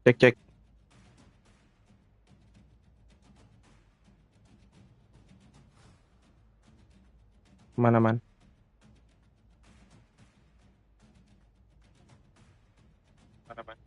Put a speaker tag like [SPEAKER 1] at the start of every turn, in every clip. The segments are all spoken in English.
[SPEAKER 1] Cek cek. Mana man? Mana man?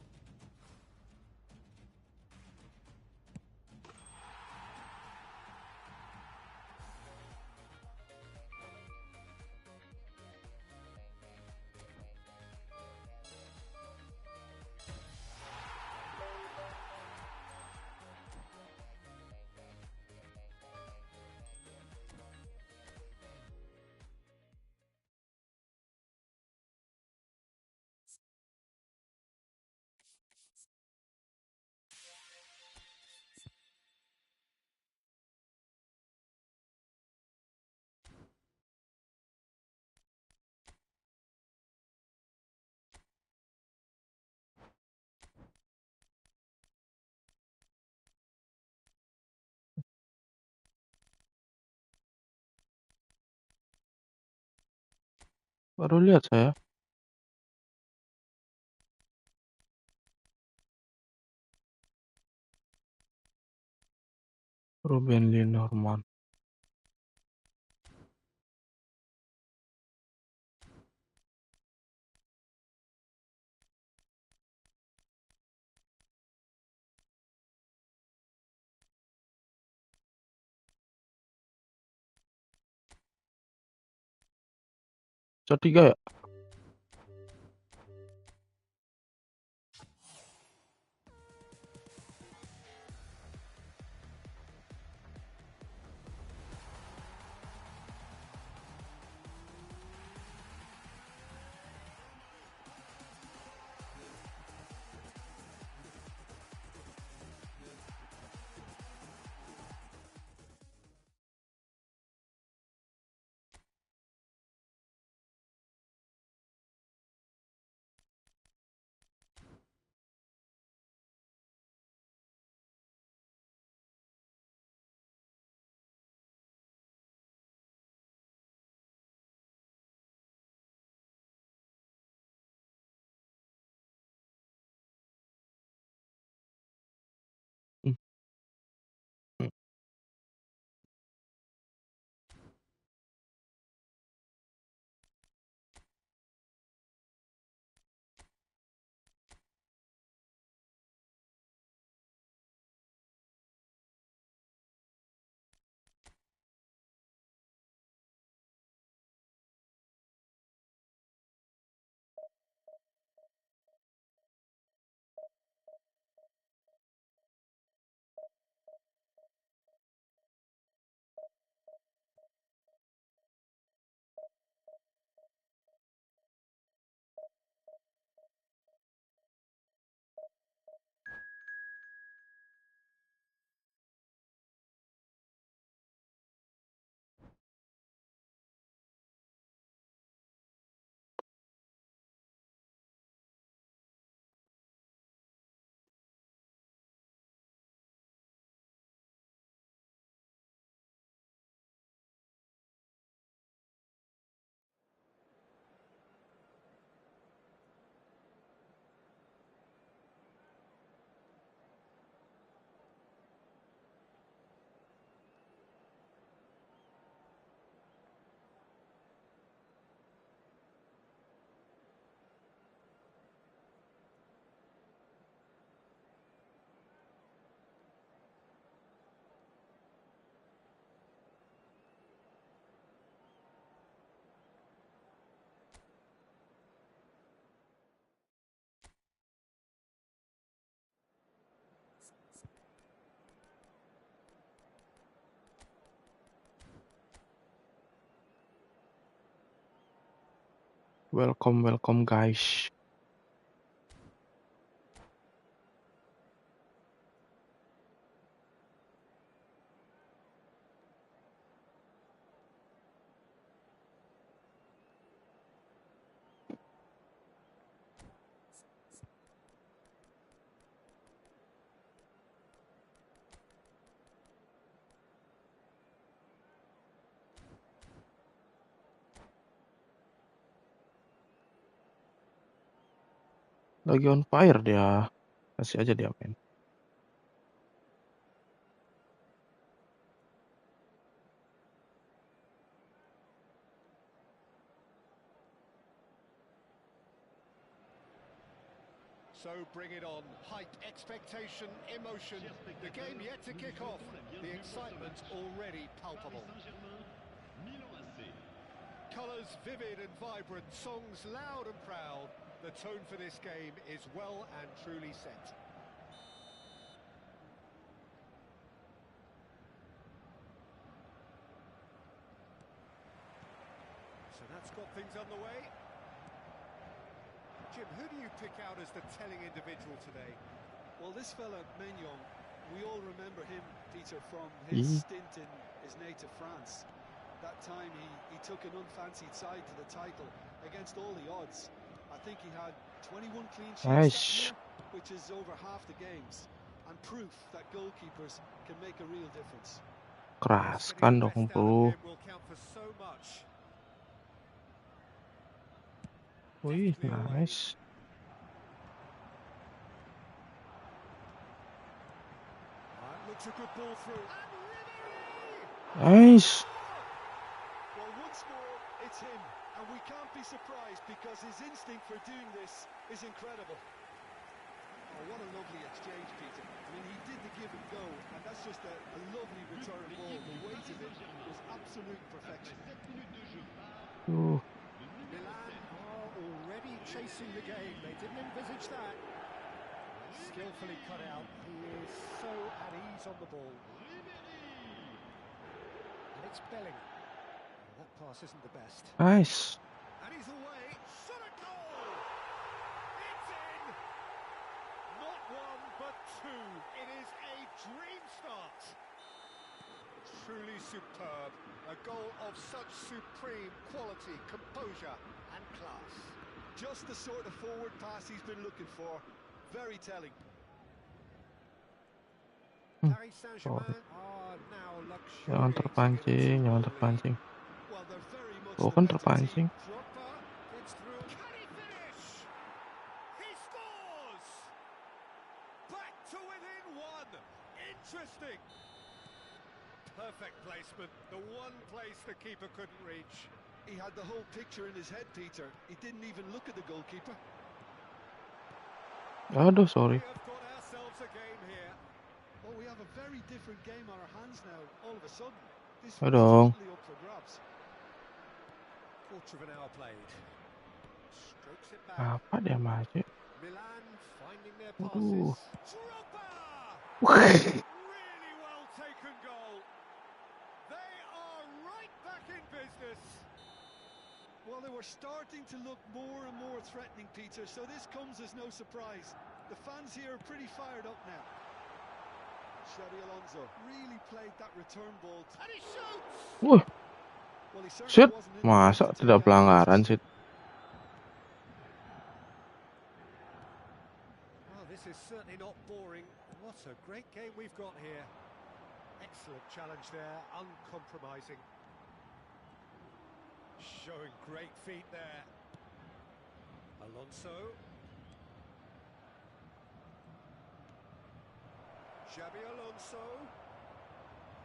[SPEAKER 1] Baru lihat saya. Ruben Lenormand. Shot 3 ya? Hmm, hmm. Welcome guys. Lagi on fire dia. Kasih aja dia main.
[SPEAKER 2] So bring it on. Hype, expectation, emotion. The game yet to kick off. The excitement already palpable. Colours vivid and vibrant, songs loud and proud. The tone for this game is well and truly set. So that's got things underway. Jim, who do you pick out as the telling individual today?
[SPEAKER 3] Well, this fella, Mencoba, we all remember him, Peter, from his stint in his native France. That time he took an unfancied side to the title against all the odds. I think he had 21 clean sheets that year, which is over half the games, and proof that goalkeepers can make a real difference.
[SPEAKER 1] Keraskan dong, bro. Wih, nice.
[SPEAKER 2] Looks a good ball through.
[SPEAKER 1] Nice.
[SPEAKER 3] Well, once more, it's him, and we can't be surprised because his instinct for doing this is incredible. Oh, what a lovely exchange, Peter. I mean, he did the give and go, and that's just a lovely return ball. The weight of it was absolute perfection.
[SPEAKER 2] Milan are already chasing the game. They didn't envisage that. Skillfully cut out. He is so at ease on the ball. And it's Bellingham. That pass isn't the best.
[SPEAKER 1] Nice.
[SPEAKER 2] And he's away. Shot a goal! It's in! Not one, but two. It is a dream start. Truly superb. A goal of such supreme quality, composure and class.
[SPEAKER 3] Just the sort of forward pass he's been looking for. Very telling.
[SPEAKER 2] Paris Saint-Germain are now luxurious.
[SPEAKER 1] Jangan terpancing, jangan terpancing.
[SPEAKER 3] Well, they're very much
[SPEAKER 1] Oh,
[SPEAKER 3] the
[SPEAKER 1] kan
[SPEAKER 3] better
[SPEAKER 1] terpancing.
[SPEAKER 3] team.
[SPEAKER 2] Drogba gets through. Can he finish? He scores! Back to within one. Interesting. Perfect placement. The one place the keeper couldn't reach.
[SPEAKER 3] He had the whole picture in his head, Peter. He didn't even look at the goalkeeper.
[SPEAKER 1] Aduh, sorry.
[SPEAKER 2] We have got ourselves a game here.
[SPEAKER 3] Well, we have a very different game on our hands now, all of a sudden. This
[SPEAKER 1] I
[SPEAKER 3] was
[SPEAKER 1] know.
[SPEAKER 3] totally up for grabs.
[SPEAKER 2] Quarter of an hour played. Strokes it back.
[SPEAKER 1] Apa dia maju?
[SPEAKER 2] Milan finding their
[SPEAKER 1] Aduh.
[SPEAKER 2] passes. Drogba! Really well taken goal. They are right back in business.
[SPEAKER 3] Well, they were starting to look more and more threatening, Peter, so this comes as no surprise. The fans here are pretty fired up now. Xabi Alonso really played that return ball.
[SPEAKER 2] And he shoots!
[SPEAKER 1] Wah,
[SPEAKER 3] Well, he certainly
[SPEAKER 1] shit.
[SPEAKER 3] wasn't in the
[SPEAKER 1] Masa
[SPEAKER 3] mood to
[SPEAKER 1] tidak
[SPEAKER 3] take
[SPEAKER 1] pelanggaran
[SPEAKER 3] that
[SPEAKER 1] sih?
[SPEAKER 2] Well, this is certainly not boring. What a great game we've got here. Excellent challenge there, uncompromising. Showing great feet there. Alonso. Xabi Alonso.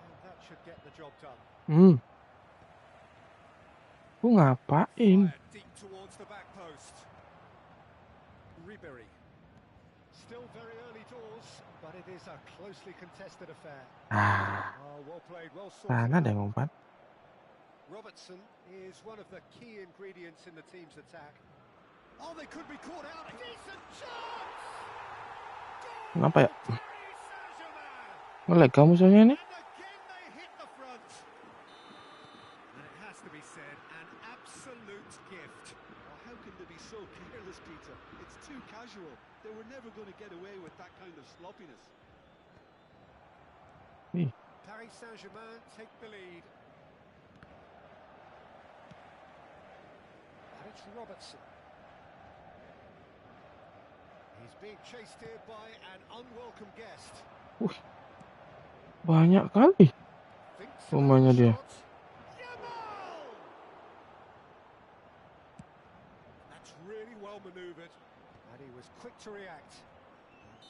[SPEAKER 2] And that should get the job done.
[SPEAKER 1] Lu ngapain?
[SPEAKER 2] Fired deep towards the back post. Ribery. Still very early doors, but it is a closely contested affair. Well played, well sorted
[SPEAKER 1] Sana ada
[SPEAKER 2] out.
[SPEAKER 1] yang umpan.
[SPEAKER 2] Robertson is one of the key ingredients in the team's attack. Oh, they could be caught out. A decent chance! Goal!
[SPEAKER 1] Kenapa ya?
[SPEAKER 2] Paris Saint-Germain!
[SPEAKER 1] Nge-lag kamu soalnya nih?
[SPEAKER 2] And again they hit the front. And it has to be said, an absolute gift.
[SPEAKER 3] Oh, how can they be so careless, Peter? It's too casual. They were never going to get away with that kind of sloppiness.
[SPEAKER 2] Paris Saint-Germain take the lead. And it's Robertson. He's being chased here by an unwelcome guest.
[SPEAKER 1] Banyak kali pemainnya dia.
[SPEAKER 2] That's really well manoeuvred, and he was quick to react.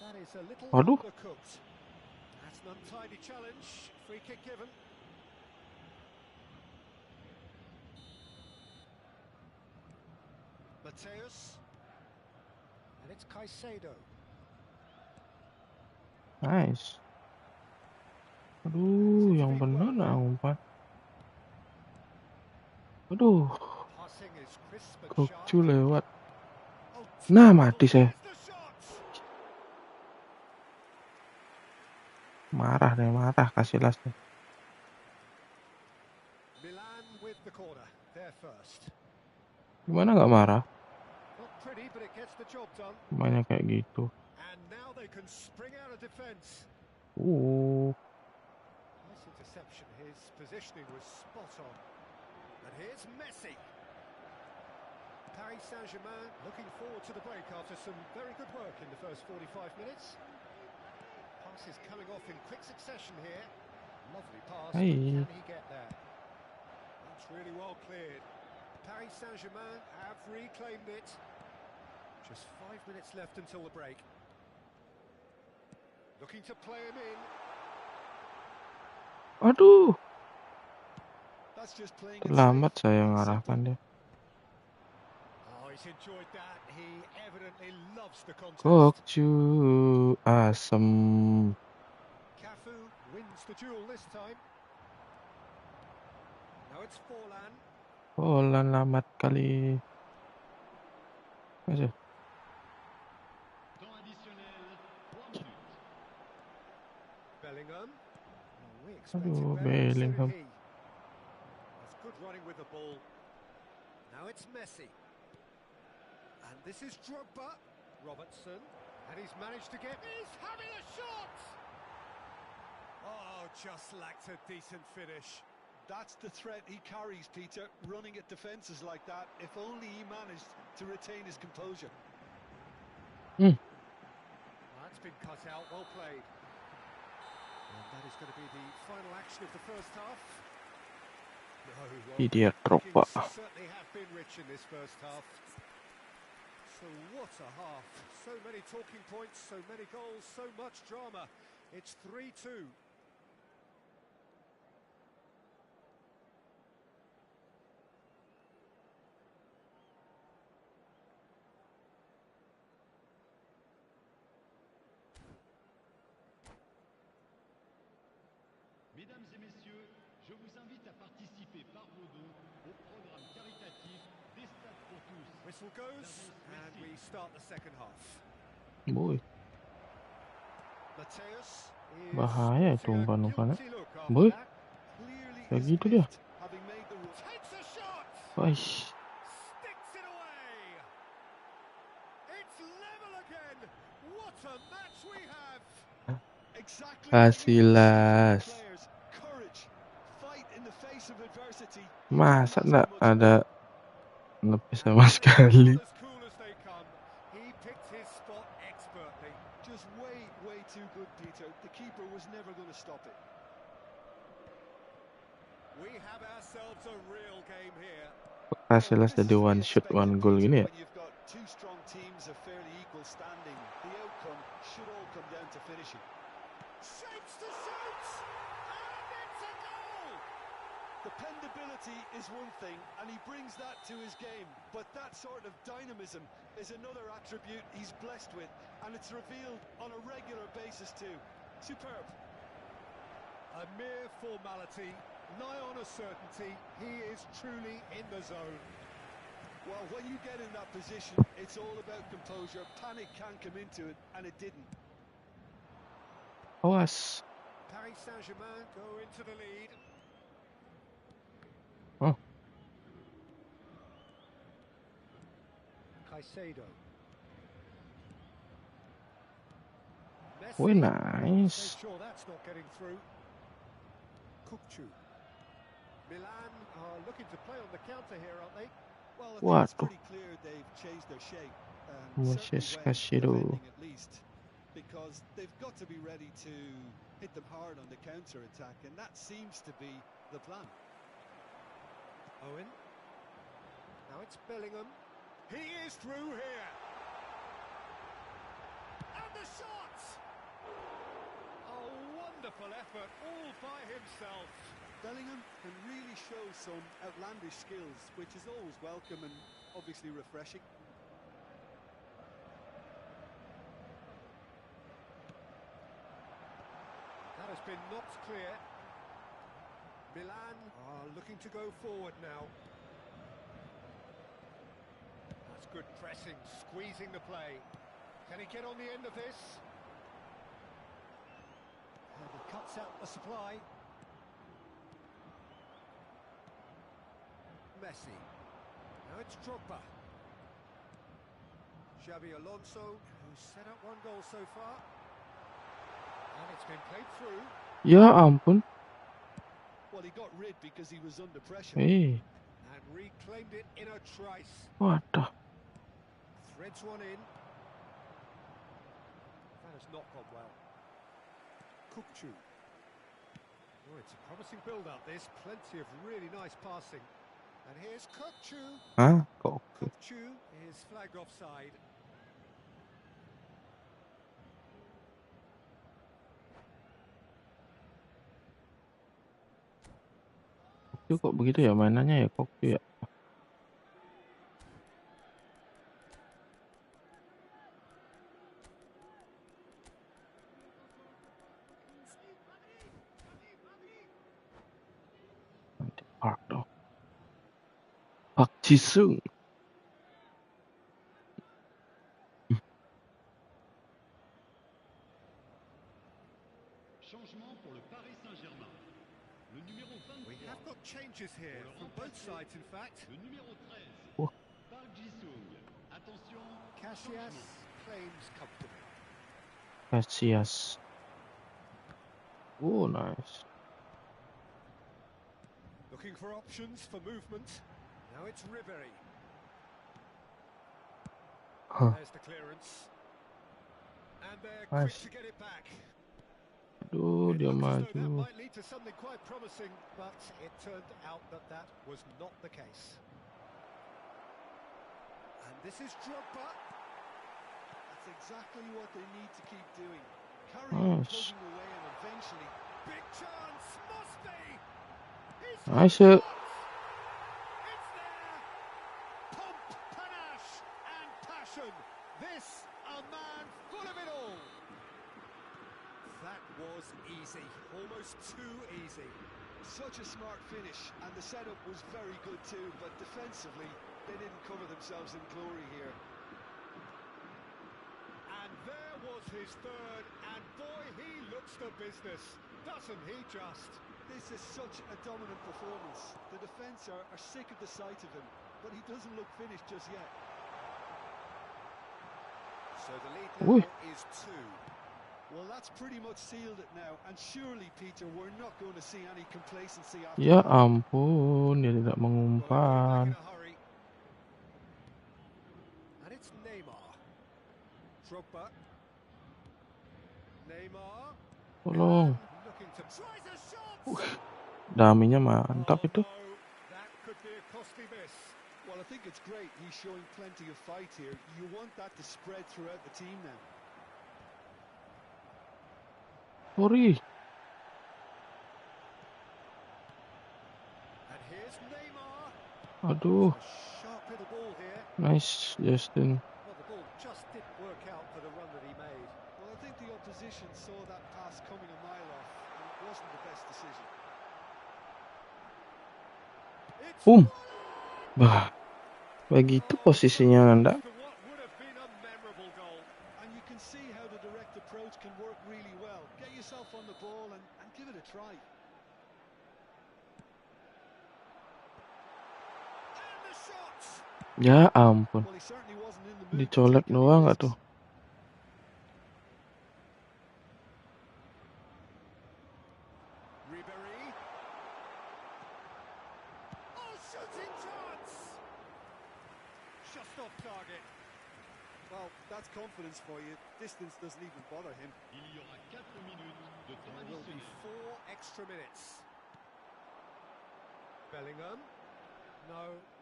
[SPEAKER 2] That is a little
[SPEAKER 1] Waduh.
[SPEAKER 2] undercooked. That's an untidy challenge. Free kick given. Mateus. And it's Caicedo.
[SPEAKER 1] Nice. Aduh, yang bener lah umpan. Aduh,
[SPEAKER 2] Passing is crisp and sharp.
[SPEAKER 1] Kokcu lewat.
[SPEAKER 2] Oh,
[SPEAKER 1] Nah, mati saya.
[SPEAKER 2] there's the shot.
[SPEAKER 1] Marah deh, marah kasih lasnya.
[SPEAKER 2] Milan with the corner. They're first.
[SPEAKER 1] Gimana nggak marah?
[SPEAKER 2] Not pretty, but it gets the job done.
[SPEAKER 1] Mainnya kayak gitu.
[SPEAKER 2] And now they can spring out of defence. Nice interception. His positioning was spot on. And here's Messi. Paris Saint-Germain looking forward to the break after some very good work in the first 45 minutes. Passes coming off in quick succession here. Lovely pass, but can he get there? That's really well cleared. Paris Saint-Germain have reclaimed it. Just 5 minutes left until the break. Looking to play him in.
[SPEAKER 1] Aduh,
[SPEAKER 3] That's just playing it
[SPEAKER 1] terlambat
[SPEAKER 3] safe
[SPEAKER 1] saya
[SPEAKER 3] and
[SPEAKER 1] ngarahkan
[SPEAKER 3] simple.
[SPEAKER 1] dia.
[SPEAKER 2] Oh, he's enjoyed that. He evidently loves the contest.
[SPEAKER 1] Kokcu asem.
[SPEAKER 2] Cafu wins the duel this time. Now it's Forlan.
[SPEAKER 1] Bola lambat kali. Aja.
[SPEAKER 2] Bellingham. Oh, we expected
[SPEAKER 1] Aduh,
[SPEAKER 2] better, and so
[SPEAKER 1] Bellingham.
[SPEAKER 2] did he. That's good running with the ball. Now it's Messi. And this is Drogba. Robertson. And he's managed to get... He's having a shot! Oh, just lacked a decent finish.
[SPEAKER 3] That's the threat he carries, Peter, running at defences like that. If only he managed to retain his composure.
[SPEAKER 2] That's been cut out, well played. And that is going to be the final action of the first half. No, well,
[SPEAKER 1] Didier
[SPEAKER 2] the
[SPEAKER 1] Drogba.
[SPEAKER 2] kickings certainly have been rich in this first half. So what a half. So many talking points, so many goals, so much drama. It's 3-2.
[SPEAKER 4] Mesdames et messieurs, je vous invite à participer par vos dons au programme caritatif des Stades pour tous.
[SPEAKER 2] Whistle goes, and we start the second half.
[SPEAKER 1] Boy,
[SPEAKER 2] Mateus is
[SPEAKER 1] bahaya itu
[SPEAKER 2] sporting a
[SPEAKER 1] umpan-umpannya.
[SPEAKER 2] guilty look after
[SPEAKER 1] Boy,
[SPEAKER 2] that.
[SPEAKER 3] Clearly
[SPEAKER 1] kayak
[SPEAKER 3] is
[SPEAKER 1] gitu dia.
[SPEAKER 3] miffed, having made the run.
[SPEAKER 2] Takes a shot!
[SPEAKER 1] Wais,
[SPEAKER 2] Sticks it away! It's level again! What a match we have!
[SPEAKER 3] Exactly
[SPEAKER 1] kasih
[SPEAKER 3] what you want to see from
[SPEAKER 1] las.
[SPEAKER 3] players. Courage, fight in the face of adversity.
[SPEAKER 1] Masa
[SPEAKER 3] That's
[SPEAKER 1] nggak
[SPEAKER 3] how much
[SPEAKER 1] ada lebih sama
[SPEAKER 2] And
[SPEAKER 1] sekali.
[SPEAKER 2] as cool as they come, he picked his spot expertly.
[SPEAKER 3] just way too good, Peter. The keeper was never going to stop it.
[SPEAKER 2] We have ourselves a real game here.
[SPEAKER 1] Kasih las
[SPEAKER 3] This is
[SPEAKER 1] jadi
[SPEAKER 3] to be
[SPEAKER 1] one shot
[SPEAKER 3] expected,
[SPEAKER 1] one goal
[SPEAKER 3] Peter,
[SPEAKER 1] gini ya.
[SPEAKER 3] when you've got two strong teams of fairly equal standing. The outcome should all come down to finishing.
[SPEAKER 2] Shapes to shoot! And it's a goal!
[SPEAKER 3] Dependability is one thing, and he brings that to his game. But that sort of dynamism is another attribute he's blessed with, and it's revealed on a regular basis too. Superb.
[SPEAKER 2] A mere formality, nigh on a certainty, he is truly in the zone.
[SPEAKER 3] Well, when you get in that position, it's all about composure. Panic can come into it, and it didn't.
[SPEAKER 1] Awas.
[SPEAKER 2] Paris Saint-Germain go into the lead.
[SPEAKER 1] Oh,
[SPEAKER 2] Caicedo.
[SPEAKER 1] wih,
[SPEAKER 2] Messi.
[SPEAKER 1] nice.
[SPEAKER 2] Make sure that's not getting through. Kokcu. Milan are looking to play on the counter here, aren't they?
[SPEAKER 3] Well, I think it's
[SPEAKER 1] Waduh,
[SPEAKER 3] pretty clear they've changed their shape, and
[SPEAKER 1] Moses
[SPEAKER 3] certainly when
[SPEAKER 1] Caicedo.
[SPEAKER 3] defending at least, because they've got to be ready to hit them hard on the counter-attack, and that seems to be the plan.
[SPEAKER 2] Owen. Now it's Bellingham. He is through here. And the shot! A wonderful effort, all by himself.
[SPEAKER 3] Bellingham can really show some outlandish skills, which is always welcome and obviously refreshing.
[SPEAKER 2] That has been knocked clear. Milan are looking to go forward now. That's good pressing, squeezing the play. Can he get on the end of this? And he cuts out the supply. Messi. Now it's Drogba. Xabi Alonso, who's set up one goal so far. And it's been played through.
[SPEAKER 1] Ya ampun.
[SPEAKER 3] Well, he got rid because he was under pressure.
[SPEAKER 1] Eh,
[SPEAKER 2] And reclaimed it in a trice.
[SPEAKER 1] waduh.
[SPEAKER 2] Threads one in. That has not gone well. Kukcu. Oh, it's a promising build-up, this. Plenty of really nice passing. And here's Kukcu.
[SPEAKER 1] Hah? Kok.
[SPEAKER 2] Kukcu is flagged offside.
[SPEAKER 1] Itu kok begitu ya mainannya ya kok ya. Nanti Park dong. Park Ji-sung.
[SPEAKER 4] Changement pour le Paris Saint-Germain. Le numéro 23.
[SPEAKER 2] We have got changes here from both sides, in fact.
[SPEAKER 4] Le numéro 13.
[SPEAKER 1] Oh.
[SPEAKER 4] Park Ji-sung. Attention.
[SPEAKER 2] Casillas claims comfortably.
[SPEAKER 1] Casillas. Oh, nice.
[SPEAKER 2] Looking for options for movement. Now it's Ribery.
[SPEAKER 1] Huh.
[SPEAKER 2] There's the clearance. And they're
[SPEAKER 1] Nice.
[SPEAKER 2] quick to get it back.
[SPEAKER 1] Aduh,
[SPEAKER 2] It
[SPEAKER 1] dia
[SPEAKER 2] looked as though that
[SPEAKER 1] maju.
[SPEAKER 2] might lead to something quite promising, but it turned out that that was not the case. And this is Drogba.
[SPEAKER 3] That's exactly what they need to keep doing. Carry on
[SPEAKER 1] Nice.
[SPEAKER 3] plugging away and eventually...
[SPEAKER 2] Big chance, must be. He's
[SPEAKER 1] Nice.
[SPEAKER 2] got a shot. It's there. Pomp, panache, and passion. This a man full of it all. That was easy, almost too easy.
[SPEAKER 3] Such a smart finish, and the setup was very good too, but defensively, they didn't cover themselves in glory here.
[SPEAKER 2] And there was his third, and boy, he looks the business, doesn't he just?
[SPEAKER 3] This is such a dominant performance. The defence are sick of the sight of him, but he doesn't look finished just yet.
[SPEAKER 2] So the lead
[SPEAKER 1] Ui.
[SPEAKER 2] now is 2.
[SPEAKER 3] Well, that's pretty much sealed it now, and surely, Peter, we're not going to see any complacency after
[SPEAKER 1] Ya
[SPEAKER 3] that.
[SPEAKER 1] ampun, dia tidak
[SPEAKER 2] Well, they'll put it back
[SPEAKER 1] mengumpan.
[SPEAKER 2] in a hurry. And it's Neymar. Drogba. Neymar.
[SPEAKER 1] Tolong.
[SPEAKER 2] Looking to tries a shot.
[SPEAKER 1] Daminya mantap
[SPEAKER 2] Oh,
[SPEAKER 1] itu.
[SPEAKER 2] no, that could be a costly miss.
[SPEAKER 3] Well, I think it's great. He's showing plenty of fight here. You want that to spread throughout the team now.
[SPEAKER 1] Sorry.
[SPEAKER 2] And here's Neymar.
[SPEAKER 1] Aduh.
[SPEAKER 2] A sharp little ball here.
[SPEAKER 1] Nice, Justin.
[SPEAKER 2] Well, the ball just didn't work out for the run that he made.
[SPEAKER 3] Well, I think the opposition saw that pass coming a mile off, and it wasn't the best decision.
[SPEAKER 2] It's
[SPEAKER 1] Boom.
[SPEAKER 2] volley!
[SPEAKER 1] Bah. Begitu posisinya Nanda.
[SPEAKER 2] For what would have been a memorable goal.
[SPEAKER 3] And you can see how the direct approach can work really well. Get yourself on the ball and give it a try.
[SPEAKER 2] And the shot!
[SPEAKER 1] Ya ampun.
[SPEAKER 3] Well, he certainly wasn't in the mood to
[SPEAKER 1] Dicolek
[SPEAKER 3] take any
[SPEAKER 1] doang nggak
[SPEAKER 3] risks.
[SPEAKER 1] tuh?
[SPEAKER 2] Ribery. Oh, shooting chance! Just off target.
[SPEAKER 3] Well, that's confidence for you. Distance doesn't even bother him.
[SPEAKER 4] Il y aura 4 minutes de temps
[SPEAKER 2] There will be
[SPEAKER 4] additionnel.
[SPEAKER 2] 4 extra minutes. Bellingham.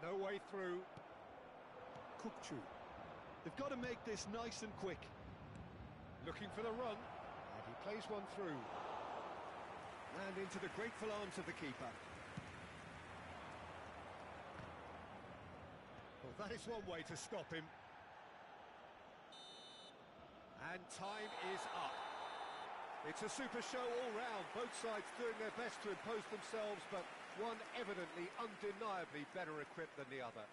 [SPEAKER 2] No way through.
[SPEAKER 3] Kukcu. They've got to make this nice and quick.
[SPEAKER 2] Looking for the run, and he plays one through. And into the grateful arms of the keeper. Well, that is one way to stop him. And time is up. It's a super show all round, both sides doing their best to impose themselves, but one evidently, undeniably better equipped than the other.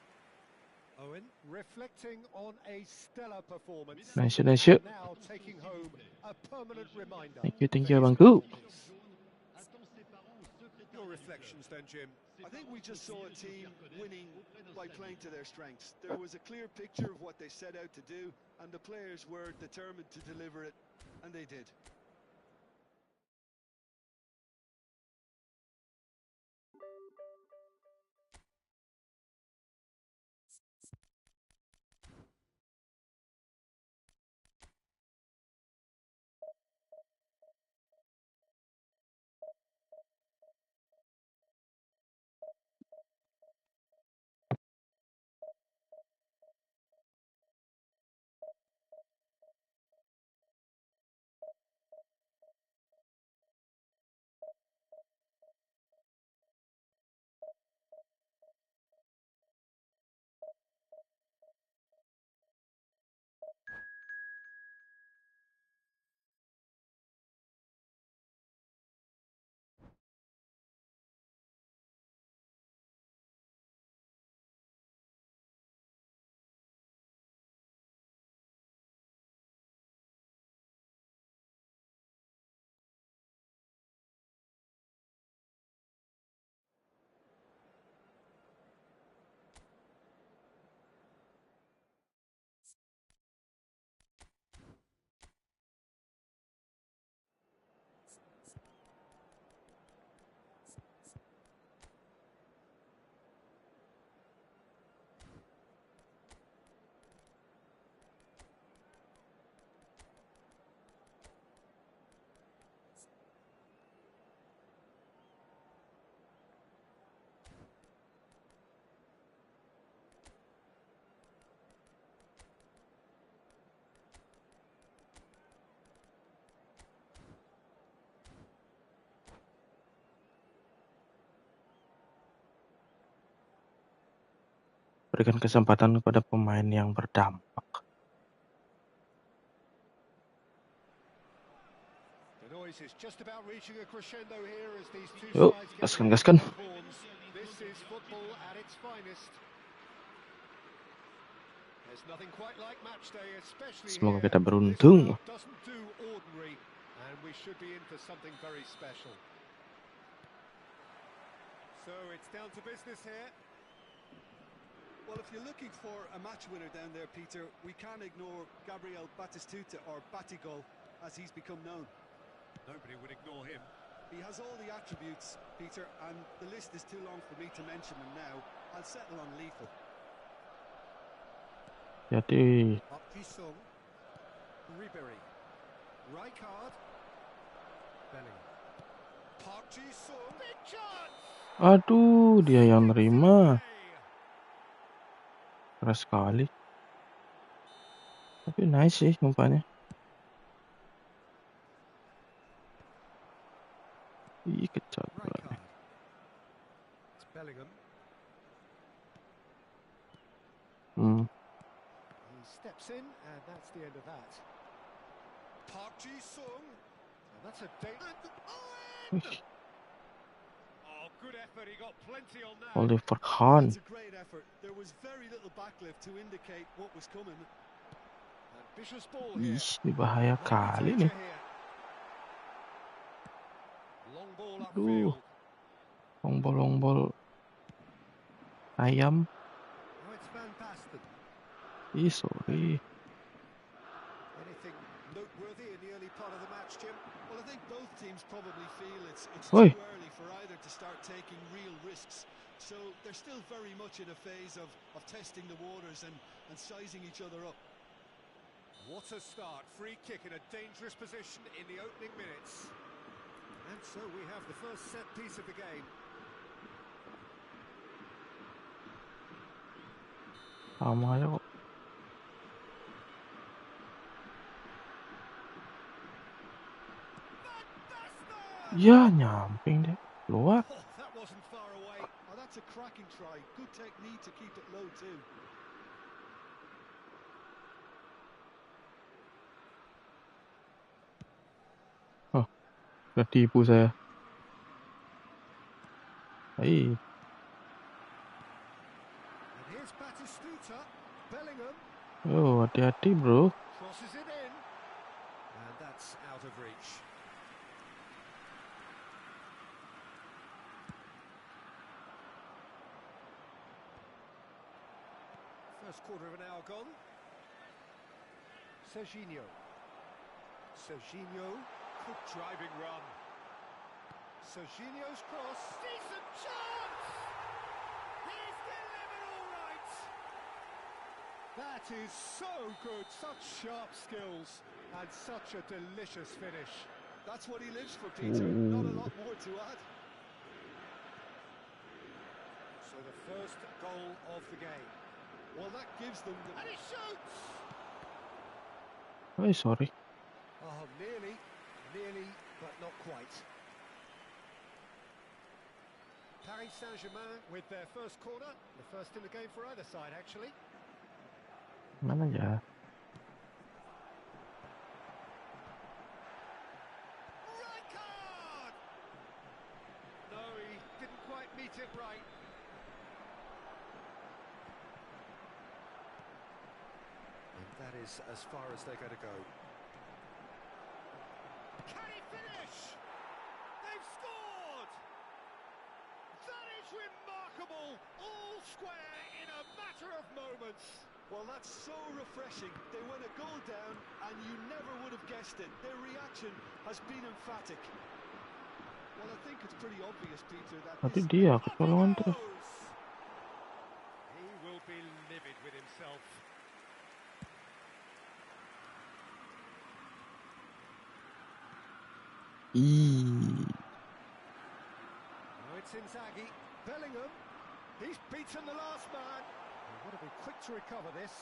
[SPEAKER 2] Owen, reflecting on a stellar performance,
[SPEAKER 1] Nice.
[SPEAKER 2] now taking home a permanent reminder.
[SPEAKER 1] Thank you,
[SPEAKER 2] for his
[SPEAKER 1] Abangku.
[SPEAKER 2] performance.
[SPEAKER 4] Attend ses parents au secrétariat
[SPEAKER 2] Your
[SPEAKER 4] du
[SPEAKER 2] reflections
[SPEAKER 4] club.
[SPEAKER 2] then, Jim.
[SPEAKER 3] I think we just saw a team winning by playing to their strengths. There was a clear picture of what they set out to do, and the players were determined to deliver it, and they did.
[SPEAKER 1] Berikan kesempatan kepada pemain yang berdampak.
[SPEAKER 2] The noise is just about reaching a crescendo here as these two
[SPEAKER 1] Yuk,
[SPEAKER 2] sides get ready
[SPEAKER 1] gaskan.
[SPEAKER 2] to lock horns. This is football at its finest. There's nothing quite like match day, especially
[SPEAKER 1] Semoga
[SPEAKER 2] here.
[SPEAKER 1] kita
[SPEAKER 2] This
[SPEAKER 1] beruntung.
[SPEAKER 2] crowd doesn't do ordinary, and we should be in for something very special. So it's down to business here.
[SPEAKER 3] Well, if you're looking for a match winner down there, Peter, we can't ignore Gabriel Batistuta, or Batigol, as he's become known.
[SPEAKER 2] Nobody would ignore him.
[SPEAKER 3] He has all the attributes, Peter, and the list is too long for me to mention them now. I'll settle on lethal.
[SPEAKER 1] Jadi,
[SPEAKER 2] Park Ji-sung, Ribery, Rijkaard, Bellingham. Park Ji-sung, big chance!
[SPEAKER 1] aduh, dia yang nerima. Keras sekali. Tapi nice sih umpannya. Ih, kecat.
[SPEAKER 2] Rijkaard. It's Bellingham. He steps in, and that's the end of that. Park Ji-sung. And that's a
[SPEAKER 1] Wih,
[SPEAKER 2] Oh, good effort. He got plenty on that.
[SPEAKER 1] Oliver Kahn.
[SPEAKER 3] That's a great effort. There was very little backlift to indicate what was coming.
[SPEAKER 2] Ambitious ball here.
[SPEAKER 1] Ih, ini bahaya
[SPEAKER 2] Might be
[SPEAKER 1] kali
[SPEAKER 2] danger
[SPEAKER 1] nih.
[SPEAKER 2] here. Long ball
[SPEAKER 1] Aduh,
[SPEAKER 2] upfield.
[SPEAKER 1] longbol ayam.
[SPEAKER 2] Now it's Van Basten.
[SPEAKER 1] Ih, sorry.
[SPEAKER 2] Anything noteworthy in the early part of the match, Jim?
[SPEAKER 3] Well, I think both teams probably feel it's
[SPEAKER 1] Oi.
[SPEAKER 3] too early for either to start taking real risks. So they're still very much in a phase of testing the waters and sizing each other up.
[SPEAKER 2] What a start. Free kick in a dangerous position in the opening minutes. And so we have the first set piece of the game.
[SPEAKER 1] Sama aja kok. Ya nyamping deh. Keluar.
[SPEAKER 2] Oh, that wasn't far away.
[SPEAKER 3] Oh, that's a cracking try. Good technique to keep it low too.
[SPEAKER 1] Oh, udah tipu saya. Hai.
[SPEAKER 2] And here's Batistuta. Bellingham
[SPEAKER 1] Oh, hati-hati bro.
[SPEAKER 2] crosses it in. And that's out of reach. First quarter of an hour gone. Serginho. Serginho. Good driving run. Serginho's cross. Decent chance! He's delivered all right! That is so good. Such sharp skills and such a delicious finish.
[SPEAKER 3] That's what he lives for, Peter. Not a lot more to add.
[SPEAKER 2] So the first goal of the game.
[SPEAKER 3] Well, that gives them the...
[SPEAKER 2] And he shoots!
[SPEAKER 1] Oh, sorry.
[SPEAKER 2] Oh, nearly, but not quite. Paris Saint-Germain with their first corner, the first in the game for either side, actually.
[SPEAKER 1] Mana ya?
[SPEAKER 2] Right card! No, he didn't quite meet it right. And that is as far as they're going to go. Can he finish? They've scored! That is remarkable! All square in a matter of moments.
[SPEAKER 3] Well, that's so refreshing. They went a goal down, and you never would have guessed it. Their reaction has been emphatic. Well, I think it's pretty obvious, Peter, that
[SPEAKER 1] Tadi
[SPEAKER 3] this...
[SPEAKER 1] dia
[SPEAKER 2] Up he
[SPEAKER 1] kecolongan terus.
[SPEAKER 2] goes! He will be livid with himself. Oh, it's Inzaghi. Bellingham. He's beaten the last man. And what a be quick to recover this.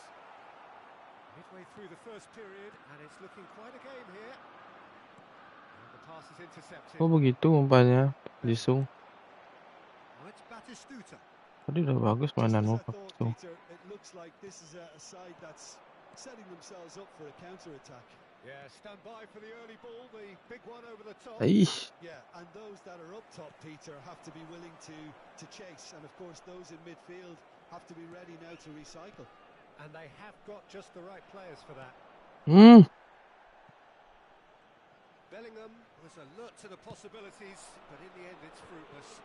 [SPEAKER 2] Midway through the first period, and it's looking quite a game here. And the pass is intercepted.
[SPEAKER 1] Oh begitu umpannya, Jisung.
[SPEAKER 2] Oh, it's Batistuta.
[SPEAKER 1] Tadi udah bagus
[SPEAKER 3] Just as
[SPEAKER 1] mainanmu,
[SPEAKER 3] I thought,
[SPEAKER 1] Jisung.
[SPEAKER 3] Peter, it looks like this is a side that's setting themselves up for a counter-attack.
[SPEAKER 2] Yeah, stand by for the early ball, the big one over the top.
[SPEAKER 1] Aish.
[SPEAKER 3] Yeah, and those that are up top, Peter, have to be willing to chase. And, of course, those in midfield have to be ready now to recycle.
[SPEAKER 2] And they have got just the right players for that. Bellingham was alert to the possibilities, but in the end it's fruitless.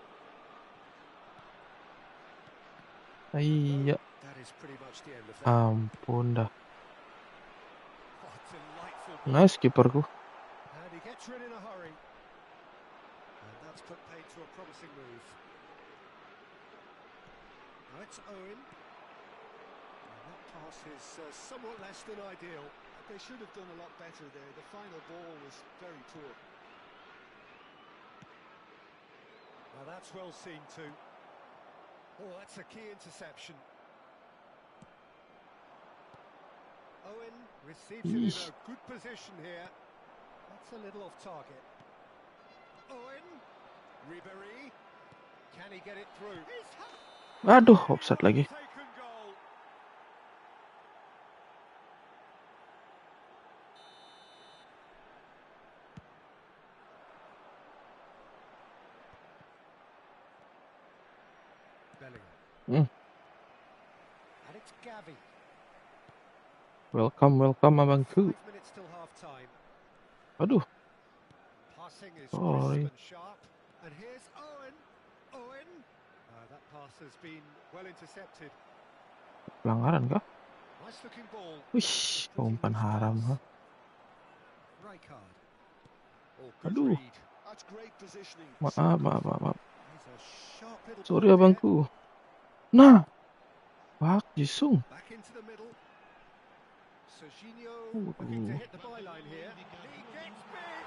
[SPEAKER 1] Iya.
[SPEAKER 2] That is pretty much the end of that.
[SPEAKER 1] Ampun dah.
[SPEAKER 2] Oh, delightful ball.
[SPEAKER 1] Nice kiperku.
[SPEAKER 2] And he gets rid in a hurry. And that's put paid to a promising move. Now it's Owen. And that pass is somewhat less than ideal.
[SPEAKER 3] They should have done a lot better there. The final ball was very poor.
[SPEAKER 2] Now that's well seen too. Oh, that's a key interception. Owen receives it in a good position here. That's a little off target. Owen. Ribéry. Can he get it through?
[SPEAKER 1] Aduh, offside lagi.
[SPEAKER 2] Taken goal. Bellingham. And it's Gavi.
[SPEAKER 1] Welcome abangku.
[SPEAKER 2] 5 minutes till half time.
[SPEAKER 1] Aduh,
[SPEAKER 2] Passing is
[SPEAKER 1] sorry.
[SPEAKER 2] crisp and sharp. And here's Owen. Owen. That pass has been well intercepted.
[SPEAKER 1] Pelanggaran kah?
[SPEAKER 2] Nice looking ball.
[SPEAKER 1] Wih, umpan haram. Ha?
[SPEAKER 2] Right card. Oh, good
[SPEAKER 1] Aduh.
[SPEAKER 2] read.
[SPEAKER 3] That's great positioning.
[SPEAKER 1] Maaf.
[SPEAKER 2] He's a sharp little
[SPEAKER 1] Sorry
[SPEAKER 2] ball there.
[SPEAKER 1] abangku. Nah. Wah, Jisung.
[SPEAKER 2] Back into the middle. Serginho looking to hit the byline here. He gets big.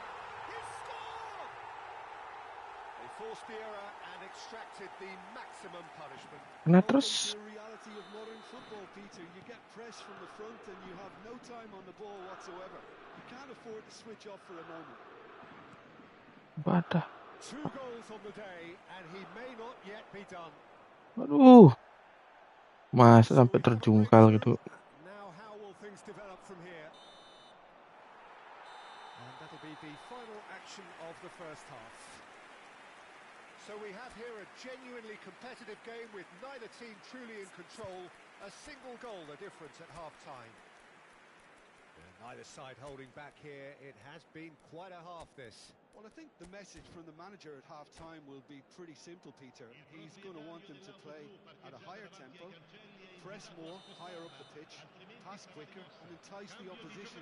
[SPEAKER 2] He scored! They forced the error and extracted the maximum punishment.
[SPEAKER 1] Kena
[SPEAKER 3] Welcome
[SPEAKER 1] terus.
[SPEAKER 3] to the reality of modern football, Peter. You get press from the front and you have no time on the ball whatsoever. You can't afford to switch off for a moment.
[SPEAKER 1] Badah.
[SPEAKER 2] 2 goals on the day, and he may not yet be done.
[SPEAKER 1] Aduh. Masa
[SPEAKER 2] So
[SPEAKER 1] sampai
[SPEAKER 2] we have a
[SPEAKER 1] terjungkal gitu.
[SPEAKER 2] breakthrough. Now how will things develop from here? And that'll be the final action of the first half. So we have here a genuinely competitive game with neither team truly in control. A single goal the difference at half-time. Neither side holding back here. It has been quite a half, this.
[SPEAKER 3] Well, I think the message from the manager at half-time will be pretty simple, Peter. He's going to want them to play at a higher tempo, press more, higher up the pitch, pass quicker, and entice the opposition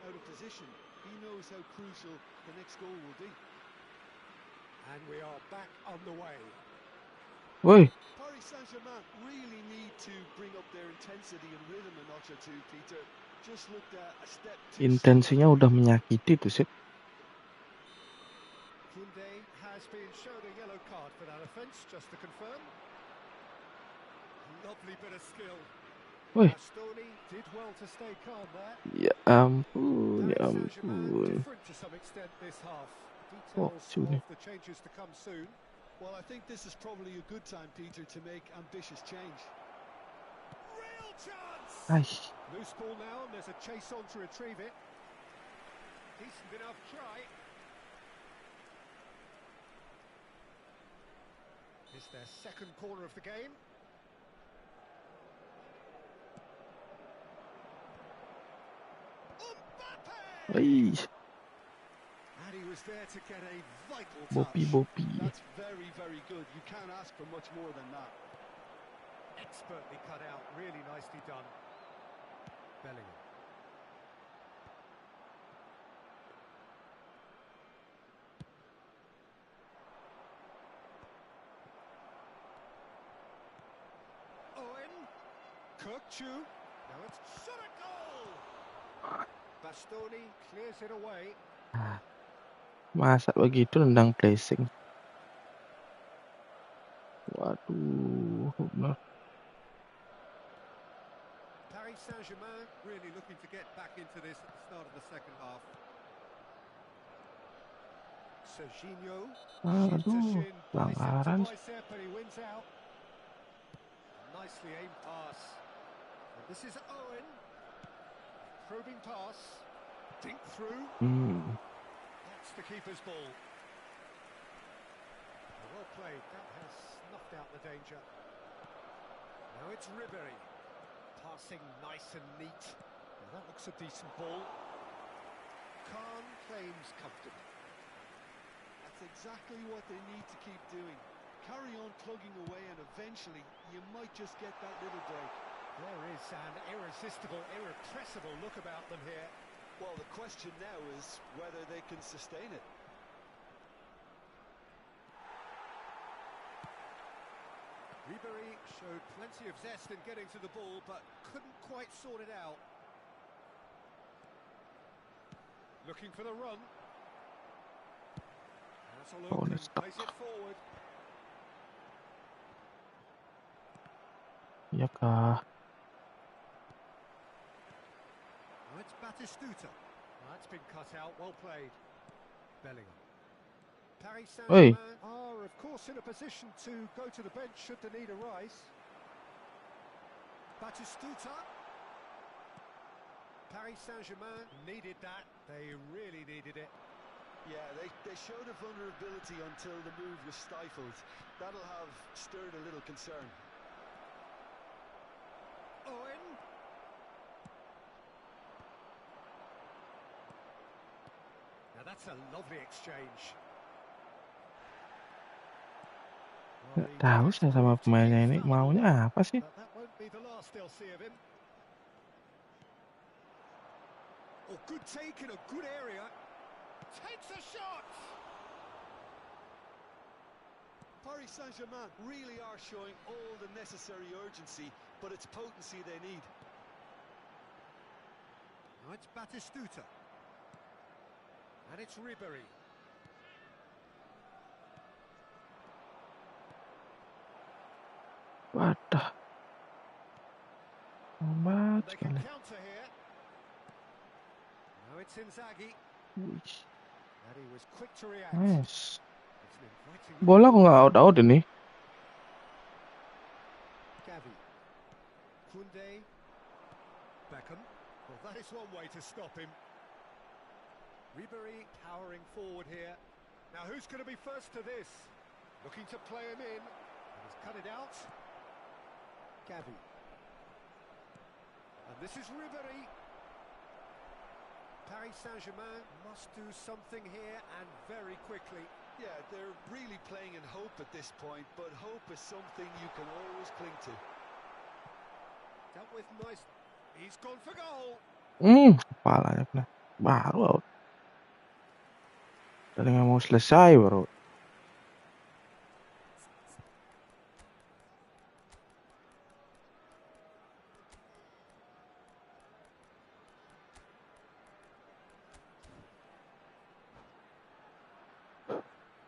[SPEAKER 3] out of position. He knows how crucial the next goal will be.
[SPEAKER 2] And we are back on the way.
[SPEAKER 1] Woi,
[SPEAKER 3] Paris Saint-Germain really need to bring up their intensity and rhythm a notch or two, Peter. Just looked at a step too
[SPEAKER 1] intensinya udah menyakiti tuh sih.
[SPEAKER 2] Kunde has been shown a yellow card for that offence, just to confirm. Lovely bit of skill.
[SPEAKER 1] Woi,
[SPEAKER 2] Bastoni did well to stay calm there.
[SPEAKER 1] ya ampun, ya
[SPEAKER 2] Paris Saint-Germain
[SPEAKER 1] ampun.
[SPEAKER 2] different to some extent this half.
[SPEAKER 1] Oh,
[SPEAKER 2] Details
[SPEAKER 1] sini.
[SPEAKER 2] of the changes to come soon.
[SPEAKER 3] Well, I think this is probably a good time, Peter, to make ambitious change.
[SPEAKER 2] Real chance!
[SPEAKER 1] Ay,
[SPEAKER 2] Loose ball now, and there's a chase on to retrieve it. Decent enough try. It's their second corner of the game. Mbappe!
[SPEAKER 1] ay,
[SPEAKER 2] And he was there to get a vital
[SPEAKER 1] bopi
[SPEAKER 2] touch.
[SPEAKER 1] bopi.
[SPEAKER 3] That's very, very good. You can't ask for much more than that.
[SPEAKER 2] Expertly cut out, really nicely done. Bellingham. Owen. Kirkchu. Now it's shot a goal! Bastoni clears it away.
[SPEAKER 1] Masa begitu nendang pressing. Waduh, benar.
[SPEAKER 2] Paris Saint-Germain really looking to get back into this at the start of the second half. Serginho. Shin to
[SPEAKER 1] Aduh,
[SPEAKER 2] shin, bicep to
[SPEAKER 1] pelanggaran.
[SPEAKER 2] bicep, and he wins out. Nicely aimed pass. And this is Owen. Probing pass. Dink through. That's the keeper's ball. Well played. That has snuffed out the danger. Now it's Ribéry. Passing nice and neat. Now that looks a decent ball. Khan claims comfortably.
[SPEAKER 3] That's exactly what they need to keep doing. Carry on plugging away, and eventually you might just get that little break.
[SPEAKER 2] There is an irresistible, irrepressible look about them here.
[SPEAKER 3] Well, the question now is whether they can sustain it.
[SPEAKER 2] Ribéry showed plenty of zest in getting to the ball, but couldn't quite sort it out. Looking for the run. That's a look and plays it forward.
[SPEAKER 1] Ya kah?
[SPEAKER 2] Now it's Batistuta. That's been cut out, well played. Bellingham. Paris Saint-Germain are, of course, in a position to go to the bench should the need arise. Batistuta. Paris Saint-Germain needed that. They really needed it.
[SPEAKER 3] Yeah, they showed a vulnerability until the move was stifled. That'll have stirred a little concern.
[SPEAKER 2] Owen. Now that's a lovely exchange.
[SPEAKER 1] Nggak tahu saya sama pemainnya ini maunya apa sih?
[SPEAKER 2] But that won't be the last they'll see of him. Oh, good take in a good area. Takes a shot!
[SPEAKER 3] Paris Saint-Germain really are showing all the necessary urgency, but it's potency they need.
[SPEAKER 2] Now it's Batistuta. And it's Ribéry.
[SPEAKER 1] Wadah. Lambat
[SPEAKER 2] They can
[SPEAKER 1] sekali.
[SPEAKER 2] counter here. Now it's Inzaghi.
[SPEAKER 1] Wih.
[SPEAKER 2] And he was quick to react.
[SPEAKER 1] Nice.
[SPEAKER 2] It's an inviting
[SPEAKER 1] Bola kok nggak out ini?
[SPEAKER 2] Gavi. Kunde. Beckham. Well, that is one way to stop him. Ribery powering forward here. Now who's going to be first to this? Looking to play him in. And he's cut it out. Gavi. And this is Ribery. Paris Saint-Germain must do something here, and very quickly.
[SPEAKER 3] Yeah, they're really playing in hope at this point, but hope is something you can always cling to.
[SPEAKER 2] Dealt with nice. He's gone for goal.
[SPEAKER 1] Kepalanya kena. Baru out. Tadi nggak mau selesai baru.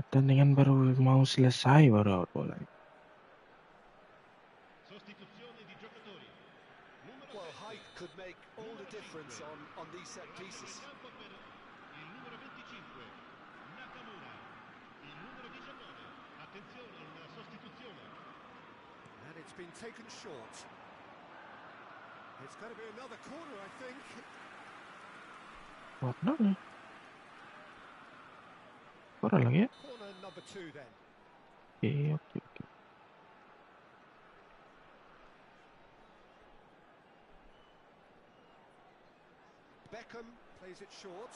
[SPEAKER 1] Pertandingan baru mau selesai baru out bola.
[SPEAKER 4] Sostituzione di giocatori. Numero
[SPEAKER 3] Well,
[SPEAKER 4] 7.
[SPEAKER 3] height could make all the difference on these set pieces.
[SPEAKER 4] In campo per il numero 25, Nakamura. Il numero 19. Attenzione, una sostituzione.
[SPEAKER 2] And it's been taken short. It's going to be another corner, I think.
[SPEAKER 1] What nih? Kurang lagi ya?
[SPEAKER 2] Corner number 2 then.
[SPEAKER 1] Oke.
[SPEAKER 2] Beckham plays it short.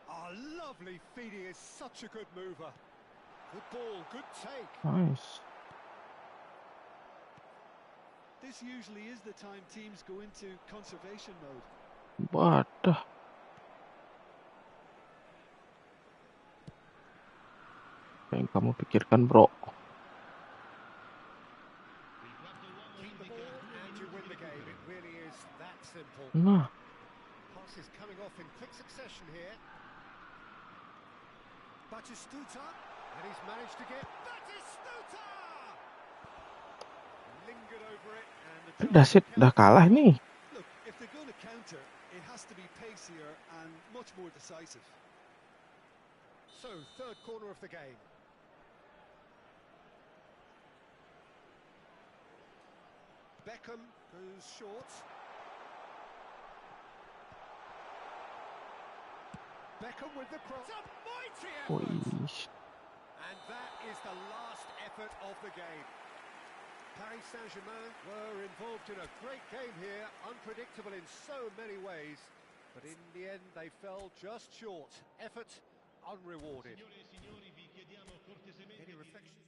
[SPEAKER 2] Oh, lovely feed. He is such a good mover. Good ball, good take.
[SPEAKER 1] Nice.
[SPEAKER 3] This usually is the time teams go into conservation mode.
[SPEAKER 1] Waduh. Apa yang kamu pikirkan, bro?
[SPEAKER 2] Keep the ball and you win the game. It really is that simple.
[SPEAKER 1] Nah,
[SPEAKER 2] Passes coming off in quick succession here. Batistuta, and he's managed to get Batistuta! Lingered over it, and the
[SPEAKER 1] that's it. Udah kalah nih.
[SPEAKER 3] Look, if they're going to counter, it has to be pacier and much more decisive.
[SPEAKER 2] So, third corner of the game. Beckham goes short. Beckham with the cross. A mighty effort!
[SPEAKER 1] Wih.
[SPEAKER 2] And that is the last effort of the game. Paris Saint-Germain were involved in a great game here, unpredictable in so many ways, but in the end they fell just short. Effort unrewarded.
[SPEAKER 4] Signore e signori, vi chiediamo cortesemente
[SPEAKER 2] Any
[SPEAKER 4] di
[SPEAKER 2] reflections?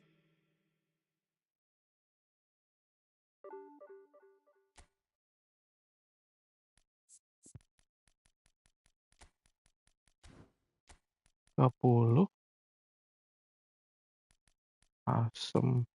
[SPEAKER 1] Puluh. Asem.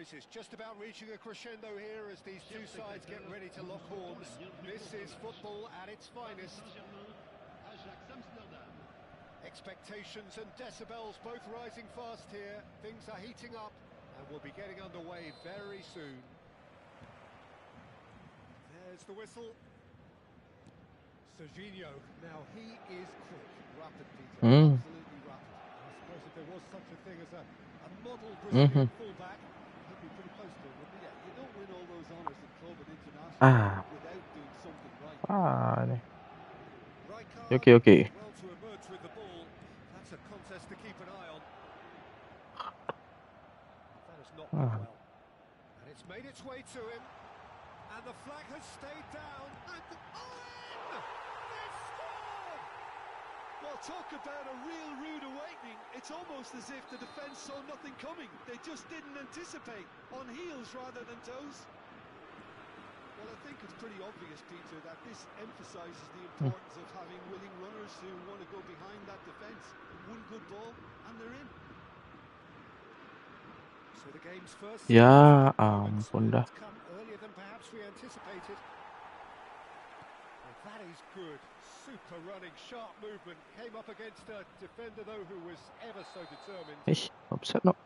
[SPEAKER 2] noise is just about reaching a crescendo here as these two sides get ready to lock horns. This is football at its finest. Expectations and decibels both rising fast here. Things are heating up and we'll be getting underway very soon. There's the whistle. Serginho, now he is quick, rapid, Peter, absolutely rapid. I suppose if there was such a thing as a model Brazilian fullback, he'd be pretty close to it, wouldn't he?
[SPEAKER 3] Yeah, you don't win all those honours at club and international
[SPEAKER 1] Ah,
[SPEAKER 3] without doing something right.
[SPEAKER 1] nih.
[SPEAKER 2] Rijkaard
[SPEAKER 1] Oke, oke.
[SPEAKER 2] did well to emerge with the ball. That's a contest to keep an eye on. That has not been well. And it's made its way to him. And the flag has stayed down. And Owen! They've scored!
[SPEAKER 3] Well, talk about a real rude awakening. It's almost as if the defence saw nothing coming. They just didn't anticipate. On heels rather than toes. Well, I think it's pretty obvious, Peter, that this emphasises the importance of having willing runners who want to go behind that defence. One good ball, and they're in.
[SPEAKER 2] So the game's first
[SPEAKER 1] Ya
[SPEAKER 2] moments
[SPEAKER 1] ampun dah.
[SPEAKER 2] come earlier than perhaps we anticipated. Well, that is good. Super running, sharp movement. Came up against a defender, though, who was ever so determined.
[SPEAKER 1] Offside no.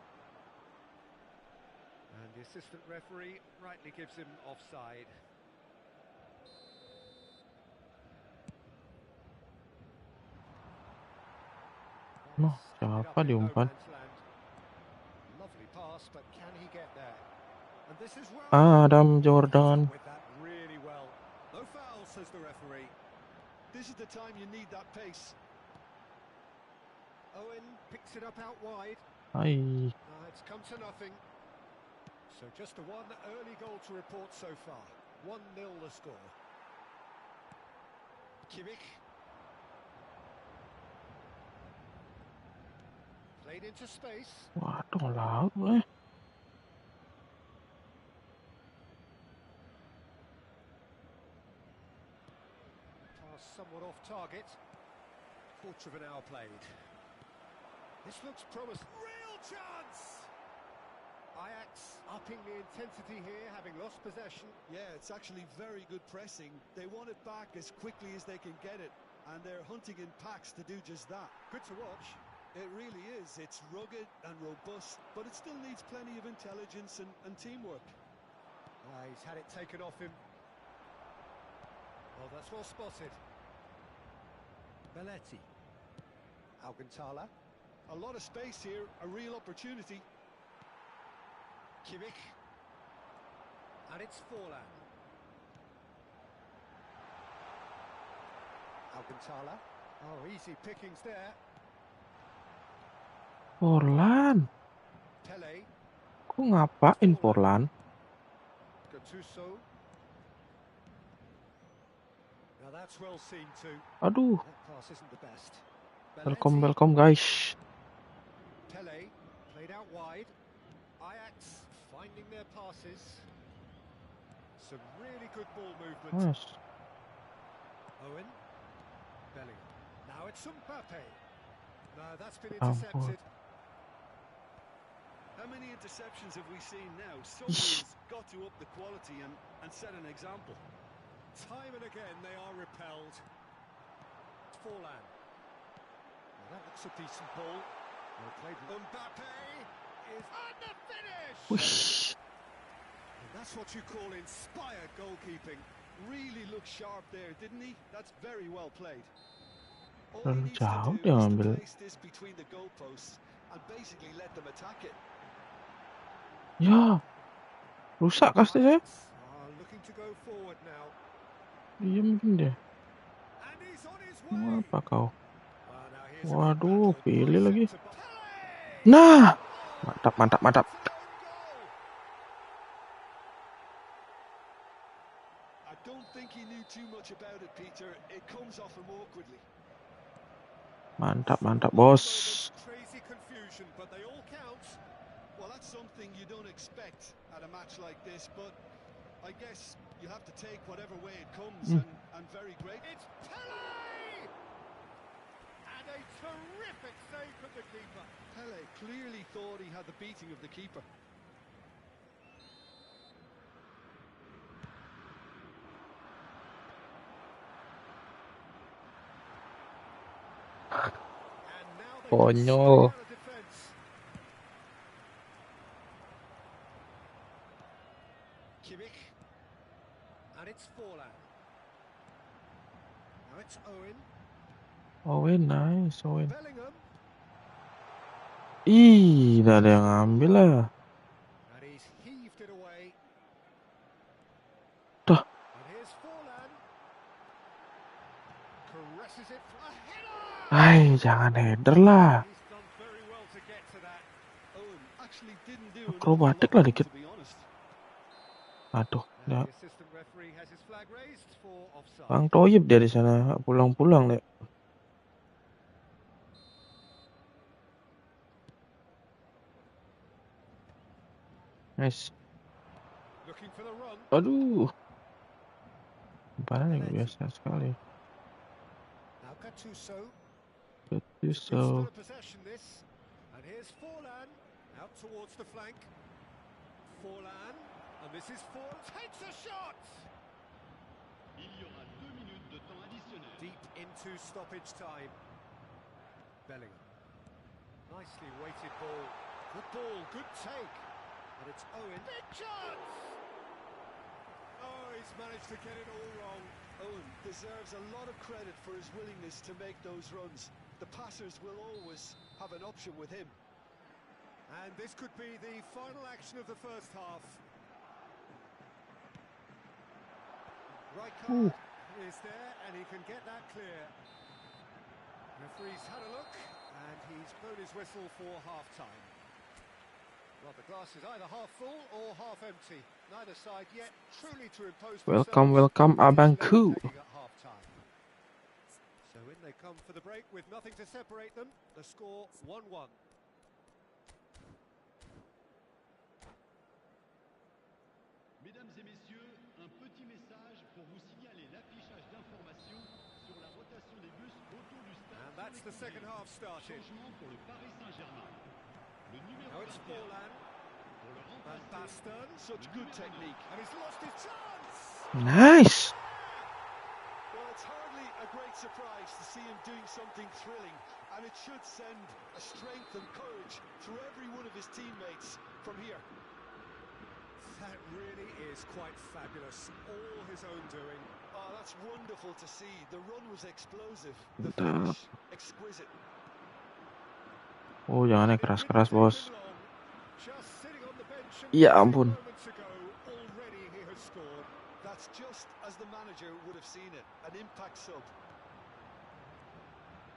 [SPEAKER 2] And the assistant referee rightly gives him offside.
[SPEAKER 1] Noh, siapa diumpan?
[SPEAKER 2] Lovely pass, but can he get there? And this is well.
[SPEAKER 1] Adam Jordan.
[SPEAKER 2] With that really well. No foul, says the referee.
[SPEAKER 3] This is the time you need that pace.
[SPEAKER 2] Owen picks it up out wide.
[SPEAKER 1] Hai.
[SPEAKER 2] It's come to nothing. So just the one early goal to report so far. 1-0 the score. Kimmich. Played into space.
[SPEAKER 1] Waduh, laut
[SPEAKER 2] Pass somewhat off target. Quarter of an hour played. This looks promising. Real chance! Ajax upping the intensity here, having lost possession.
[SPEAKER 3] Yeah, it's actually very good pressing. They want it back as quickly as they can get it, and they're hunting in packs to do just that.
[SPEAKER 2] Good to watch.
[SPEAKER 3] It really is. It's rugged and robust, but it still needs plenty of intelligence and teamwork.
[SPEAKER 2] He's had it taken off him. Oh, that's well spotted. Belletti. Alcantara.
[SPEAKER 3] A lot of space here, a real opportunity.
[SPEAKER 2] Kimmich. And it's Forlan. Alcantara. Oh, easy pickings there.
[SPEAKER 1] Forlan.
[SPEAKER 2] Pele.
[SPEAKER 1] Kok ngapain Forlan?
[SPEAKER 2] Gattuso. Now that's well seen too.
[SPEAKER 1] Aduh.
[SPEAKER 2] That pass isn't the best.
[SPEAKER 1] Welcome guys.
[SPEAKER 2] Pele played out wide. Ajax finding their passes. Some really good ball movement.
[SPEAKER 1] Yes.
[SPEAKER 2] Owen. Bellingham. Now it's Mbappe. No, that's been intercepted.
[SPEAKER 3] How many interceptions have we seen now? Someone's got to up the quality and set an example.
[SPEAKER 2] Time and again they are repelled. Forlan. Well, that looks a decent ball. Well played. Mbappe is on the finish!
[SPEAKER 1] Wih.
[SPEAKER 2] And that's what you call inspired goalkeeping.
[SPEAKER 3] Really looked sharp there, didn't he? That's very well played. All
[SPEAKER 1] Dan
[SPEAKER 3] he needs to
[SPEAKER 1] jauh
[SPEAKER 3] do
[SPEAKER 1] dia
[SPEAKER 3] is to
[SPEAKER 1] ngambil.
[SPEAKER 3] place this between the goalposts and basically let them attack it.
[SPEAKER 1] Ya. Rusak kasih saya.
[SPEAKER 2] Looking to go forward now.
[SPEAKER 1] Iya mungkin deh.
[SPEAKER 2] And he's on his way.
[SPEAKER 1] Apa kau?
[SPEAKER 2] Now here's a
[SPEAKER 1] Waduh,
[SPEAKER 2] battle.
[SPEAKER 1] pilih lagi.
[SPEAKER 2] Pele!
[SPEAKER 1] Nah. Mantap, mantap, mantap.
[SPEAKER 3] I don't think he knew too much about it, Peter. It comes off him awkwardly.
[SPEAKER 1] Mantap, mantap, bos.
[SPEAKER 2] Crazy confusion, but they all count.
[SPEAKER 3] Well, that's something you don't expect at a match like this, but I guess you have to take whatever way it comes, and very great.
[SPEAKER 2] It's Pele! And a terrific save from the keeper.
[SPEAKER 3] Pele clearly thought he had the beating of the keeper.
[SPEAKER 1] Konyol.
[SPEAKER 2] Out of defence. Kimmich. And it's Forlan. Now it's Owen.
[SPEAKER 1] Owen, nice, Owen.
[SPEAKER 2] Bellingham.
[SPEAKER 1] Ih, udah ada yang ngambil lah.
[SPEAKER 2] And he's heaved it away.
[SPEAKER 1] Tuh.
[SPEAKER 2] And here's Forlan. Caresses it. A header!
[SPEAKER 1] Hai, jangan header lah.
[SPEAKER 2] He's done very well to get to that.
[SPEAKER 3] Owen actually didn't do an awful
[SPEAKER 1] Akrobatik
[SPEAKER 3] lot
[SPEAKER 1] lah
[SPEAKER 3] wrong,
[SPEAKER 1] dikit.
[SPEAKER 3] to be honest.
[SPEAKER 1] Aduh,
[SPEAKER 2] And
[SPEAKER 1] ya.
[SPEAKER 2] the assistant referee has his flag raised for offside.
[SPEAKER 1] Bang Toyib dia di sana, pulang-pulang deh. Nice.
[SPEAKER 2] Looking for the run.
[SPEAKER 1] Aduh. Parahnya biasa sekali.
[SPEAKER 2] Now Gattuso.
[SPEAKER 1] Good
[SPEAKER 2] Good spell
[SPEAKER 1] so.
[SPEAKER 2] of possession this. And here's Forlan. Out towards the flank. Forlan. And this is Forlan. Takes a shot!
[SPEAKER 4] Il y aura 2 minutes de temps additionnel.
[SPEAKER 2] Deep into stoppage time. Bellingham. Nicely weighted ball, good take. And it's Owen. Big chance! Oh, he's managed to get it all wrong.
[SPEAKER 3] Owen deserves a lot of credit for his willingness to make those runs. The passers will always have an option with him.
[SPEAKER 2] And this could be the final action of the first half. Rijkaard is there, and he can get that clear. Referee's had a look, and he's blown his whistle for half-time. Well, the glass is either half full or half empty. Neither side yet truly to impose
[SPEAKER 1] Welcome,
[SPEAKER 2] themselves.
[SPEAKER 1] welcome, Abangku.
[SPEAKER 2] Attacking at half-time. So in they come for the break with nothing to separate them. The score 1-1.
[SPEAKER 4] Mesdames et messieurs, un petit message pour vous signaler l'affichage d'informations sur la rotation des bus autour du stade.
[SPEAKER 2] And that's the second half started.
[SPEAKER 4] Changement pour le Paris Saint-Germain. Le numéro
[SPEAKER 2] Now it's
[SPEAKER 4] 21
[SPEAKER 2] Forlan.
[SPEAKER 4] pour le
[SPEAKER 2] And
[SPEAKER 4] remplacer.
[SPEAKER 2] Baston.
[SPEAKER 3] Such good technique.
[SPEAKER 2] And he's lost his chance!
[SPEAKER 1] Nice.
[SPEAKER 3] Well, it's hardly a great surprise to see him doing something thrilling, and it should send a strength and courage through every one of his teammates from here.
[SPEAKER 2] That really is quite fabulous. All his own doing.
[SPEAKER 3] Oh, that's wonderful to see. The run was explosive. The
[SPEAKER 1] Mantap.
[SPEAKER 3] finish, exquisite.
[SPEAKER 1] Oh, jangan yang keras-keras, bos.
[SPEAKER 2] Just sitting on the bench and
[SPEAKER 1] Ya
[SPEAKER 2] waiting
[SPEAKER 1] ampun.
[SPEAKER 2] moments ago, already he has scored.
[SPEAKER 3] That's just as the manager would have seen it. An impact sub.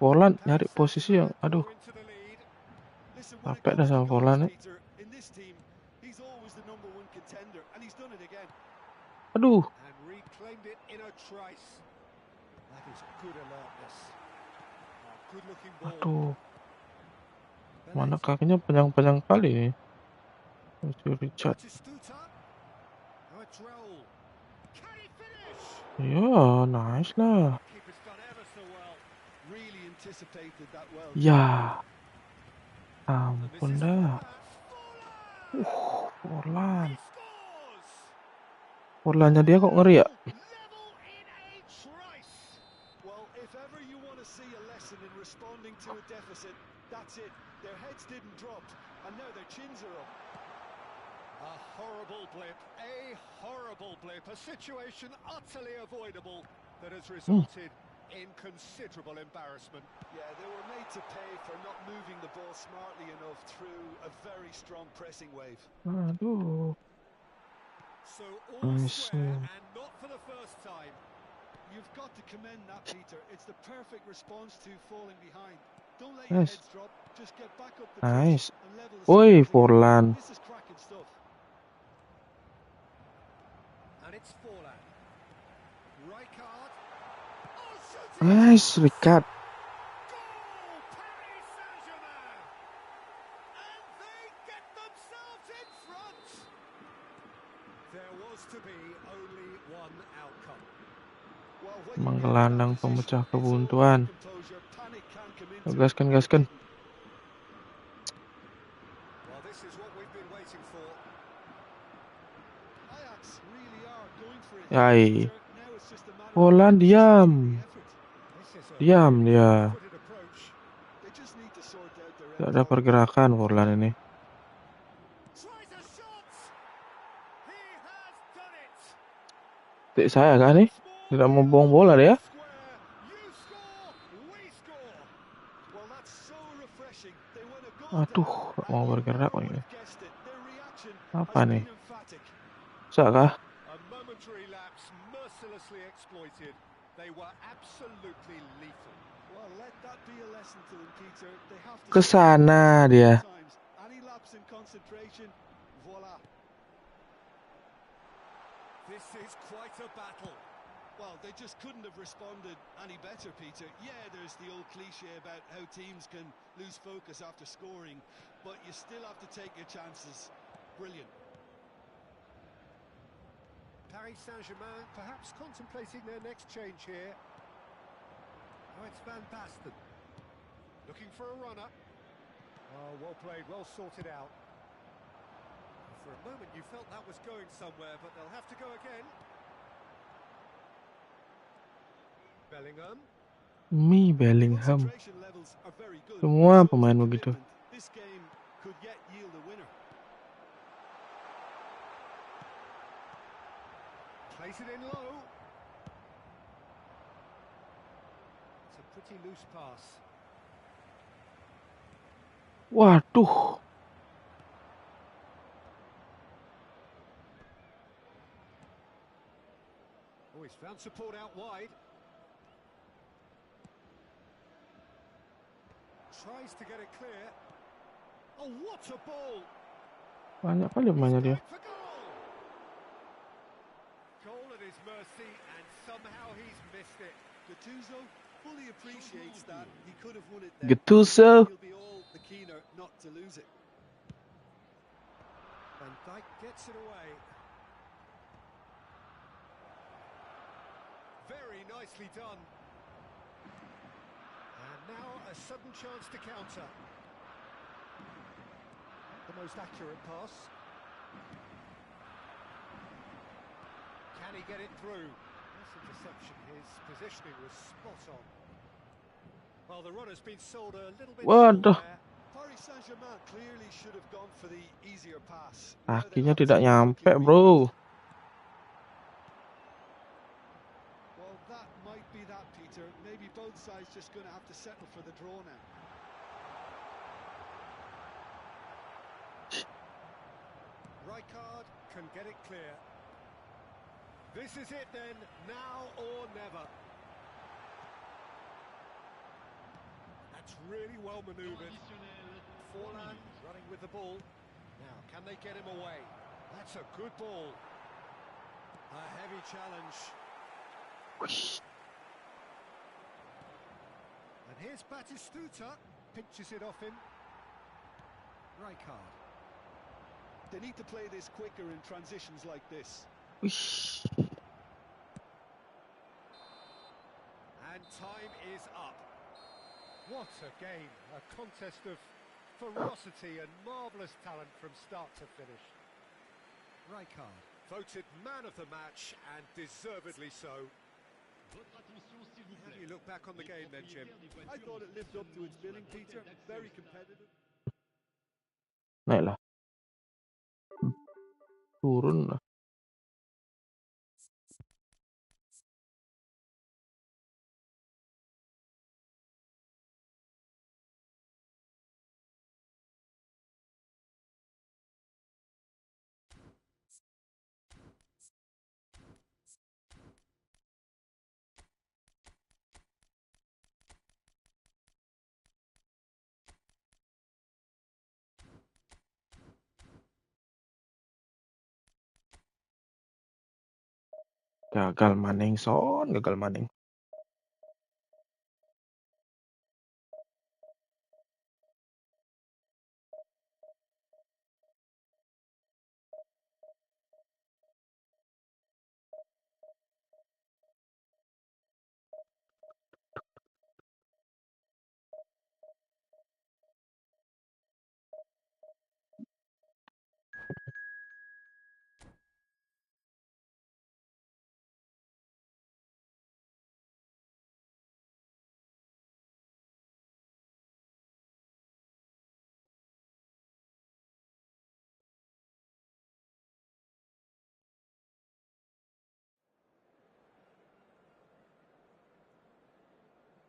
[SPEAKER 1] Forlan nyari posisi yang, aduh,
[SPEAKER 2] Into the lead.
[SPEAKER 3] Listen, when it
[SPEAKER 1] capek dah
[SPEAKER 3] comes to
[SPEAKER 1] sama
[SPEAKER 3] goals,
[SPEAKER 1] Forlan ya.
[SPEAKER 3] Peter, in this team, he's always the #1 contender, and he's done it again.
[SPEAKER 1] Aduh,
[SPEAKER 2] And reclaimed it in a trice. That is good alertness. Good looking ball.
[SPEAKER 1] aduh. Mana kakinya panjang-panjang kali nih. Si Richard.
[SPEAKER 2] Batistuta. Now it's Raul. Can he finish?
[SPEAKER 1] Ya, nice lah.
[SPEAKER 2] Keeper's done ever so well.
[SPEAKER 3] Really anticipated that well.
[SPEAKER 1] Ya.
[SPEAKER 2] And this
[SPEAKER 1] Ampun
[SPEAKER 2] is
[SPEAKER 1] dah.
[SPEAKER 2] Forlan.
[SPEAKER 1] Forlan.
[SPEAKER 2] He scores.
[SPEAKER 1] Forlannya dia kok ngeri ya?
[SPEAKER 2] Level in a trice.
[SPEAKER 3] Well, if ever you want to see a lesson in responding to a deficit, that's it. Their heads didn't drop, and now their chins are up.
[SPEAKER 2] A horrible blip. A horrible blip. A situation utterly avoidable that has resulted in considerable embarrassment.
[SPEAKER 3] Yeah, they were made to pay for not moving the ball smartly enough through a very strong pressing wave.
[SPEAKER 1] Aduh.
[SPEAKER 2] So all
[SPEAKER 1] Nice.
[SPEAKER 2] square, and not for the first time.
[SPEAKER 3] You've got to commend that, Peter. It's the perfect response to falling behind. Don't let your
[SPEAKER 1] Nice.
[SPEAKER 3] heads drop. Just get back up the
[SPEAKER 1] Nice.
[SPEAKER 3] pitch and level the
[SPEAKER 1] Oi,
[SPEAKER 3] scores again.
[SPEAKER 1] Forlan.
[SPEAKER 3] This is cracking stuff.
[SPEAKER 2] And it's Forlan. Rijkaard. Oh, shoots it!
[SPEAKER 1] Nice, Richard.
[SPEAKER 2] Goal! Paris Saint-Germain! And they get themselves in front! There was to be only one outcome.
[SPEAKER 3] Well, when
[SPEAKER 1] Emang
[SPEAKER 3] you get in that
[SPEAKER 1] gelandang
[SPEAKER 3] position,
[SPEAKER 1] pemecah
[SPEAKER 3] it's all
[SPEAKER 1] kebuntuan.
[SPEAKER 3] composure. Panic can come into it.
[SPEAKER 1] Gaskan, gaskan.
[SPEAKER 2] Well, this is what we've been waiting for.
[SPEAKER 3] Ajax really are going for it.
[SPEAKER 1] Yai.
[SPEAKER 3] Peter, now it's just a matter of
[SPEAKER 1] Forlan diam.
[SPEAKER 3] the effort.
[SPEAKER 2] This is a
[SPEAKER 1] Diam dia.
[SPEAKER 2] footed approach.
[SPEAKER 3] They just need to sort
[SPEAKER 1] Gak ada pergerakan Forlan ini.
[SPEAKER 2] Tries a shot. He has done it.
[SPEAKER 1] Tik saya kan nih? Tidak mau buang bola dia.
[SPEAKER 2] Square. You score, we score.
[SPEAKER 3] Well, that's so refreshing. They win a goal
[SPEAKER 1] Aduh,
[SPEAKER 3] down,
[SPEAKER 1] gak
[SPEAKER 3] and
[SPEAKER 1] mau
[SPEAKER 3] you
[SPEAKER 1] bergerak
[SPEAKER 3] never would
[SPEAKER 1] ini.
[SPEAKER 3] have guessed it. Their reaction
[SPEAKER 1] Apa
[SPEAKER 3] has
[SPEAKER 1] nih?
[SPEAKER 3] been emphatic.
[SPEAKER 1] Bisa kah?
[SPEAKER 2] A momentary lapse mercilessly exploited. They were absolutely lethal.
[SPEAKER 3] Well, let that be a lesson to them, Peter. They have to
[SPEAKER 1] Kesana dia.
[SPEAKER 3] times. Any lapse in concentration, voila.
[SPEAKER 2] This is quite a battle.
[SPEAKER 3] Well, they just couldn't have responded any better, Peter. Yeah, there's the old cliche about how teams can lose focus after scoring, but you still have to take your chances. Brilliant.
[SPEAKER 2] Paris Saint-Germain perhaps contemplating their next change here. Oh, it's Van Basten. Looking for a runner. Oh, well played, well sorted out. For a moment you felt that was going somewhere, but they'll have to go again. Bellingham.
[SPEAKER 1] Bellingham.
[SPEAKER 3] Concentration levels are very good.
[SPEAKER 1] Semua
[SPEAKER 3] So is
[SPEAKER 1] pemain
[SPEAKER 3] the
[SPEAKER 1] begitu.
[SPEAKER 3] commitment. This game could yet yield a winner.
[SPEAKER 2] Plays it in low. It's a pretty loose pass.
[SPEAKER 1] Waduh.
[SPEAKER 2] Oh, he's found support out wide. Tries to get it clear. Oh, what a ball!
[SPEAKER 1] Banyak kali pemainnya dia.
[SPEAKER 2] For goal! Goal at his mercy, and somehow he's missed it.
[SPEAKER 3] Gattuso fully appreciates that. He could have won it there.
[SPEAKER 1] Gattuso.
[SPEAKER 3] He'll be all the keener not to lose it.
[SPEAKER 2] Van Dijk gets it away. Very nicely done. And now a sudden chance to counter. The most accurate pass. Can he get it through? Nice interception. His positioning was spot on. Well, the run has been sold a little bit short
[SPEAKER 1] Waduh.
[SPEAKER 2] there.
[SPEAKER 3] Paris Saint-Germain clearly should have gone for the easier pass. Now they
[SPEAKER 1] Kakinya
[SPEAKER 3] have
[SPEAKER 1] tidak
[SPEAKER 3] to
[SPEAKER 1] nyampe,
[SPEAKER 3] quickly
[SPEAKER 1] bro.
[SPEAKER 3] Well, that might be that, Peter. Maybe both sides just going to have to settle for the draw now.
[SPEAKER 2] Rijkaard can get it clear. This is it then, now or never. That's really well manoeuvred. Forlan running with the ball. Now, can they get him away? That's a good ball. A heavy challenge. And here's Batistuta. Pinches it off him. Rijkaard.
[SPEAKER 3] They need to play this quicker in transitions like this.
[SPEAKER 2] And time is up. What a game. A contest of ferocity and marvellous talent from start to finish. Rijkaard, voted man of the match, and deservedly so.
[SPEAKER 4] Votre attention, s'il vous
[SPEAKER 2] How do
[SPEAKER 4] plaît.
[SPEAKER 2] you look back on the game then, Jim?
[SPEAKER 3] I thought it lived up to its billing, Peter. Very competitive.
[SPEAKER 1] Naiklah. Turun lah. Gagal maning, Son. Gagal maning.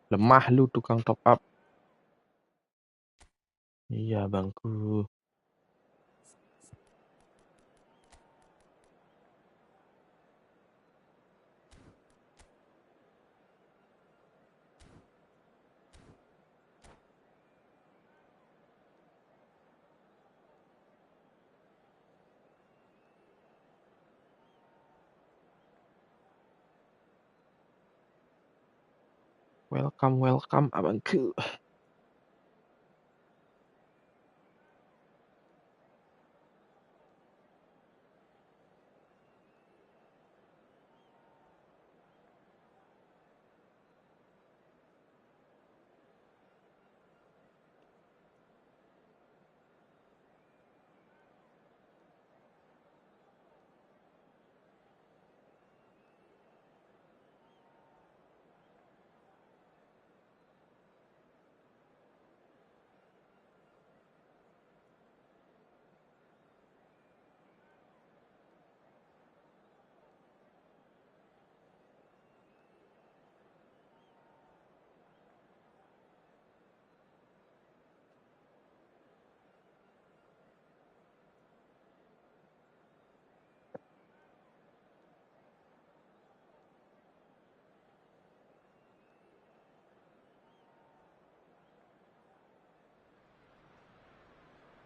[SPEAKER 1] Lemah lu tukang top up. Iya bangku. Welcome abangku.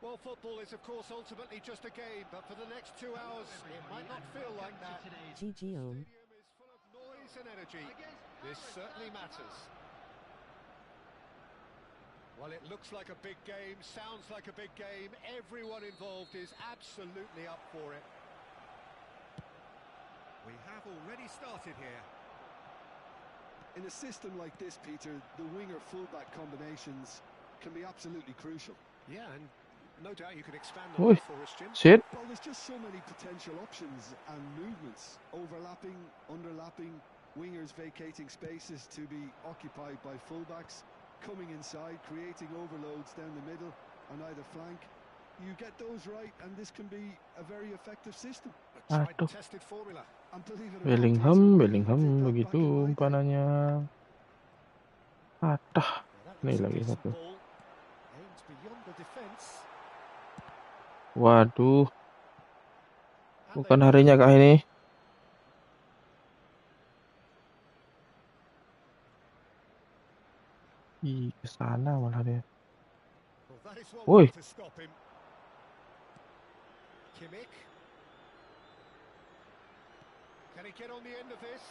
[SPEAKER 2] Well, football is, of course, ultimately just a game, but for the next 2 hours, it might not feel like that. The stadium is full of noise and energy. This certainly matters. Well, it looks like a big game, sounds like a big game. Everyone involved is absolutely up for it. We have already started here.
[SPEAKER 3] In a system like this, Peter, the winger-fullback combinations can be absolutely crucial.
[SPEAKER 2] Yeah, and no doubt you can expand on
[SPEAKER 1] Oi,
[SPEAKER 2] that for us, Jim.
[SPEAKER 1] shit.
[SPEAKER 3] Well, there's just so many potential options and movements. Overlapping, underlapping, wingers vacating spaces to be occupied by fullbacks, coming inside, creating overloads down the middle on either flank. You get those right, and this can be a very effective system.
[SPEAKER 2] A tried
[SPEAKER 1] Aduh.
[SPEAKER 2] and tested formula.
[SPEAKER 3] And believe it or not,
[SPEAKER 1] Bellingham
[SPEAKER 3] Peter, we did that back
[SPEAKER 1] begitu
[SPEAKER 3] in my day.
[SPEAKER 1] umpanannya. Patah.
[SPEAKER 2] Well, that
[SPEAKER 1] Nih
[SPEAKER 2] looks a
[SPEAKER 1] lagi
[SPEAKER 2] decent
[SPEAKER 1] satu.
[SPEAKER 2] ball. Aims beyond the defence.
[SPEAKER 1] Waduh,
[SPEAKER 2] And
[SPEAKER 1] bukan
[SPEAKER 2] they
[SPEAKER 1] harinya kah ini? Ih, ke sana malah dia.
[SPEAKER 2] Well, that is one
[SPEAKER 1] Woi,
[SPEAKER 2] way to stop him. Kimmich. Can he get on the end of this?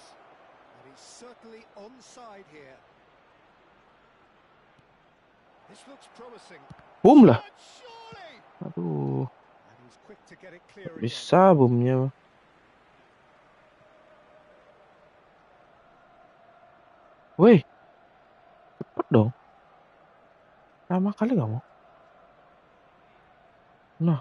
[SPEAKER 2] And he's certainly onside here. This looks promising.
[SPEAKER 1] boom lah.
[SPEAKER 2] But surely!
[SPEAKER 1] Aduh,
[SPEAKER 2] And he's quick to get it clear again.
[SPEAKER 1] bisa boomnya. Woi, cepet dong. Lama kali kamu. Nah,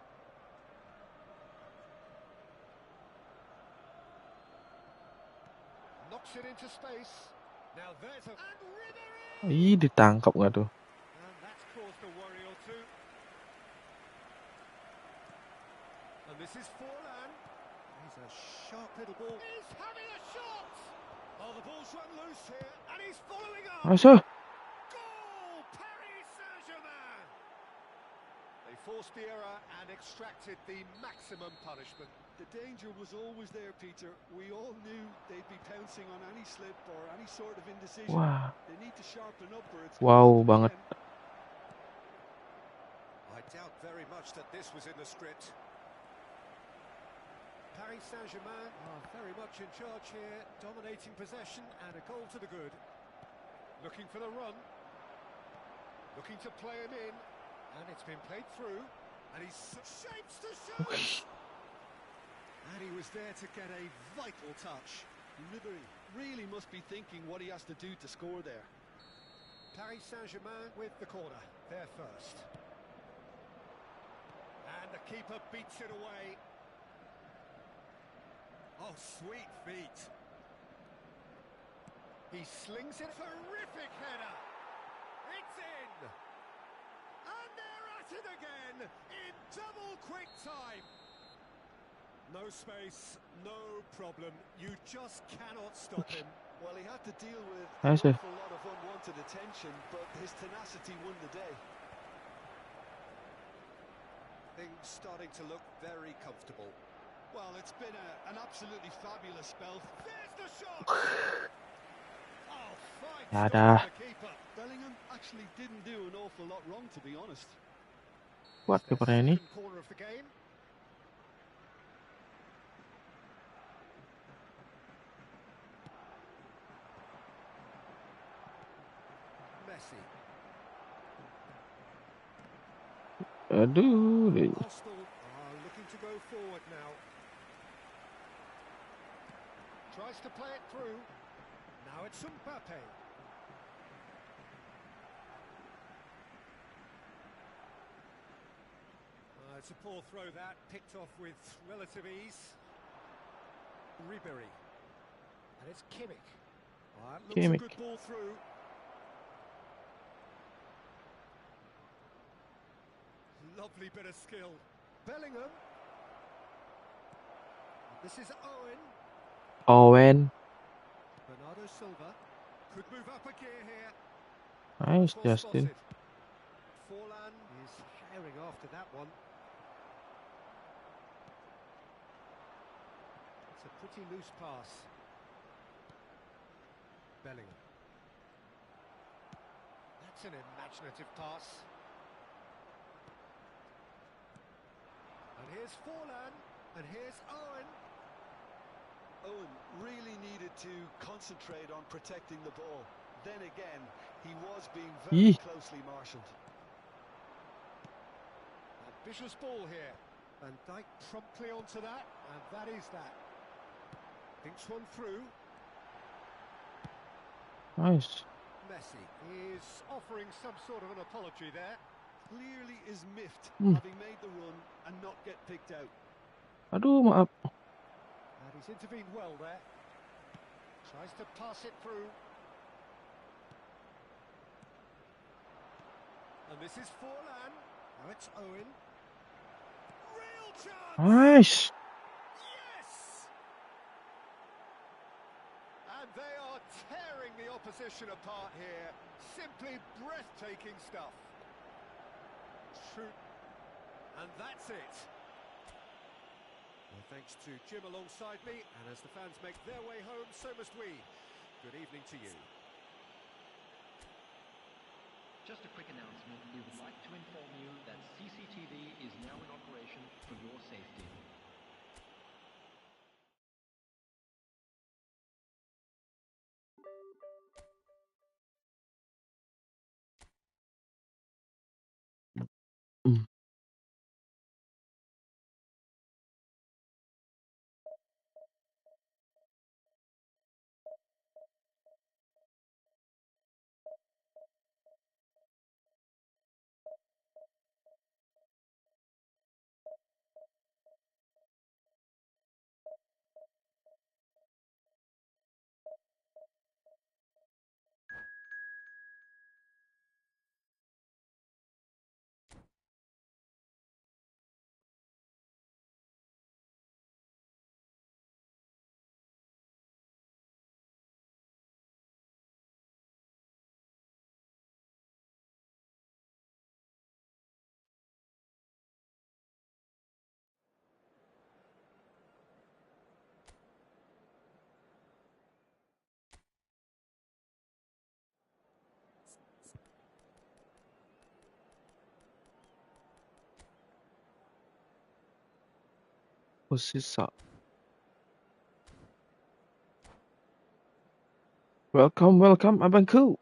[SPEAKER 2] Knocks it into space. Now there's a... And Ribéry!
[SPEAKER 1] ih ditangkap nggak tuh?
[SPEAKER 2] And that's caused a worry or two. And this is Forlan. He's a sharp little ball. He's having a shot! Oh, the ball's run loose here, and he's following up.
[SPEAKER 1] Masa?
[SPEAKER 2] Goal! Paris Saint-Germain! They forced the error and extracted the maximum punishment.
[SPEAKER 3] The danger was always there, Peter. We all knew they'd be pouncing on any slip or any sort of indecision.
[SPEAKER 1] Wah,
[SPEAKER 3] They need to sharpen up or it's
[SPEAKER 1] wow
[SPEAKER 3] gonna happen
[SPEAKER 1] banget.
[SPEAKER 3] again.
[SPEAKER 2] I doubt very much that this was in the script. Paris Saint-Germain are very much in charge here, dominating possession and a goal to the good. Looking for the run. Looking to play him in. And it's been played through. And he's shapes to shoot! And he was there to get a vital touch.
[SPEAKER 3] Ribéry really must be thinking what he has to do to score there.
[SPEAKER 2] Paris Saint-Germain with the corner. They're first. And the keeper beats it away. Oh, sweet feet. He slings it. Terrific header. It's in. And they're at it again in double quick time. No space, no problem. You just cannot stop him.
[SPEAKER 3] Well, he had to deal with an
[SPEAKER 1] Nice.
[SPEAKER 3] awful lot of unwanted attention, but his tenacity won the day.
[SPEAKER 2] Things starting to look very comfortable. Well, it's been an absolutely fabulous spell. There's the shot! Oh, fine
[SPEAKER 1] Ya
[SPEAKER 2] stop
[SPEAKER 1] dah.
[SPEAKER 2] from the keeper.
[SPEAKER 3] Bellingham actually didn't do an awful lot wrong, to be honest.
[SPEAKER 1] Kuat
[SPEAKER 2] Their
[SPEAKER 1] kipernya ini.
[SPEAKER 2] second corner of the game. Messi.
[SPEAKER 1] Aduh.
[SPEAKER 2] Arsenal are looking to go forward now. Tries to play it through. Now it's Mbappe. It's a poor throw that, picked off with relative ease. Ribery. And it's Kimmich. That looks a good ball through. Lovely bit of skill. Bellingham. This is Owen.
[SPEAKER 1] Owen.
[SPEAKER 2] Bernardo Silva. Could move up a gear here.
[SPEAKER 1] Nice,
[SPEAKER 2] Well
[SPEAKER 1] Justin.
[SPEAKER 2] spotted. Forlan is sharing after that one. It's a pretty loose pass. Bellingham. That's an imaginative pass. And here's Forlan. And here's Owen.
[SPEAKER 3] Owen really needed to concentrate on protecting the ball. Then again, he was being very closely marshalled.
[SPEAKER 2] Ambitious ball here. Van Dijk promptly onto that, and that is that. Thinks one through.
[SPEAKER 1] Nice.
[SPEAKER 2] Messi is offering some sort of an apology there.
[SPEAKER 3] Clearly is miffed, having made the run and not get picked out.
[SPEAKER 1] Aduh, maaf.
[SPEAKER 2] And he's intervened well there. Tries to pass it through. And this is Forlan. Now it's Owen. Real chance!
[SPEAKER 1] Nice.
[SPEAKER 2] Yes! And they are tearing the opposition apart here. Simply breathtaking stuff. Shoot. And that's it. Well, thanks to Jim alongside me, and as the fans make their way home, so must we. Good evening to you.
[SPEAKER 4] Just a quick announcement. We would like to inform you that CCTV is now in operation for your safety.
[SPEAKER 1] Posisa. Welcome, welcome, abangku.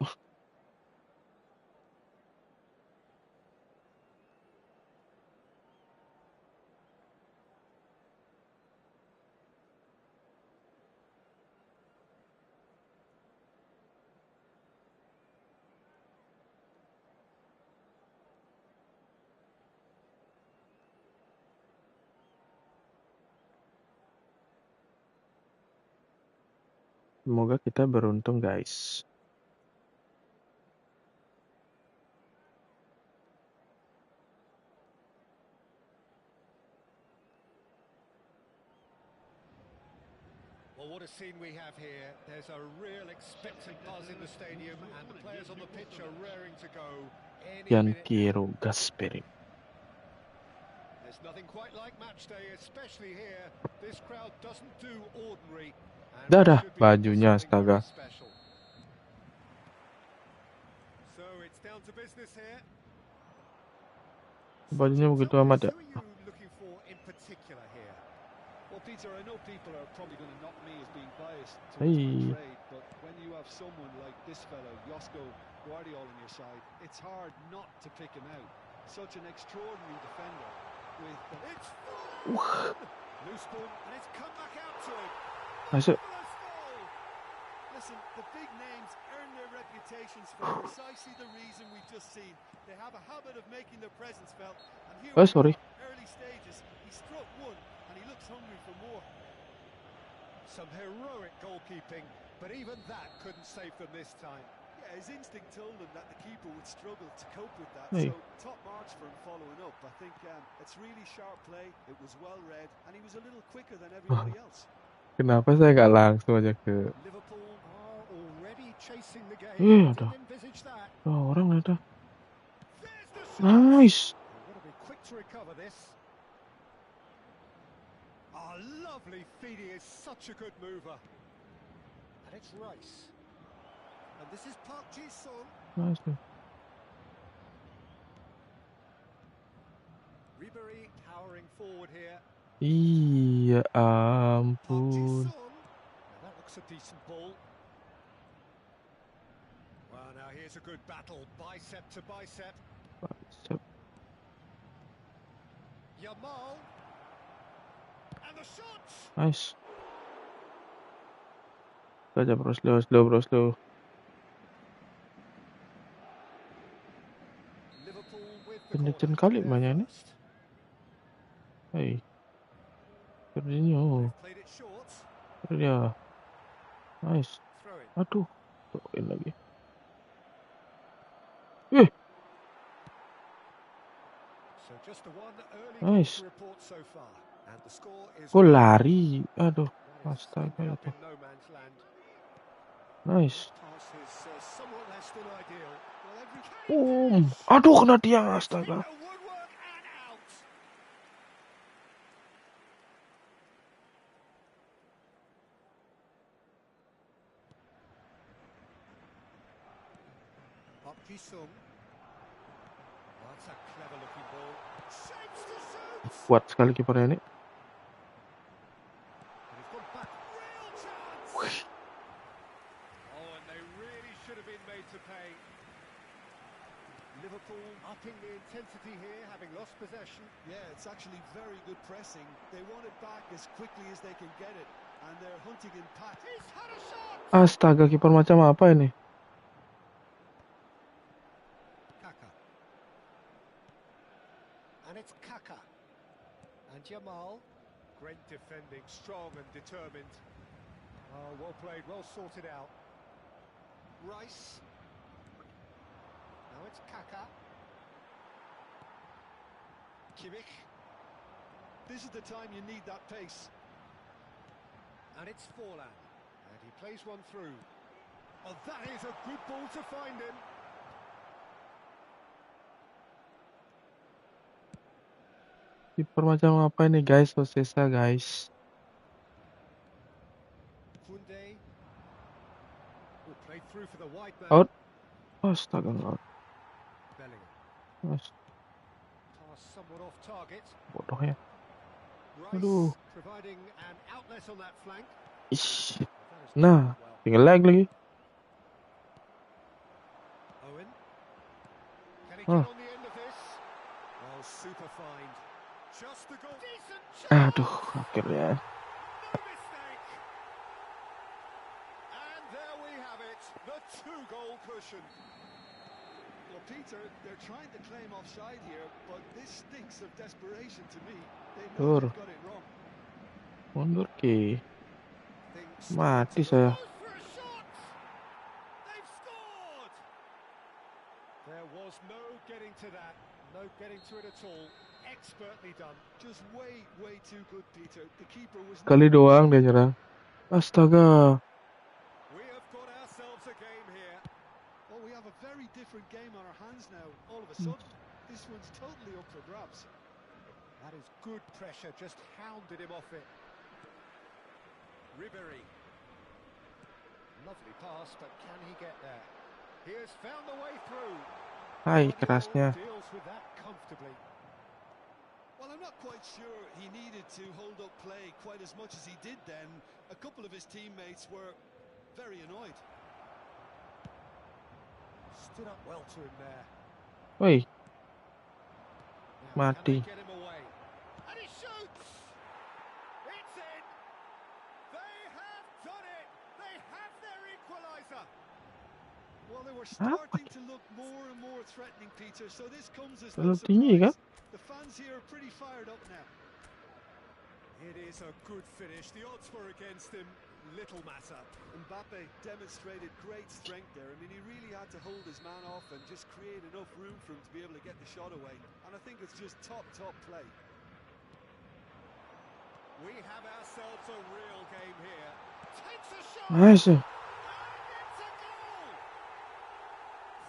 [SPEAKER 1] Semoga kita beruntung, guys.
[SPEAKER 2] Well, what a scene we have here. There's a real expectant buzz in the stadium, and the players on the pitch are raring to go any
[SPEAKER 1] Jan
[SPEAKER 2] minute now.
[SPEAKER 1] Kiro Gasperi.
[SPEAKER 2] There's nothing quite like match day, especially here. This crowd doesn't do ordinary, and we
[SPEAKER 1] Dah,
[SPEAKER 2] should be
[SPEAKER 1] bajunya
[SPEAKER 2] something very
[SPEAKER 1] astaga.
[SPEAKER 2] special. So it's down to business here.
[SPEAKER 1] Bajunya begitu
[SPEAKER 2] Tell me
[SPEAKER 1] amat
[SPEAKER 2] this,
[SPEAKER 1] ya.
[SPEAKER 2] who are you looking for in particular here?
[SPEAKER 3] Well, Peter, I know people are probably going to knock me as being biased towards
[SPEAKER 1] Hey.
[SPEAKER 3] my trade, but when you have someone like this fellow, Josko Guardiola, on your side, it's hard not to pick him out. Such an extraordinary defender with the...
[SPEAKER 2] It's fallen! Loose ball, and it's come back out to him.
[SPEAKER 1] Masuk.
[SPEAKER 2] Marvellous goal!
[SPEAKER 3] Listen, the big names earn their reputations for precisely the reason we've just seen. They have a habit of making their presence felt, and here
[SPEAKER 1] Oh,
[SPEAKER 3] we
[SPEAKER 1] sorry.
[SPEAKER 3] are, early stages. He struck one, and he looks hungry for more.
[SPEAKER 2] Some heroic goalkeeping, but even that couldn't save them this time.
[SPEAKER 3] Yeah, his instinct told him that the keeper would struggle to cope with that,
[SPEAKER 1] Hey.
[SPEAKER 3] so top marks for him following up. I think it's really sharp play, it was well read, and he was a little quicker than everybody else.
[SPEAKER 1] Kenapa saya nggak langsung aja ke...
[SPEAKER 2] Liverpool are already chasing the game.
[SPEAKER 1] Iya,
[SPEAKER 2] Didn't
[SPEAKER 1] dah.
[SPEAKER 2] envisage that.
[SPEAKER 1] Oh, orang ada.
[SPEAKER 2] There's the shot.
[SPEAKER 1] Nice.
[SPEAKER 2] They've got to be quick to recover this. Oh, lovely feed. He is such a good mover. And it's Rice. And this is Park Ji-sung.
[SPEAKER 1] Nice.
[SPEAKER 2] Ribery towering forward here.
[SPEAKER 1] Iya
[SPEAKER 2] Park
[SPEAKER 1] ampun.
[SPEAKER 2] Ji-sung. Now that looks a decent ball. Well, now here's a good battle, bicep to bicep. Yamal. And the shot.
[SPEAKER 1] Nice. Saja bro, slow.
[SPEAKER 2] Liverpool with the
[SPEAKER 1] Kenceng
[SPEAKER 2] corner.
[SPEAKER 1] kali
[SPEAKER 2] They're
[SPEAKER 1] mainnya ini.
[SPEAKER 2] first.
[SPEAKER 1] Hey. Fernandinho.
[SPEAKER 2] Played it short.
[SPEAKER 1] Itu dia. Nice.
[SPEAKER 2] Throw in.
[SPEAKER 1] Aduh. Tuin lagi.
[SPEAKER 2] So just the one early
[SPEAKER 1] Nice.
[SPEAKER 2] goal to report so far. And the score is
[SPEAKER 1] Kok lari? Aduh.
[SPEAKER 2] Well, he's
[SPEAKER 1] Astaga
[SPEAKER 2] ended up
[SPEAKER 1] itu.
[SPEAKER 2] in no man's land.
[SPEAKER 1] Nice.
[SPEAKER 2] Pass is somewhat less than ideal. Well, every
[SPEAKER 1] Aduh, kena dia.
[SPEAKER 2] hit
[SPEAKER 1] Astaga.
[SPEAKER 2] the woodwork and out. Park Ji-sung. Oh, that's a clever looking ball. Shapes to shoot.
[SPEAKER 1] Kuat sekali kipernya ini.
[SPEAKER 2] And he's gone back. Real chance. Oh, and they really should have been made to pay. Liverpool upping the intensity here, having lost possession.
[SPEAKER 3] Yeah, it's actually very good pressing. They want it back as quickly as they can get it, and they're hunting in packs.
[SPEAKER 2] He's had a shot.
[SPEAKER 1] Astaga, kiper macam apa ini?
[SPEAKER 2] Kaka. And it's Kaka. And Jamal. Great defending, strong and determined. Oh, well played, well sorted out. Rice. Now it's Kaka. Kimmich.
[SPEAKER 3] This is the time you need that pace.
[SPEAKER 2] And it's Forlan. And he plays one through. Oh, that is a good ball to find him.
[SPEAKER 1] Kiper macam apa ini guys? Sosesa guys.
[SPEAKER 2] Kunde. Will play through for the wide man.
[SPEAKER 1] Out. Astaga, nggak out.
[SPEAKER 2] Bellingham.
[SPEAKER 1] Nice.
[SPEAKER 2] Pass somewhat off target.
[SPEAKER 1] Bodoh ya.
[SPEAKER 2] Rice
[SPEAKER 1] Aduh.
[SPEAKER 2] providing an outlet on that flank.
[SPEAKER 1] Ish.
[SPEAKER 2] That has
[SPEAKER 1] Nah,
[SPEAKER 2] worked well.
[SPEAKER 1] tinggal lag lagi.
[SPEAKER 2] Owen. Can he
[SPEAKER 1] Huh.
[SPEAKER 2] get on the end of this? Well, super find. Just the goal. Decent shot.
[SPEAKER 1] Aduh, akhirnya.
[SPEAKER 2] No mistake. And there we have it. The 2-goal cushion.
[SPEAKER 3] Well, Peter, they're trying to claim offside here, but this stinks of desperation to me. They know
[SPEAKER 1] Tur.
[SPEAKER 3] they've got it wrong.
[SPEAKER 1] Mundur ki.
[SPEAKER 2] Things
[SPEAKER 1] Mati
[SPEAKER 2] starting to
[SPEAKER 1] saya.
[SPEAKER 2] goes for a shot. They've scored. There was no getting to that. No getting to it at all. Expertly done.
[SPEAKER 3] Just way too good, Peter. The keeper was...
[SPEAKER 1] Kali doang dia nyerang. Astaga.
[SPEAKER 2] We have got ourselves a game here.
[SPEAKER 3] Oh, we have a very different game on our hands now. All of a sudden, this one's totally up for grabs.
[SPEAKER 2] That is good pressure, just hounded him off it. Ribery. Lovely pass, but can he get there? He has found the way through.
[SPEAKER 1] Hai,
[SPEAKER 2] Guardiola
[SPEAKER 1] kerasnya.
[SPEAKER 2] deals with that comfortably.
[SPEAKER 3] Well, I'm not quite sure he needed to hold up play quite as much as he did then. A couple of his teammates were very annoyed.
[SPEAKER 2] Stood up well to him there.
[SPEAKER 1] Woi,
[SPEAKER 2] Now, can they
[SPEAKER 1] mati.
[SPEAKER 2] get him away? And he shoots! It's in! They have done it! They have their equaliser!
[SPEAKER 3] Well, they were
[SPEAKER 1] Apa?
[SPEAKER 3] starting to look more and more threatening, Peter, so this comes as no
[SPEAKER 1] Terlalu tinggi kan?
[SPEAKER 3] surprise. The fans here are pretty fired up now.
[SPEAKER 2] It is a good finish. The odds were against him. Little matter.
[SPEAKER 3] Mbappe demonstrated great strength there. I mean, he really had to hold his man off and just create enough room for him to be able to get the shot away. And I think it's just top play.
[SPEAKER 2] We have ourselves a real game here. Takes a shot!
[SPEAKER 1] Nice.
[SPEAKER 2] And it's a goal!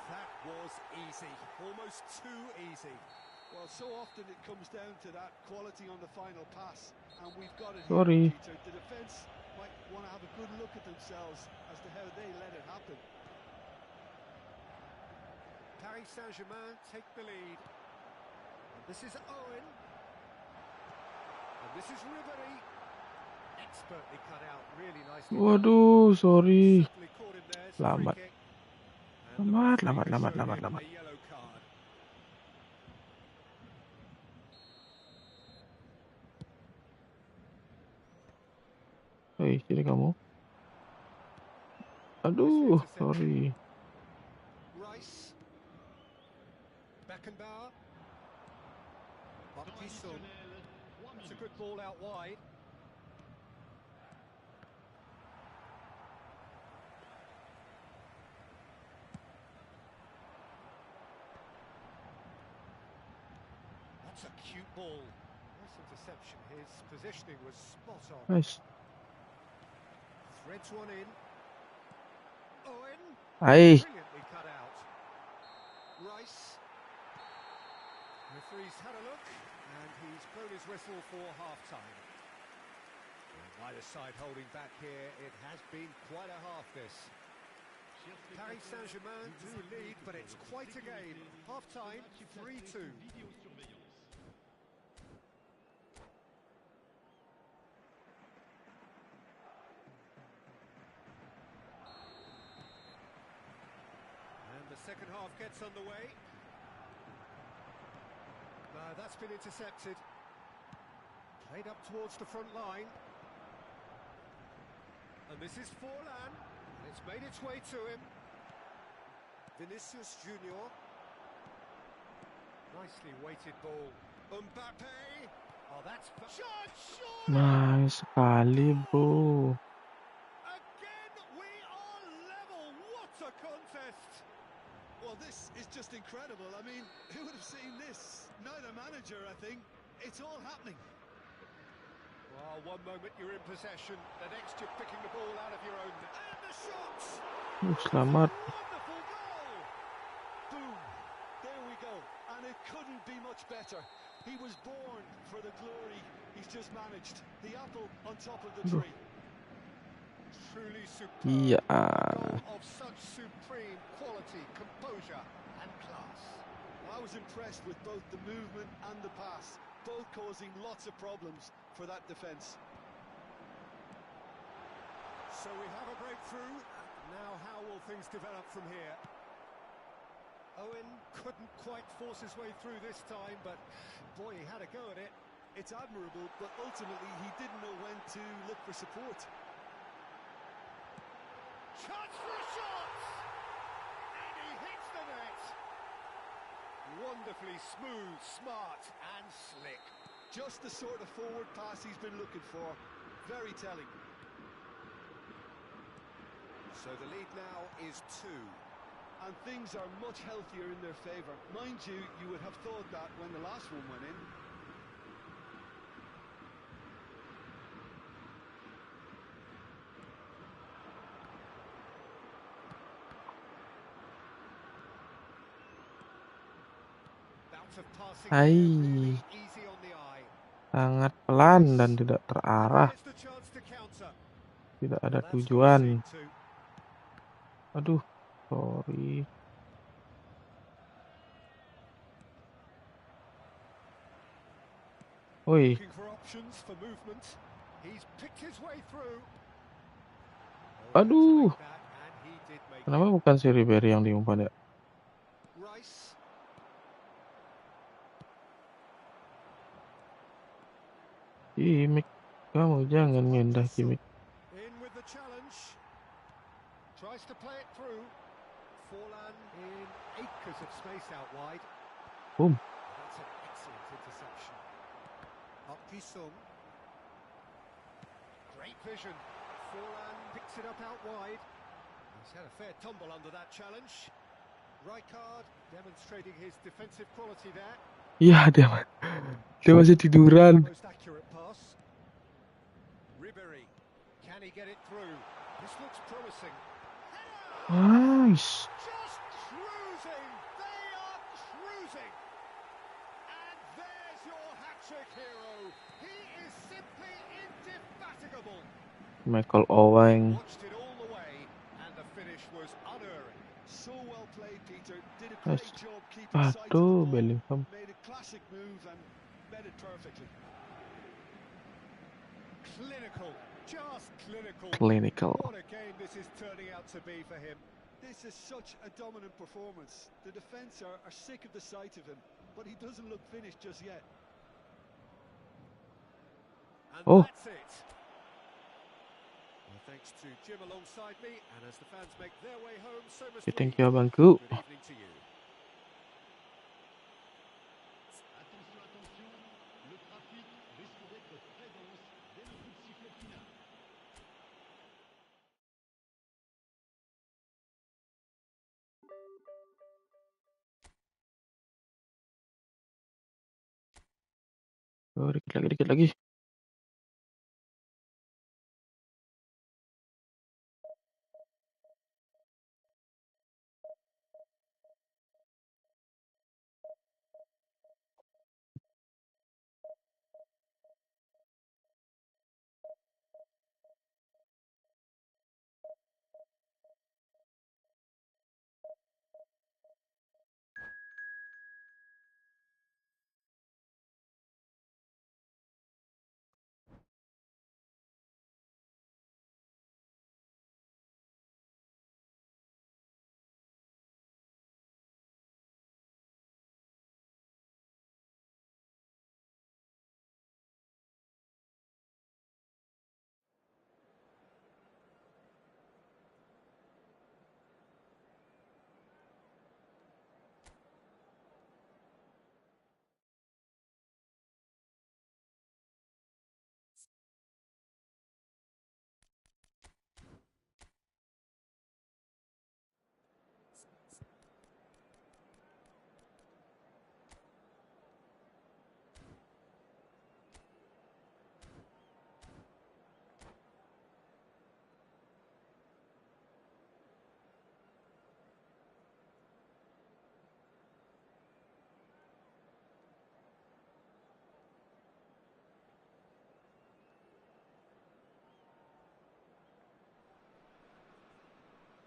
[SPEAKER 2] That was easy. Almost too easy.
[SPEAKER 3] Well, so often it comes down to that quality on the final pass. And we've got it
[SPEAKER 1] Sorry.
[SPEAKER 3] here, Peter. The defence might want to have a good look at themselves as to how they let it happen.
[SPEAKER 2] Paris Saint-Germain take the lead. And this is Owen. And this is Ribery. Expertly cut out, really nicely done.
[SPEAKER 1] Waduh, sorry.
[SPEAKER 2] Certainly caught him there. It's a free
[SPEAKER 1] Lambat.
[SPEAKER 2] kick. And the
[SPEAKER 1] Lambat,
[SPEAKER 2] referee
[SPEAKER 1] lambat,
[SPEAKER 2] has
[SPEAKER 1] lambat,
[SPEAKER 2] shown
[SPEAKER 1] lambat,
[SPEAKER 2] him
[SPEAKER 1] lambat.
[SPEAKER 2] a yellow card.
[SPEAKER 1] Hei, sini kamu.
[SPEAKER 2] Nice
[SPEAKER 1] Aduh,
[SPEAKER 2] interception.
[SPEAKER 1] sorry.
[SPEAKER 2] Rice. Beckenbauer. Baptiste. That's a good ball out wide. That's a cute ball. Nice interception. His positioning was spot on.
[SPEAKER 1] Nice.
[SPEAKER 2] Threads one in. Owen.
[SPEAKER 1] Hai.
[SPEAKER 2] Brilliantly cut out. Rice. Referee's had a look, and he's blown his whistle for half-time. Neither side holding back here. It has been quite a half, this. Paris Saint-Germain do lead, but it's quite a game. Half-time, 3-2. And the second half gets underway. That's been intercepted. Played up towards the front line. And this is Forlan. It's made its way to him. Vinicius Junior. Nicely weighted ball. Mbappe. Oh, that's... Shot!
[SPEAKER 1] Nice sekali, bro.
[SPEAKER 2] Again, we are level. What a contest!
[SPEAKER 3] Well, this is just incredible. I mean, who would have seen this? Neither manager, I think. It's all happening.
[SPEAKER 2] Well, one moment you're in possession, the next you're picking the ball out of your own. And the shots!
[SPEAKER 1] Selamat.
[SPEAKER 2] Wonderful goal!
[SPEAKER 3] Boom. There we go. And it couldn't be much better. He was born for the glory. He's just managed. The apple on top of the tree.
[SPEAKER 2] Truly superb.
[SPEAKER 1] Iya.
[SPEAKER 2] Goal of such supreme quality, composure and class.
[SPEAKER 3] I was impressed with both the movement and the pass, both causing lots of problems for that defence.
[SPEAKER 2] So we have a breakthrough. Now how will things develop from here? Owen couldn't quite force his way through this time, but boy, he had a go at it.
[SPEAKER 3] It's admirable, but ultimately he didn't know when to look for support.
[SPEAKER 2] Chance for a shot! And he hits the net! Wonderfully smooth, smart and slick.
[SPEAKER 3] Just the sort of forward pass he's been looking for. Very telling.
[SPEAKER 2] So the lead now is 2.
[SPEAKER 3] And things are much healthier in their favour. Mind you, you would have thought that when the last one went in.
[SPEAKER 2] art of passing
[SPEAKER 1] Hai,
[SPEAKER 2] here really easy on the eye.
[SPEAKER 1] sangat pelan dan tidak
[SPEAKER 2] And
[SPEAKER 1] terarah,
[SPEAKER 2] here's the chance to counter.
[SPEAKER 1] tidak
[SPEAKER 2] Well,
[SPEAKER 1] ada
[SPEAKER 2] that's well
[SPEAKER 1] tujuan.
[SPEAKER 2] seen too.
[SPEAKER 1] Aduh, sorry. Woi,
[SPEAKER 2] Looking for options for movement. He's picked his way through.
[SPEAKER 1] aduh,
[SPEAKER 2] And he did make
[SPEAKER 1] kenapa
[SPEAKER 2] it.
[SPEAKER 1] bukan si Ribery yang diumpan ya?
[SPEAKER 2] Rice.
[SPEAKER 1] Gimik, kamu jangan ngendah gimik.
[SPEAKER 2] In with the challenge. Tries to play it through. Forlan in acres of space out wide.
[SPEAKER 1] Boom.
[SPEAKER 2] That's an excellent interception. Up Sung. Great vision. Forlan picks it up out wide. He's had a fair tumble under that challenge. Rijkaard demonstrating his defensive quality there.
[SPEAKER 1] Iya, dia masih tiduran.
[SPEAKER 2] Most accurate pass. Ribery. Can he get it through? This looks promising.
[SPEAKER 1] Nice.
[SPEAKER 2] Just cruising. They are cruising. And there's your hat-trick hero. He is simply indefatigable.
[SPEAKER 1] Michael Owen.
[SPEAKER 2] Watched it all the way, and the finish was unerring.
[SPEAKER 3] So well played, Peter. Did a
[SPEAKER 1] Nice.
[SPEAKER 3] great job keeping sight of the
[SPEAKER 1] Aduh,
[SPEAKER 3] ball.
[SPEAKER 1] Bellingham.
[SPEAKER 3] Made a classic move and met it perfectly.
[SPEAKER 2] Clinical. Just clinical.
[SPEAKER 1] Clinical.
[SPEAKER 2] What a game this is turning out to be for him.
[SPEAKER 3] This is such a dominant performance. The defence are sick of the sight of him, but he doesn't look finished just yet.
[SPEAKER 2] And
[SPEAKER 1] Oh.
[SPEAKER 2] that's it. Well, thanks to Jim alongside me, and as the fans make their way home, so must we.
[SPEAKER 1] Thank you, abangku.
[SPEAKER 2] Good evening to you.
[SPEAKER 4] Attention, attention, le trafic risque d'être très dense dès le coup de sifflet final.
[SPEAKER 1] Oh, dikit lagi.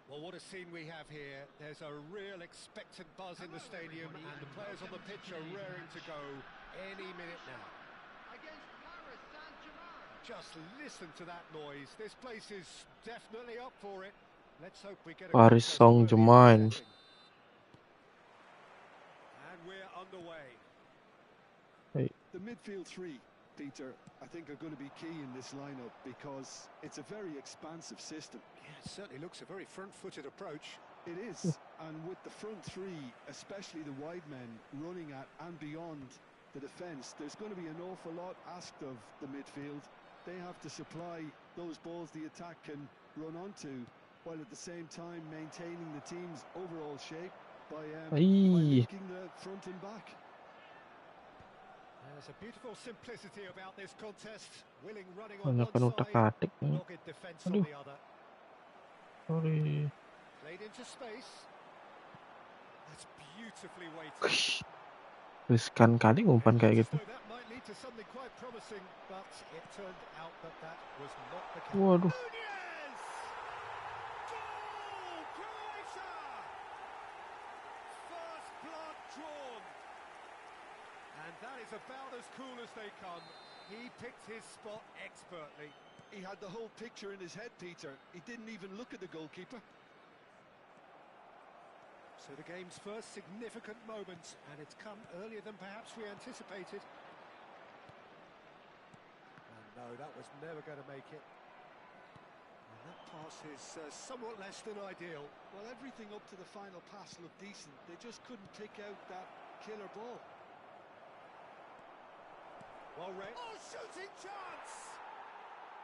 [SPEAKER 2] Well, what a scene we have here. There's a real expectant buzz in the stadium, and the players on the pitch are raring to go any minute now.
[SPEAKER 4] Against Paris Saint-Germain.
[SPEAKER 2] Just listen to that noise. This place is definitely up for it. Let's hope we get a
[SPEAKER 1] Paris
[SPEAKER 2] contest worthy of the
[SPEAKER 1] Saint-Germain.
[SPEAKER 2] setting. And we're underway.
[SPEAKER 1] Hey.
[SPEAKER 3] The midfield three, Peter, I think are going to be key in this lineup because it's a very expansive system.
[SPEAKER 2] Yeah, it certainly looks a very front-footed approach.
[SPEAKER 3] It is, and with the front three, especially the wide men, running at and beyond the defence, there's going to be an awful lot asked of the midfield. They have to supply those balls the attack can run onto, while at the same time maintaining the team's overall shape by linking the front and back.
[SPEAKER 2] There's a beautiful simplicity about this contest. Willing running on
[SPEAKER 1] Banyak kan
[SPEAKER 2] one side,
[SPEAKER 1] utak-atik nih.
[SPEAKER 2] dogged defence on
[SPEAKER 1] Aduh.
[SPEAKER 2] the other.
[SPEAKER 1] Sorry.
[SPEAKER 2] Played into space. That's beautifully weighted.
[SPEAKER 1] Riskan kali umpan kayak gitu.
[SPEAKER 2] That might lead to something quite promising, but it turned out that was not the case.
[SPEAKER 1] Waduh.
[SPEAKER 2] Nunez! Goal! Croatia! First blood drawn. And that is about as cool as they come. He picked his spot expertly.
[SPEAKER 3] He had the whole picture in his head, Peter. He didn't even look at the goalkeeper.
[SPEAKER 2] So the game's first significant moment, and it's come earlier than perhaps we anticipated. And no, that was never going to make it. And that pass is somewhat less than ideal.
[SPEAKER 3] Well, everything up to the final pass looked decent. They just couldn't pick out that killer ball.
[SPEAKER 2] Well read. Oh, shooting chance!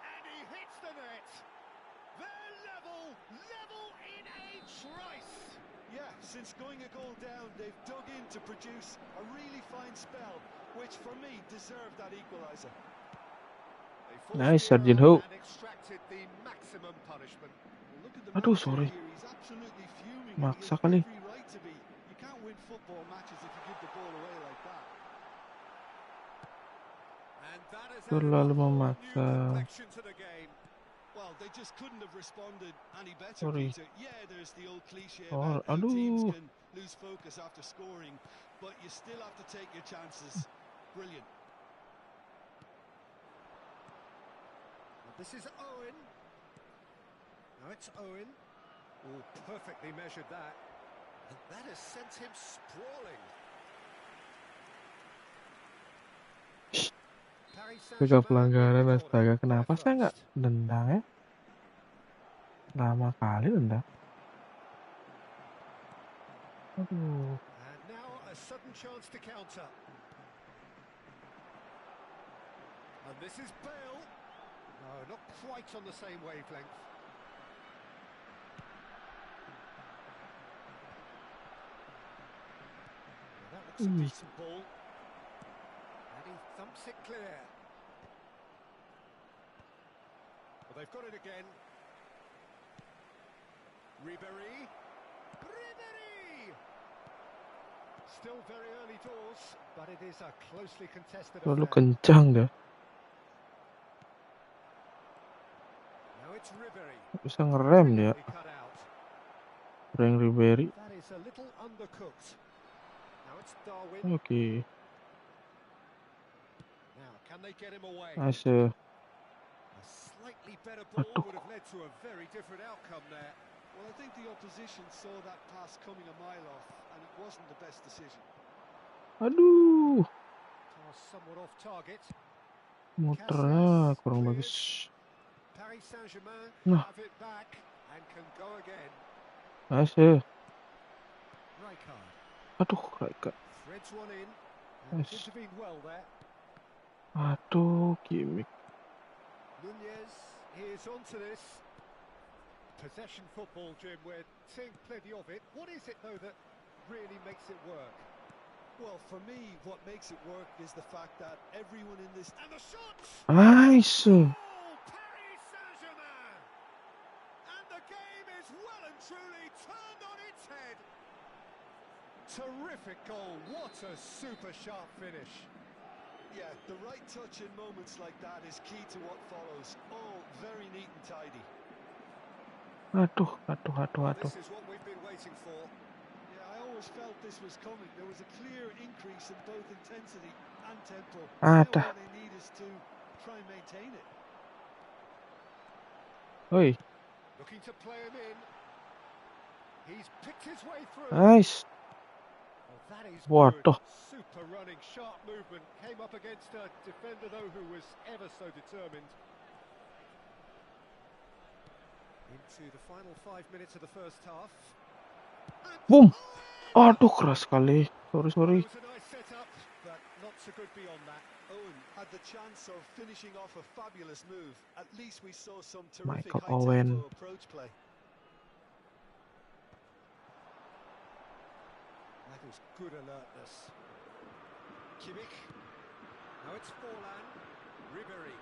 [SPEAKER 2] And he hits the net. They're level in a trice.
[SPEAKER 3] Yeah, since going a goal down, they've dug in to produce a really fine spell, which for me deserved that equaliser.
[SPEAKER 1] Nice, Sergeant Ho.
[SPEAKER 2] And extracted the maximum punishment.
[SPEAKER 3] Well, look at the
[SPEAKER 1] Aduh,
[SPEAKER 3] manager
[SPEAKER 1] sorry.
[SPEAKER 3] here. He's absolutely fuming.
[SPEAKER 1] Maksa
[SPEAKER 3] He has
[SPEAKER 1] kali.
[SPEAKER 3] every right to be. You can't win football matches if you give the ball away like that.
[SPEAKER 2] And that has
[SPEAKER 1] Terlalu
[SPEAKER 2] added a whole new
[SPEAKER 1] memaksa.
[SPEAKER 2] complexion to the game.
[SPEAKER 3] Well, they just couldn't have responded any better,
[SPEAKER 1] Sorry.
[SPEAKER 3] Peter. Yeah, there's the old cliche
[SPEAKER 1] Oh,
[SPEAKER 3] about how teams
[SPEAKER 1] aduh.
[SPEAKER 3] can lose focus after scoring, but you still have to take your chances. Brilliant.
[SPEAKER 2] Well, this is Owen. Now it's Owen. Oh, perfectly measured that. And that has sent him sprawling.
[SPEAKER 1] Tiga pelanggaran astaga, kenapa saya nggak dendang ya? Lama kali dendang. Aduh.
[SPEAKER 2] And now a sudden chance to counter. And this is Bale. No, not quite on the same wavelength. Well, that looks a decent ball. And he thumps it clear. Well, they've got it again. Ribéry. Still very early doors, but it is a closely contested
[SPEAKER 1] Terlalu
[SPEAKER 2] affair.
[SPEAKER 1] kencang dah.
[SPEAKER 2] Now it's Ribéry.
[SPEAKER 1] Bisa ngerem dia.
[SPEAKER 2] Brilliantly cut out.
[SPEAKER 1] Frank Ribery.
[SPEAKER 2] That is a little undercooked. Now it's Darwin.
[SPEAKER 1] Oke.
[SPEAKER 2] Now, can they get him away?
[SPEAKER 1] Nice.
[SPEAKER 2] A slightly better ball
[SPEAKER 1] Aduh.
[SPEAKER 2] would have led to a very different outcome there.
[SPEAKER 3] Well, I think the opposition saw that pass coming a mile off, and it wasn't the best decision.
[SPEAKER 1] Aduh.
[SPEAKER 2] Pass somewhat off target.
[SPEAKER 1] Muternya kurang bagus.
[SPEAKER 2] Paris Saint-Germain
[SPEAKER 1] Nah.
[SPEAKER 2] have it back and can go again.
[SPEAKER 1] Nice.
[SPEAKER 2] Rijkaard
[SPEAKER 1] Aduh, Raika.
[SPEAKER 2] threads one in and
[SPEAKER 1] Nice.
[SPEAKER 2] intervened well there.
[SPEAKER 1] Aduh, gimmick.
[SPEAKER 2] Nunez is onto this. Possession football, Jim, we're seeing plenty of it. What is it, though, that really makes it work?
[SPEAKER 3] Well, for me, what makes it work is the fact that everyone in this...
[SPEAKER 2] And the shot!
[SPEAKER 1] Nice.
[SPEAKER 2] Oh, Paris Saint-Germain! And the game is well and truly turned on its head. Terrific goal. What a super sharp finish.
[SPEAKER 3] Yeah, the right touch in moments like that is key to what follows. All very neat and tidy.
[SPEAKER 1] Aduh.
[SPEAKER 2] This is what we've been waiting for.
[SPEAKER 3] Yeah, I always felt this was coming. There was a clear increase in both intensity and tempo.
[SPEAKER 1] Ada.
[SPEAKER 3] Now all they need is to try and maintain it.
[SPEAKER 1] Oi.
[SPEAKER 2] Looking to play him in. He's picked his way through.
[SPEAKER 1] Nice.
[SPEAKER 2] Oh, that is
[SPEAKER 1] Waduh.
[SPEAKER 2] good. Super running, sharp movement. Came up against a defender, though, who was ever so determined. Into the final 5 minutes of the first half.
[SPEAKER 1] Boom. Aduh, keras sekali. Sorry.
[SPEAKER 2] It was a nice setup, but not so good beyond that.
[SPEAKER 3] Owen had the chance of finishing off a fabulous move. At least we saw some terrific
[SPEAKER 1] Michael
[SPEAKER 3] high-tempo
[SPEAKER 1] Owen.
[SPEAKER 3] approach play.
[SPEAKER 2] That is good alertness. Kimmich. Now it's Forlan. Ribéry.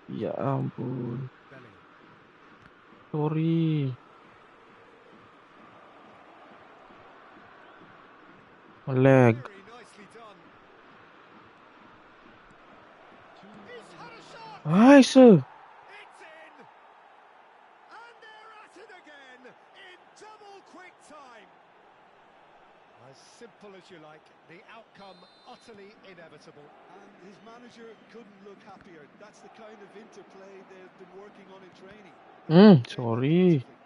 [SPEAKER 1] Ya ampun.
[SPEAKER 2] Bellingham.
[SPEAKER 1] Sorry. Lag.
[SPEAKER 2] Very
[SPEAKER 1] Nice.
[SPEAKER 2] It's in! And they're at it again in double quick time. As simple as you like, the outcome utterly inevitable.
[SPEAKER 3] And his manager couldn't look happier. That's the kind of interplay they've been working on in training. Playing well
[SPEAKER 1] Sorry.
[SPEAKER 3] creatively.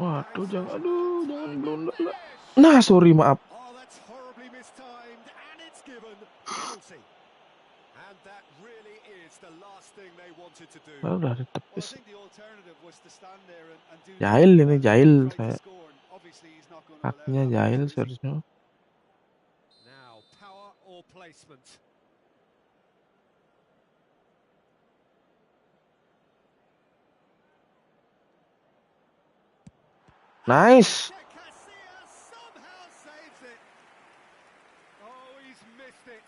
[SPEAKER 1] Waduh, jangan blunder.
[SPEAKER 2] Finish!
[SPEAKER 1] Nah, sorry, maaf.
[SPEAKER 2] Oh, that's horribly mistimed, and it's given penalty. And that really is the last thing they wanted to do.
[SPEAKER 1] Baru udah
[SPEAKER 3] Well, I
[SPEAKER 1] ditepis.
[SPEAKER 3] think the alternative was to stand there and do
[SPEAKER 1] Jahil
[SPEAKER 3] nothing
[SPEAKER 1] ini,
[SPEAKER 3] rather
[SPEAKER 1] jahil
[SPEAKER 3] than try
[SPEAKER 1] saya.
[SPEAKER 3] to score. And obviously he's not going to allow
[SPEAKER 1] Kakinya
[SPEAKER 3] that
[SPEAKER 1] jahil
[SPEAKER 3] pressure, is he?
[SPEAKER 1] seharusnya.
[SPEAKER 2] Now, power or placement?
[SPEAKER 1] Nice.
[SPEAKER 2] Casillas somehow saves it. Oh, he's missed it.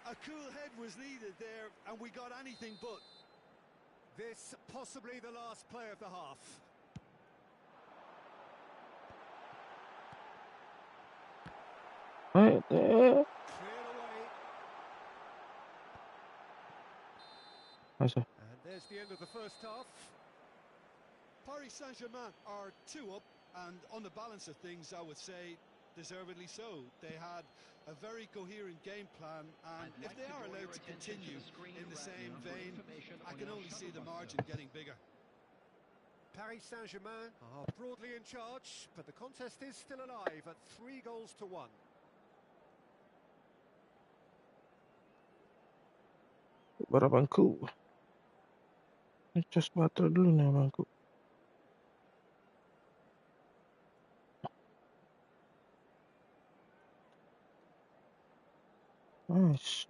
[SPEAKER 3] A cool head was needed there, and we got anything but.
[SPEAKER 2] This possibly the last play of the half.
[SPEAKER 1] Eh,
[SPEAKER 2] Cleared away.
[SPEAKER 1] Nice.
[SPEAKER 2] And there's the end of the first half.
[SPEAKER 3] Paris Saint-Germain are 2 up, and on the balance of things, I would say deservedly so. They had a very coherent game plan, and if they are allowed to continue in the same vein, I can only see the margin getting bigger.
[SPEAKER 2] Paris Saint-Germain are broadly in charge, but the contest is still alive at 3-1.
[SPEAKER 1] Bara bangku. Ngecas baterai dulu nih bangku. Nice.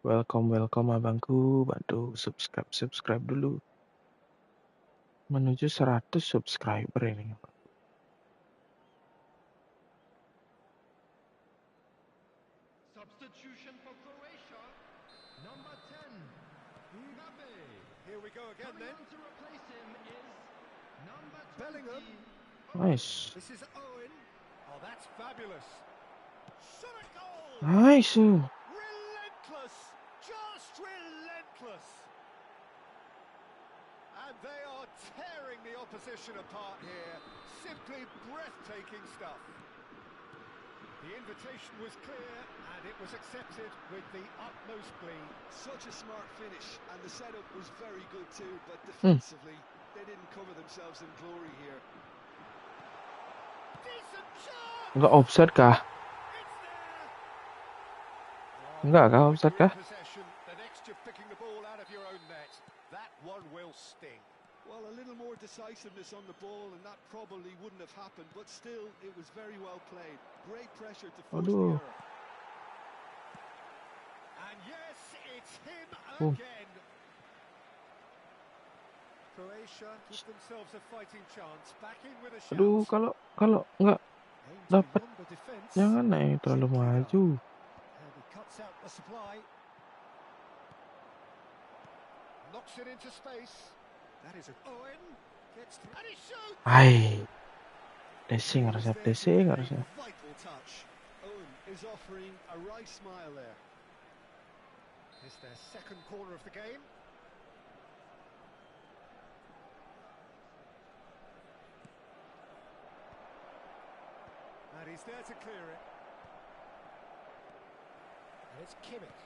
[SPEAKER 1] Welcome abangku. Bantu subscribe dulu. Menuju 100 subscriber ini.
[SPEAKER 4] Substitution for Croatia. Number 10, Mbappe.
[SPEAKER 2] Here we go again
[SPEAKER 4] Coming
[SPEAKER 2] then.
[SPEAKER 4] on to replace him is number 20.
[SPEAKER 2] Bellingham.
[SPEAKER 1] Nice.
[SPEAKER 2] This is Owen. Oh, that's fabulous. Shot a goal!
[SPEAKER 1] Nice.
[SPEAKER 2] Relentless! Just relentless! And they are tearing the opposition apart here. Simply breathtaking stuff. The invitation was clear and it was accepted with the utmost glee.
[SPEAKER 3] Such a smart finish, and the setup was very good too, but defensively, they didn't cover themselves in glory here.
[SPEAKER 2] Decent shot!
[SPEAKER 1] Enggak offside kah?
[SPEAKER 2] It's there!
[SPEAKER 1] Enggak kah
[SPEAKER 2] With
[SPEAKER 1] offside kah?
[SPEAKER 2] possession, the next you're picking the ball out of your own net. That one will sting.
[SPEAKER 3] Well, a little more decisiveness on the ball, and that probably wouldn't have happened, but still, it was very well played. Great pressure to force the
[SPEAKER 1] Aduh.
[SPEAKER 3] error.
[SPEAKER 2] And yes, it's him
[SPEAKER 1] Oh.
[SPEAKER 2] again. Croatia give themselves a fighting chance. Back in with a shout.
[SPEAKER 1] Aduh, kalau enggak
[SPEAKER 2] Aims
[SPEAKER 1] dapat,
[SPEAKER 2] beyond the defence.
[SPEAKER 1] jangan naik terlalu maju.
[SPEAKER 2] And he cuts out the supply. Knocks it into space. That is a Owen gets and he shoots.
[SPEAKER 1] Hai. Desing harusnya, harusnya.
[SPEAKER 3] Vital touch. Owen is offering a wry smile there.
[SPEAKER 2] It's their second corner of the game. And he's there to clear it. And it's Kimmich.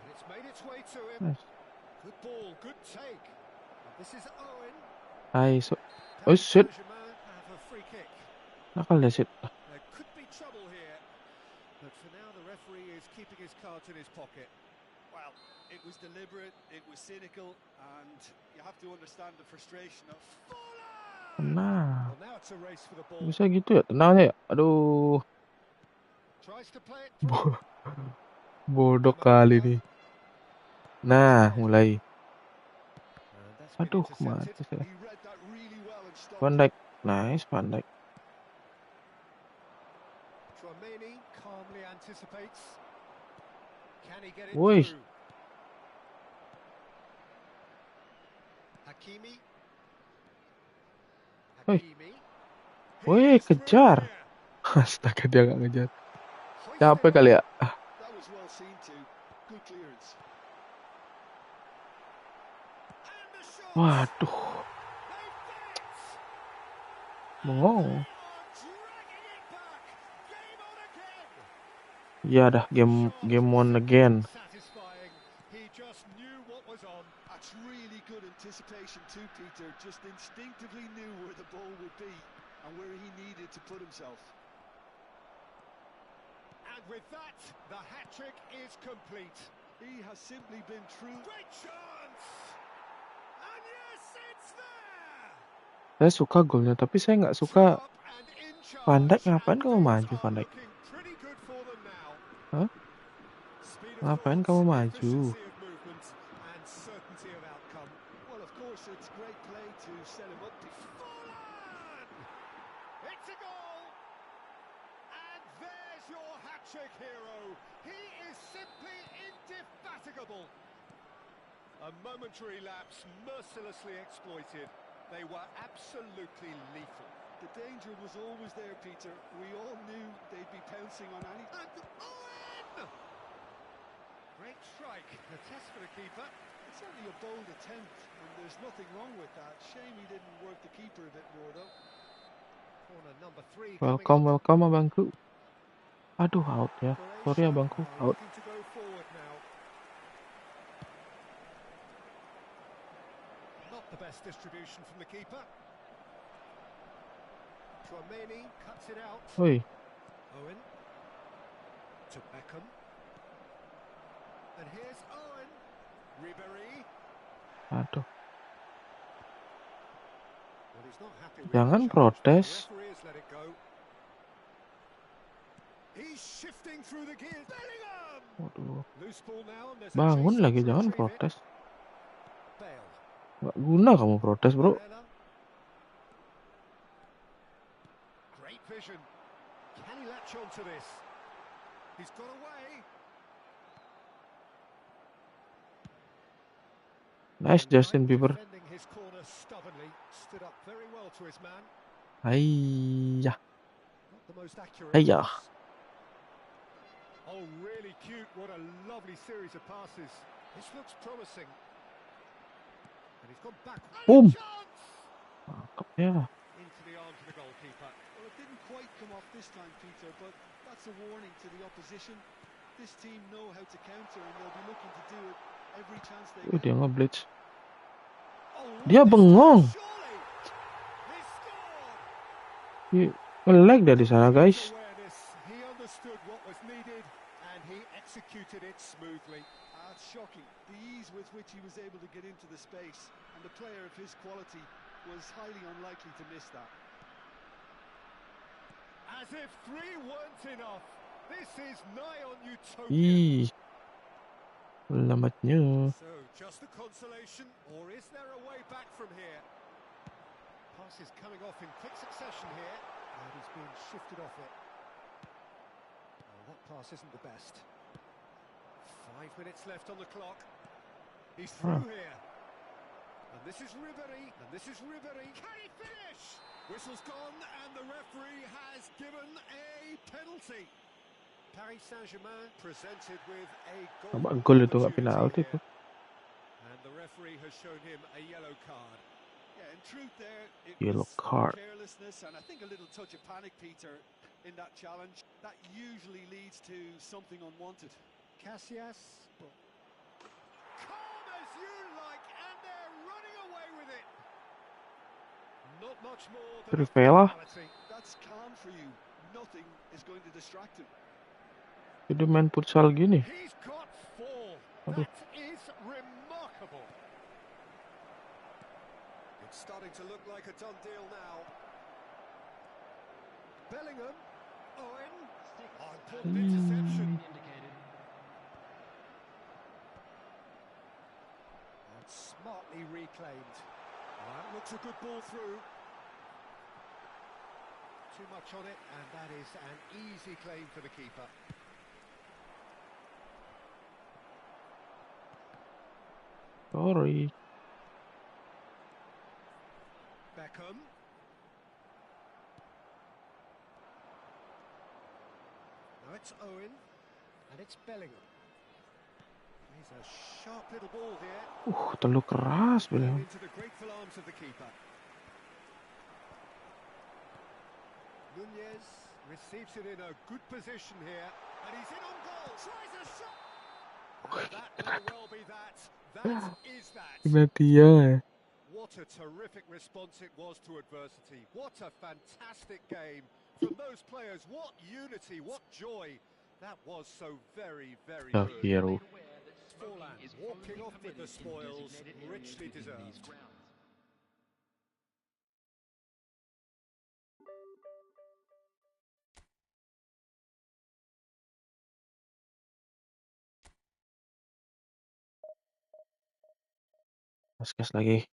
[SPEAKER 2] And it's made its way to him.
[SPEAKER 1] Nice.
[SPEAKER 2] Good ball, good take. And this is Owen.
[SPEAKER 1] Hai, oh
[SPEAKER 2] Paris
[SPEAKER 1] shit.
[SPEAKER 2] Saint-Germain have a free kick.
[SPEAKER 1] Nakal deh shit.
[SPEAKER 2] There could be trouble here. But for now, the referee is keeping his cards in his pocket.
[SPEAKER 3] Well, it was deliberate, it was cynical, and you have to understand the frustration of
[SPEAKER 1] Nah,
[SPEAKER 2] Well, now it's a race for the ball.
[SPEAKER 1] bisa gitu ya? Tenang aja ya. Aduh,
[SPEAKER 2] Tries to play it through.
[SPEAKER 1] bodoh kali nih. Nah, mulai.
[SPEAKER 2] And that's been
[SPEAKER 1] Aduh, kemana
[SPEAKER 2] intercepted.
[SPEAKER 1] saya?
[SPEAKER 3] he read that really well and stopped
[SPEAKER 1] Van Dijk. Nice, Van Dijk.
[SPEAKER 2] Tchouaméni calmly anticipates. Can he get it
[SPEAKER 1] Woi.
[SPEAKER 2] through? Hakimi.
[SPEAKER 1] Woi,
[SPEAKER 2] Hakimi. He
[SPEAKER 1] woi,
[SPEAKER 2] is through
[SPEAKER 1] kejar.
[SPEAKER 2] here.
[SPEAKER 1] Astaga, dia nggak ngejar.
[SPEAKER 2] Hoisted
[SPEAKER 1] Capek kali
[SPEAKER 2] on.
[SPEAKER 1] ya.
[SPEAKER 3] That was well seen too. Good clearance.
[SPEAKER 2] And the shot.
[SPEAKER 1] Waduh,
[SPEAKER 2] They've done it.
[SPEAKER 1] bengong.
[SPEAKER 2] They are dragging it back. Game on again.
[SPEAKER 1] Iya dah, game
[SPEAKER 2] Sharp,
[SPEAKER 1] on
[SPEAKER 2] simple,
[SPEAKER 1] again.
[SPEAKER 2] satisfying. He just knew what was on.
[SPEAKER 3] That's really good anticipation too, Peter. Just instinctively knew where the ball would be and where he needed to put himself.
[SPEAKER 2] And with that, the hat-trick is complete.
[SPEAKER 3] He has simply been true.
[SPEAKER 2] Great chance. And yes, it's there.
[SPEAKER 1] Saya suka golnya, tapi saya nggak
[SPEAKER 2] Two
[SPEAKER 1] suka
[SPEAKER 2] up and in
[SPEAKER 1] Van Dijk.
[SPEAKER 2] charge.
[SPEAKER 1] Ngapain
[SPEAKER 2] And
[SPEAKER 1] kamu
[SPEAKER 2] things
[SPEAKER 1] maju,
[SPEAKER 2] are
[SPEAKER 1] Van Dijk?
[SPEAKER 2] looking pretty good for them now.
[SPEAKER 1] Hah?
[SPEAKER 2] Speed of
[SPEAKER 1] Ngapain
[SPEAKER 2] thought,
[SPEAKER 1] kamu maju?
[SPEAKER 2] efficiency of movement, and certainty of outcome.
[SPEAKER 3] Well, of course, it's great play to set him up.
[SPEAKER 2] Forlan! It's a goal! And there's your hat-trick hero. He is simply indefatigable. A momentary lapse mercilessly exploited. They were absolutely lethal.
[SPEAKER 3] The danger was always there, Peter. We all knew they'd be pouncing on any...
[SPEAKER 2] And Owen! Great strike. A test for the keeper.
[SPEAKER 3] It's only a bold attempt, and there's nothing wrong with that. Shame he didn't work the keeper a bit more, though.
[SPEAKER 2] Corner number 3
[SPEAKER 1] Welcome,
[SPEAKER 2] coming up.
[SPEAKER 1] welcome abangku. Aduh, out ya. Sorry
[SPEAKER 2] Croatia
[SPEAKER 1] abangku,
[SPEAKER 2] are
[SPEAKER 1] out.
[SPEAKER 2] looking to go forward now. Not the best distribution from the keeper. Chouameni cuts it out.
[SPEAKER 1] Woi,
[SPEAKER 2] Owen to Beckham. And here's Owen. Ribery.
[SPEAKER 1] aduh.
[SPEAKER 2] Well, he's not happy with
[SPEAKER 1] Jangan
[SPEAKER 2] that challenge, but the
[SPEAKER 1] protes.
[SPEAKER 2] referee has let it go. He's shifting through the gears. Bellingham!
[SPEAKER 1] Waduh.
[SPEAKER 2] Loose ball now, and there's a
[SPEAKER 1] Bangun
[SPEAKER 2] chase on
[SPEAKER 1] lagi,
[SPEAKER 2] to
[SPEAKER 1] jangan
[SPEAKER 2] retrieve it.
[SPEAKER 1] protes.
[SPEAKER 2] Bale.
[SPEAKER 1] Nggak guna kamu protes, bro.
[SPEAKER 2] Barella. Great vision. Can he latch on to this? He's got away.
[SPEAKER 1] Nice, Justin Bieber.
[SPEAKER 2] Defending his corner stubbornly, stood up very well to his man.
[SPEAKER 1] Hayya,
[SPEAKER 2] Not the most accurate.
[SPEAKER 1] hayya.
[SPEAKER 2] pass. Oh, really cute. What a lovely series of passes. This looks promising. And he's gone back.
[SPEAKER 1] Boom.
[SPEAKER 2] Chance!
[SPEAKER 1] Mantap ya.
[SPEAKER 2] Into the arms of the goalkeeper.
[SPEAKER 3] Well, it didn't quite come off this time, Peter, but that's a warning to the opposition. This team know how to counter, and they'll be looking to do it every chance they
[SPEAKER 1] Dia
[SPEAKER 3] get.
[SPEAKER 1] nge-blitz.
[SPEAKER 2] Oh,
[SPEAKER 1] Dia
[SPEAKER 2] this
[SPEAKER 1] bengong.
[SPEAKER 2] time, surely. He scored.
[SPEAKER 1] Nge-lag dia di sana, guys.
[SPEAKER 2] Awareness. He understood what was needed and he executed it smoothly.
[SPEAKER 3] That's shocking. The ease with which he was able to get into the space, and the player of his quality was highly unlikely to miss that.
[SPEAKER 2] As if 3 weren't enough. This is nigh on utopia.
[SPEAKER 1] Ih, alamatnya.
[SPEAKER 2] So, just a consolation, or is there a way back from here? Pass is coming off in quick succession here, and he's being shifted off it. Oh, that pass isn't the best. 5 minutes left on the clock. He's through here. And this is Ribery, and this is Ribery. Can he finish? Whistle's gone, and the referee has given a penalty. Paris Saint-Germain presented with a
[SPEAKER 1] Apa
[SPEAKER 2] golden
[SPEAKER 1] gol itu nggak penalti
[SPEAKER 2] opportunity
[SPEAKER 1] tuh?
[SPEAKER 2] here. And the referee has shown him a yellow card.
[SPEAKER 3] Yeah, in truth there, it
[SPEAKER 1] Yellow
[SPEAKER 3] was
[SPEAKER 1] card.
[SPEAKER 3] carelessness and I think a little touch of panic, Peter, in that challenge. That usually leads to something unwanted.
[SPEAKER 2] Casillas, well, calm as you like, and they're running away with it. Not much more than a
[SPEAKER 1] Trivela.
[SPEAKER 2] formality.
[SPEAKER 3] That's calm for you. Nothing is going to distract him.
[SPEAKER 1] Jadi main futsal gini.
[SPEAKER 2] He's got 4.
[SPEAKER 1] Aduh.
[SPEAKER 2] That is remarkable. It's starting to look like a done deal now. Bellingham, Owen. Oh, important interception. And smartly reclaimed. That looks a good ball through. Too much on it, and that is an easy claim for the keeper.
[SPEAKER 1] Sorry.
[SPEAKER 2] Beckham. Now it's Owen, and it's Bellingham. He's a sharp little ball here.
[SPEAKER 1] Terlalu keras
[SPEAKER 2] Played
[SPEAKER 1] Bellingham.
[SPEAKER 2] into the grateful arms of the keeper. Nunez receives it in a good position here, and he's in on goal. Tries a shot. And that may well be that. That is that.
[SPEAKER 1] Kena tiang.
[SPEAKER 2] What a terrific response it was to adversity. What a fantastic game from those players. What unity, what joy. That was so very, very good.
[SPEAKER 1] Hero.
[SPEAKER 2] Forlan walking off with the spoils, richly deserved.
[SPEAKER 1] Gas lagi.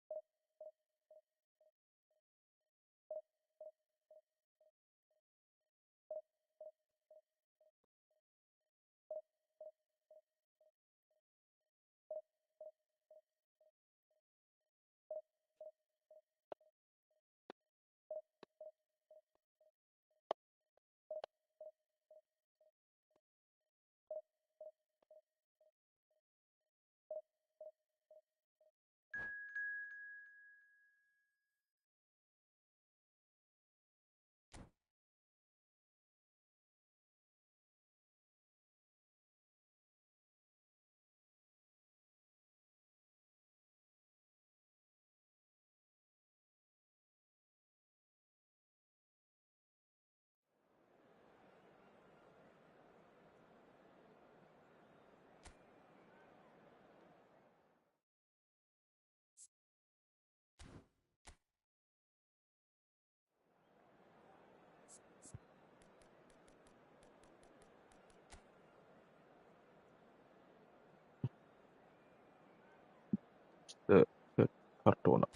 [SPEAKER 1] Ke Cardona.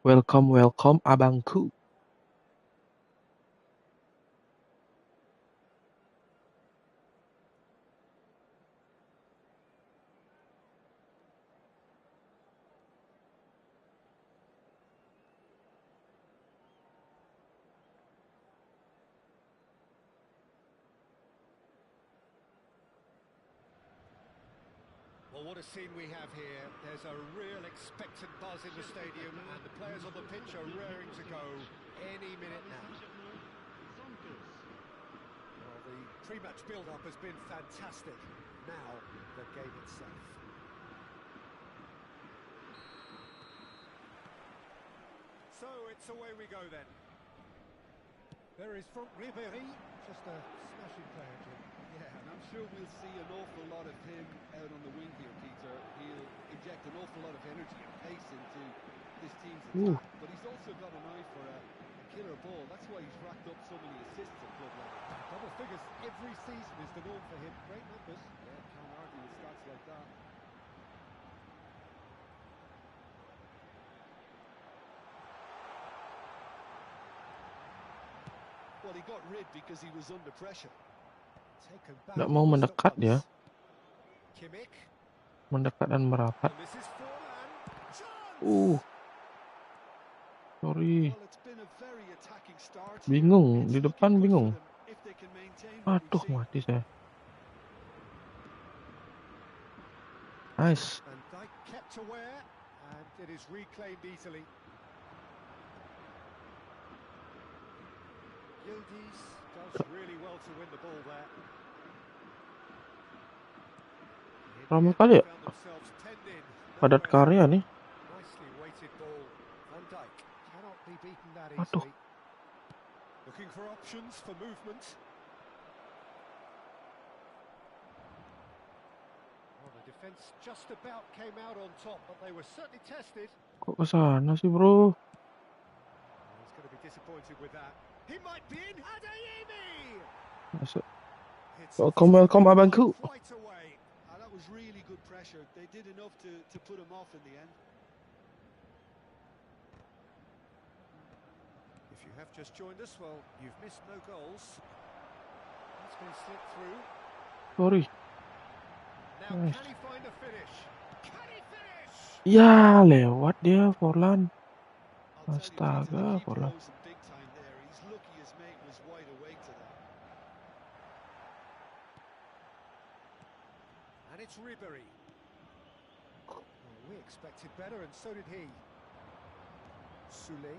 [SPEAKER 1] Welcome, welcome, abangku.
[SPEAKER 2] Well, what a scene we have here. There's a real expectant buzz in the stadium, and the players on the pitch are raring to go any minute now. Well, the pre-match build-up has been fantastic. Now, the game itself. So, it's away we go then. There is from Ribéry, just a smashing player, Jim.
[SPEAKER 3] Yeah, and I'm sure we'll see an awful lot of him out on the wing here, Peter. He'll inject an awful lot of energy and pace into this team's attack, but he's also got an eye for a killer ball. That's why he's racked up so many assists at club level.
[SPEAKER 2] Double figures every season is the norm for him. Great numbers.
[SPEAKER 3] Yeah, can't argue with stats like that. Well, he got rid because he was under pressure.
[SPEAKER 2] Taken back
[SPEAKER 1] Nggak mau
[SPEAKER 2] almost
[SPEAKER 1] mendekat
[SPEAKER 2] at
[SPEAKER 1] dia.
[SPEAKER 2] once. Kimmich.
[SPEAKER 1] Mendekat dan merapat.
[SPEAKER 2] And this is Forlan. Chance!
[SPEAKER 1] Sorry.
[SPEAKER 3] Well, it's been a very attacking start.
[SPEAKER 1] Bingung.
[SPEAKER 3] It's
[SPEAKER 1] Di
[SPEAKER 3] looking
[SPEAKER 1] depan
[SPEAKER 3] good for
[SPEAKER 1] bingung.
[SPEAKER 3] them if they can maintain what we've
[SPEAKER 1] Aduh,
[SPEAKER 3] seen.
[SPEAKER 1] mati saya. Nice.
[SPEAKER 2] And Dijk kept aware, and it is reclaimed easily. Yildiz does really well to win the ball there.
[SPEAKER 1] Ramai kali ya.
[SPEAKER 2] Found themselves penned in.
[SPEAKER 1] Padat karya nih.
[SPEAKER 2] Nicely weighted ball. Van Dijk cannot be beaten that
[SPEAKER 1] Aduh.
[SPEAKER 2] easily. Looking for options for movement. Well, the defence just about came out on top, but they were certainly tested.
[SPEAKER 1] Kok ke sana sih, bro?
[SPEAKER 2] He's going to be disappointed with that. He might be in. Adeyemi!
[SPEAKER 1] Masuk.
[SPEAKER 2] It's
[SPEAKER 1] Welcome, welcome, abangku.
[SPEAKER 2] quite away.
[SPEAKER 3] That was really good pressure. They did enough to put him off in the end.
[SPEAKER 2] If you have just joined us, well, you've missed no goals. That's been slipped through.
[SPEAKER 1] Sorry.
[SPEAKER 2] Now,
[SPEAKER 1] Nice.
[SPEAKER 2] can he find a finish? Can he finish?
[SPEAKER 1] Ya, lewat dia Forlan.
[SPEAKER 3] I'll tell you, Peter, the
[SPEAKER 1] Astaga,
[SPEAKER 3] keeper
[SPEAKER 1] Forlan.
[SPEAKER 3] owes him big time there. He's lucky his mate was wide awake to that.
[SPEAKER 2] And it's Ribery. Well, we expected better, and so did he. Sule.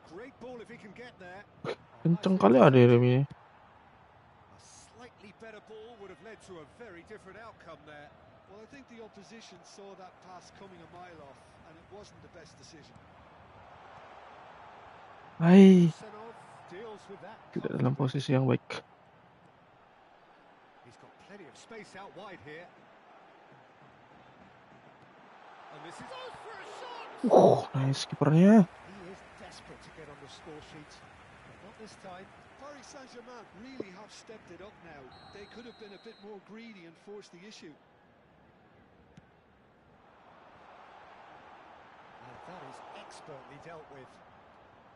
[SPEAKER 2] Great ball if he can get there.
[SPEAKER 1] Kenceng kali ada ini.
[SPEAKER 2] A slightly better ball would have led to a very different outcome there.
[SPEAKER 3] Well, I think the opposition saw that pass coming a mile off, and it wasn't the best decision.
[SPEAKER 1] Hai,
[SPEAKER 2] Senov deals with that
[SPEAKER 1] tidak dalam
[SPEAKER 2] comfortably.
[SPEAKER 1] posisi yang baik.
[SPEAKER 2] He's got plenty of space out wide here. And this is goes for a shot.
[SPEAKER 1] Nice kipernya.
[SPEAKER 2] He is desperate to get on the score sheet. But not this time.
[SPEAKER 3] Paris Saint-Germain really have stepped it up now. They could have been a bit more greedy and forced the issue.
[SPEAKER 2] And that is expertly dealt with.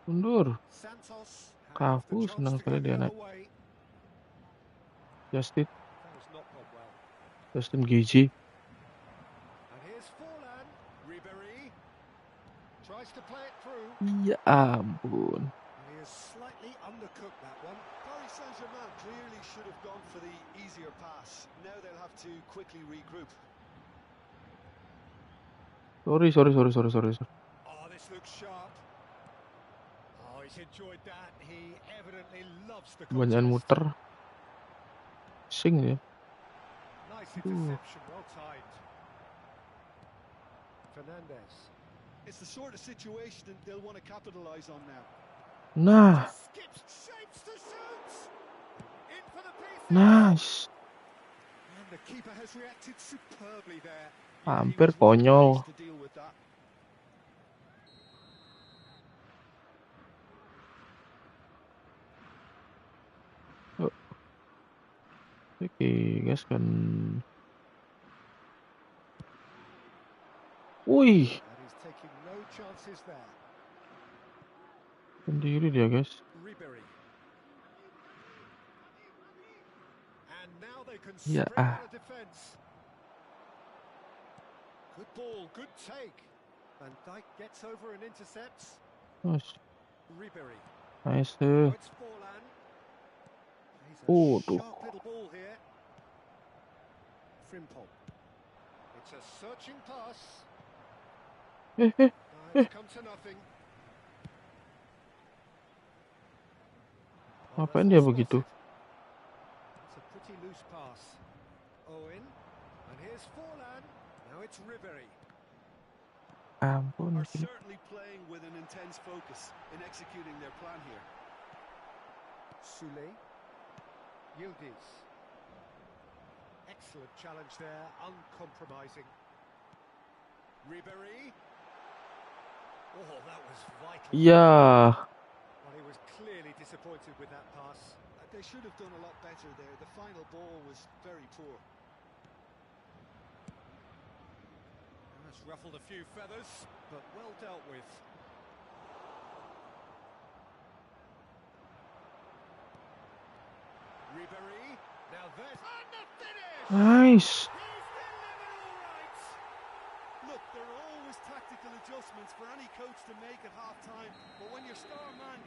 [SPEAKER 1] Mundur.
[SPEAKER 2] Santos
[SPEAKER 1] Kafu senang sekali dia naik. Justin Gigi.
[SPEAKER 2] And here's Forlan. Ribery tries to play it through.
[SPEAKER 1] Ya ampun.
[SPEAKER 2] And he has slightly undercooked that one.
[SPEAKER 3] Paris Saint-Germain clearly should have gone for the easier pass. Now they'll have to quickly regroup.
[SPEAKER 1] Sorry.
[SPEAKER 2] Oh, this looks sharp. Oh, he's enjoyed that. He evidently loves the
[SPEAKER 1] Kebanyakan
[SPEAKER 2] contest.
[SPEAKER 1] muter. Sing ya.
[SPEAKER 2] Nice interception, well timed. Fernandez.
[SPEAKER 3] It's the sort of situation that they'll want to capitalize on now.
[SPEAKER 1] Nah,
[SPEAKER 2] Skips, shapes to shoot. In for the piece.
[SPEAKER 1] nice.
[SPEAKER 2] And the keeper has reacted superbly there.
[SPEAKER 1] Hampir
[SPEAKER 3] He was well
[SPEAKER 1] konyol.
[SPEAKER 3] placed to deal with that.
[SPEAKER 1] Oke, guys kan. Wih,
[SPEAKER 2] And he's taking no chances there.
[SPEAKER 1] sendiri dia guys.
[SPEAKER 2] Ribery. And now they can
[SPEAKER 1] Ya,
[SPEAKER 2] spring out of defence. Good ball, good take. Van Dijk gets over and intercepts.
[SPEAKER 1] Nice.
[SPEAKER 2] Ribery.
[SPEAKER 1] Nice.
[SPEAKER 2] Oh, it's Forlan. He's a
[SPEAKER 1] Tuh.
[SPEAKER 2] sharp little ball here. Frimpong. It's a searching pass. It's come to nothing. Oh,
[SPEAKER 1] Ngapain
[SPEAKER 2] that's
[SPEAKER 1] dia
[SPEAKER 2] well
[SPEAKER 1] begitu?
[SPEAKER 2] spotted. It's a pretty loose pass. Owen. And here's Forlan. Now it's Ribery.
[SPEAKER 1] Ampun.
[SPEAKER 3] Are certainly playing with an intense focus in executing their plan here.
[SPEAKER 2] Sule. Yildiz. Excellent challenge there, uncompromising. Ribery. Oh, that was vital.
[SPEAKER 1] Ya,
[SPEAKER 2] Well, he was clearly disappointed with that pass.
[SPEAKER 3] They should have done a lot better there. The final ball was very poor.
[SPEAKER 2] That's ruffled a few feathers, but well dealt with. Ribery. Now there's and the finish.
[SPEAKER 1] nice.
[SPEAKER 2] He's delivered all right.
[SPEAKER 3] Look, there are always tactical adjustments for any coach to make at half-time, but when your star man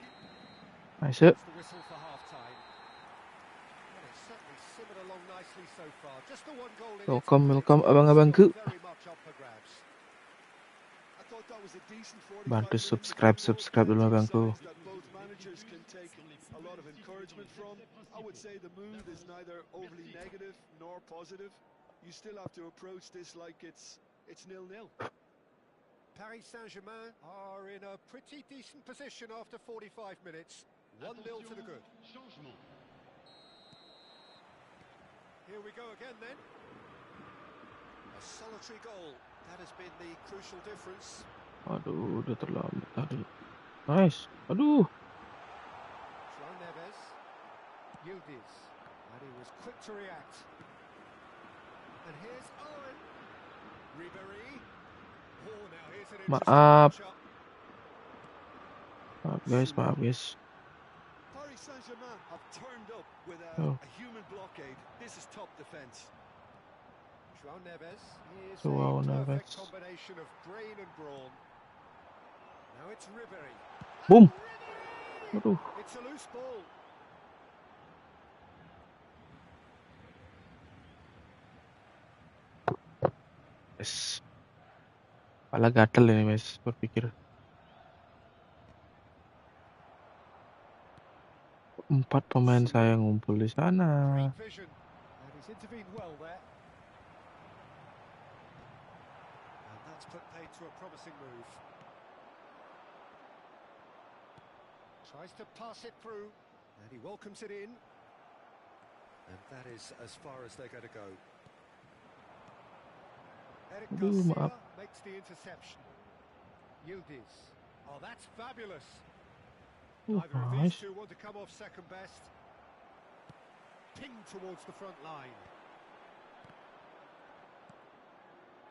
[SPEAKER 1] Nice.
[SPEAKER 2] That's the whistle for half-time. Well, it's certainly simmered along nicely so far. Just the one goal in it.
[SPEAKER 1] Welcome abang-abangku.
[SPEAKER 2] Very much up for grabs.
[SPEAKER 3] I thought that was a decent 45
[SPEAKER 1] Bantu
[SPEAKER 3] minutes.
[SPEAKER 1] subscribe dulu abangku.
[SPEAKER 3] That both managers can take a lot of encouragement from. I would say the mood is neither overly negative nor positive. You still have to approach this like it's 0-0.
[SPEAKER 2] Paris Saint-Germain are in a pretty decent position after 45 minutes. 1-0 to the good.
[SPEAKER 4] Changement.
[SPEAKER 2] Here we go again then. A solitary goal. That has been the crucial difference.
[SPEAKER 1] Aduh, dia terlambat tadi. Nice. Aduh.
[SPEAKER 2] João Neves. Yildiz. And he was quick to react. And here's Owen. Ribery. Oh, now here's an
[SPEAKER 1] Maaf.
[SPEAKER 2] interesting matchup.
[SPEAKER 1] Maaf guys.
[SPEAKER 2] Paris Saint-Germain have turned up with
[SPEAKER 1] Oh,
[SPEAKER 2] a human blockade. This is top defence. João Neves, he is a
[SPEAKER 1] wow,
[SPEAKER 2] perfect
[SPEAKER 1] Neves.
[SPEAKER 2] combination of brain and brawn. Now it's Ribery.
[SPEAKER 1] Boom.
[SPEAKER 2] Ribery!
[SPEAKER 1] Aduh.
[SPEAKER 2] It's a loose ball.
[SPEAKER 1] Yes. Kepala gatel ini guys, berpikir. 4 pemain saya ngumpul di sana.
[SPEAKER 2] Great vision. And he's intervened well there. And that's put paid to a promising move. Tries to pass it through. And he welcomes it in. And that is as far as they're going to go. Eric
[SPEAKER 1] Aduh,
[SPEAKER 2] Garcia
[SPEAKER 1] maaf.
[SPEAKER 2] makes the interception. Yildiz. Oh, that's fabulous. Neither of these
[SPEAKER 1] Nice.
[SPEAKER 2] two want to come off second best. Pinged towards the front line.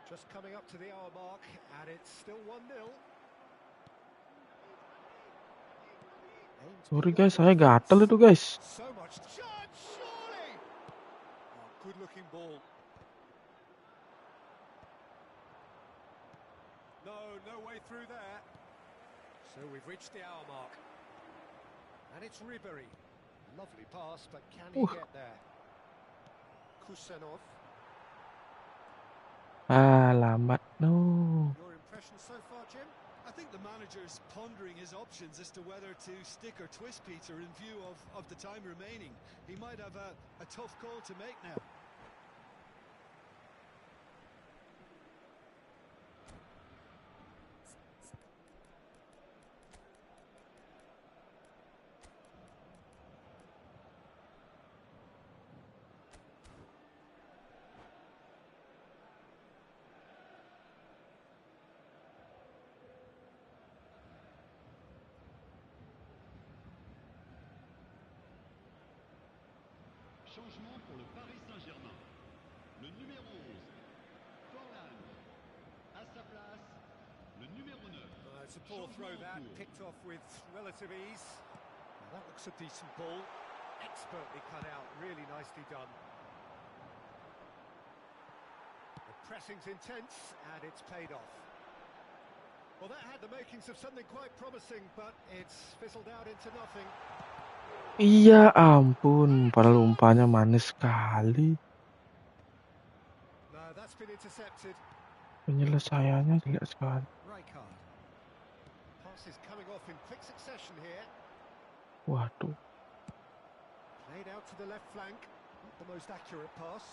[SPEAKER 2] Just coming up to the hour mark, and it's still 1-0.
[SPEAKER 1] Sorry guys, saya gatel itu guys.
[SPEAKER 2] So much chance, surely! Oh, good-looking ball. No way through there. So we've reached the hour mark. And it's Ribery. Lovely pass, but can he get there? Kusenov.
[SPEAKER 1] Lambat. No.
[SPEAKER 2] Your impression so far, Jim?
[SPEAKER 3] I think the manager's pondering his options as to whether to stick or twist Peter in view of the time remaining. He might have a tough call to make now.
[SPEAKER 4] Changement pour le Paris Saint-Germain. Le numéro 11, Forlan. À sa place, le numéro 9.
[SPEAKER 2] It's a poor throw that, picked off with relative ease. Well, that looks a decent ball. Expertly cut out, really nicely done. The pressing's intense, and it's paid off. Well, that had the makings of something quite promising, but it's fizzled out into nothing.
[SPEAKER 1] Iya ampun, padahal umpannya manis sekali.
[SPEAKER 2] No, that's been intercepted.
[SPEAKER 1] Penyelesaiannya jelek sekali.
[SPEAKER 2] Rijkaard. Pass is coming off in quick succession here.
[SPEAKER 1] Waduh.
[SPEAKER 2] Played out to the left flank. Not the most accurate pass.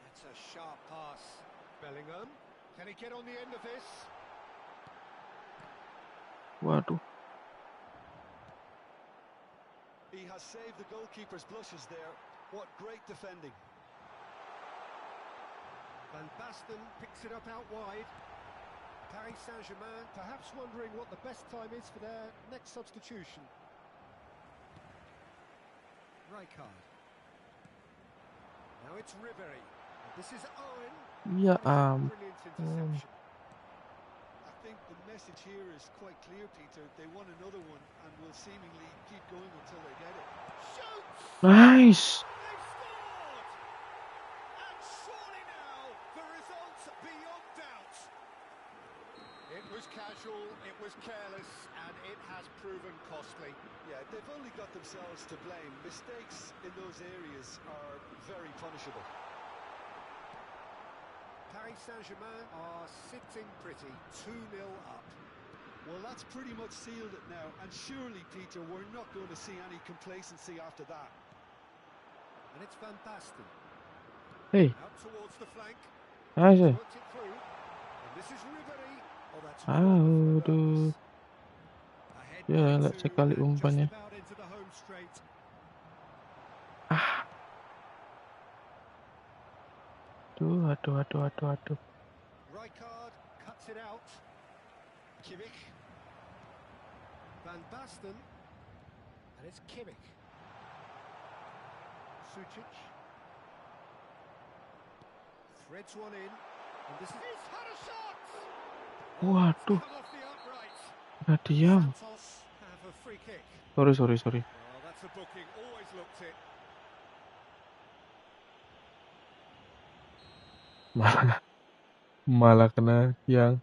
[SPEAKER 2] That's a sharp pass. Bellingham. Can he get on the end of this?
[SPEAKER 1] Waduh.
[SPEAKER 3] He has saved the goalkeeper's blushes there. What great defending.
[SPEAKER 2] Van Basten picks it up out wide. Paris Saint-Germain perhaps wondering what the best time is for their next substitution. Rijkaard. Now it's Ribery. This is Owen.
[SPEAKER 1] Iya
[SPEAKER 2] Brilliant
[SPEAKER 1] ampun.
[SPEAKER 2] interception.
[SPEAKER 3] I think the message here is quite clear, Peter. They want another one and will seemingly keep going until they get it.
[SPEAKER 2] Shoots!
[SPEAKER 1] Nice.
[SPEAKER 2] They've scored! And surely now, the result's beyond doubt. It was casual, it was careless, and it has proven costly.
[SPEAKER 3] Yeah, they've only got themselves to blame. Mistakes in those areas are very punishable.
[SPEAKER 2] Paris Saint-Germain are sitting pretty, 2-0 up.
[SPEAKER 3] Well, that's pretty much sealed it now. And surely, Peter, we're not going to see any complacency after that.
[SPEAKER 2] And it's Van Basten.
[SPEAKER 1] Hey.
[SPEAKER 2] Out towards the flank.
[SPEAKER 1] Nice.
[SPEAKER 2] Worked it through. And this is Ribery. Oh, that's
[SPEAKER 1] Aduh.
[SPEAKER 2] Ahead
[SPEAKER 1] Ya,
[SPEAKER 2] by
[SPEAKER 1] lek
[SPEAKER 2] two
[SPEAKER 1] sekali
[SPEAKER 2] and just
[SPEAKER 1] umpannya.
[SPEAKER 2] about into the home straight.
[SPEAKER 1] Aduh.
[SPEAKER 2] Rijkaard cuts it out. Kimmich. Van Basten. And it's Kimmich. Sucic. Threads one in. And this is... He's had a shot!
[SPEAKER 1] Waduh.
[SPEAKER 2] Come off the upright.
[SPEAKER 1] Diam.
[SPEAKER 2] Santos have a free kick.
[SPEAKER 1] Sorry.
[SPEAKER 2] Well, that's a booking. Always looked it.
[SPEAKER 1] Malah kena tiang.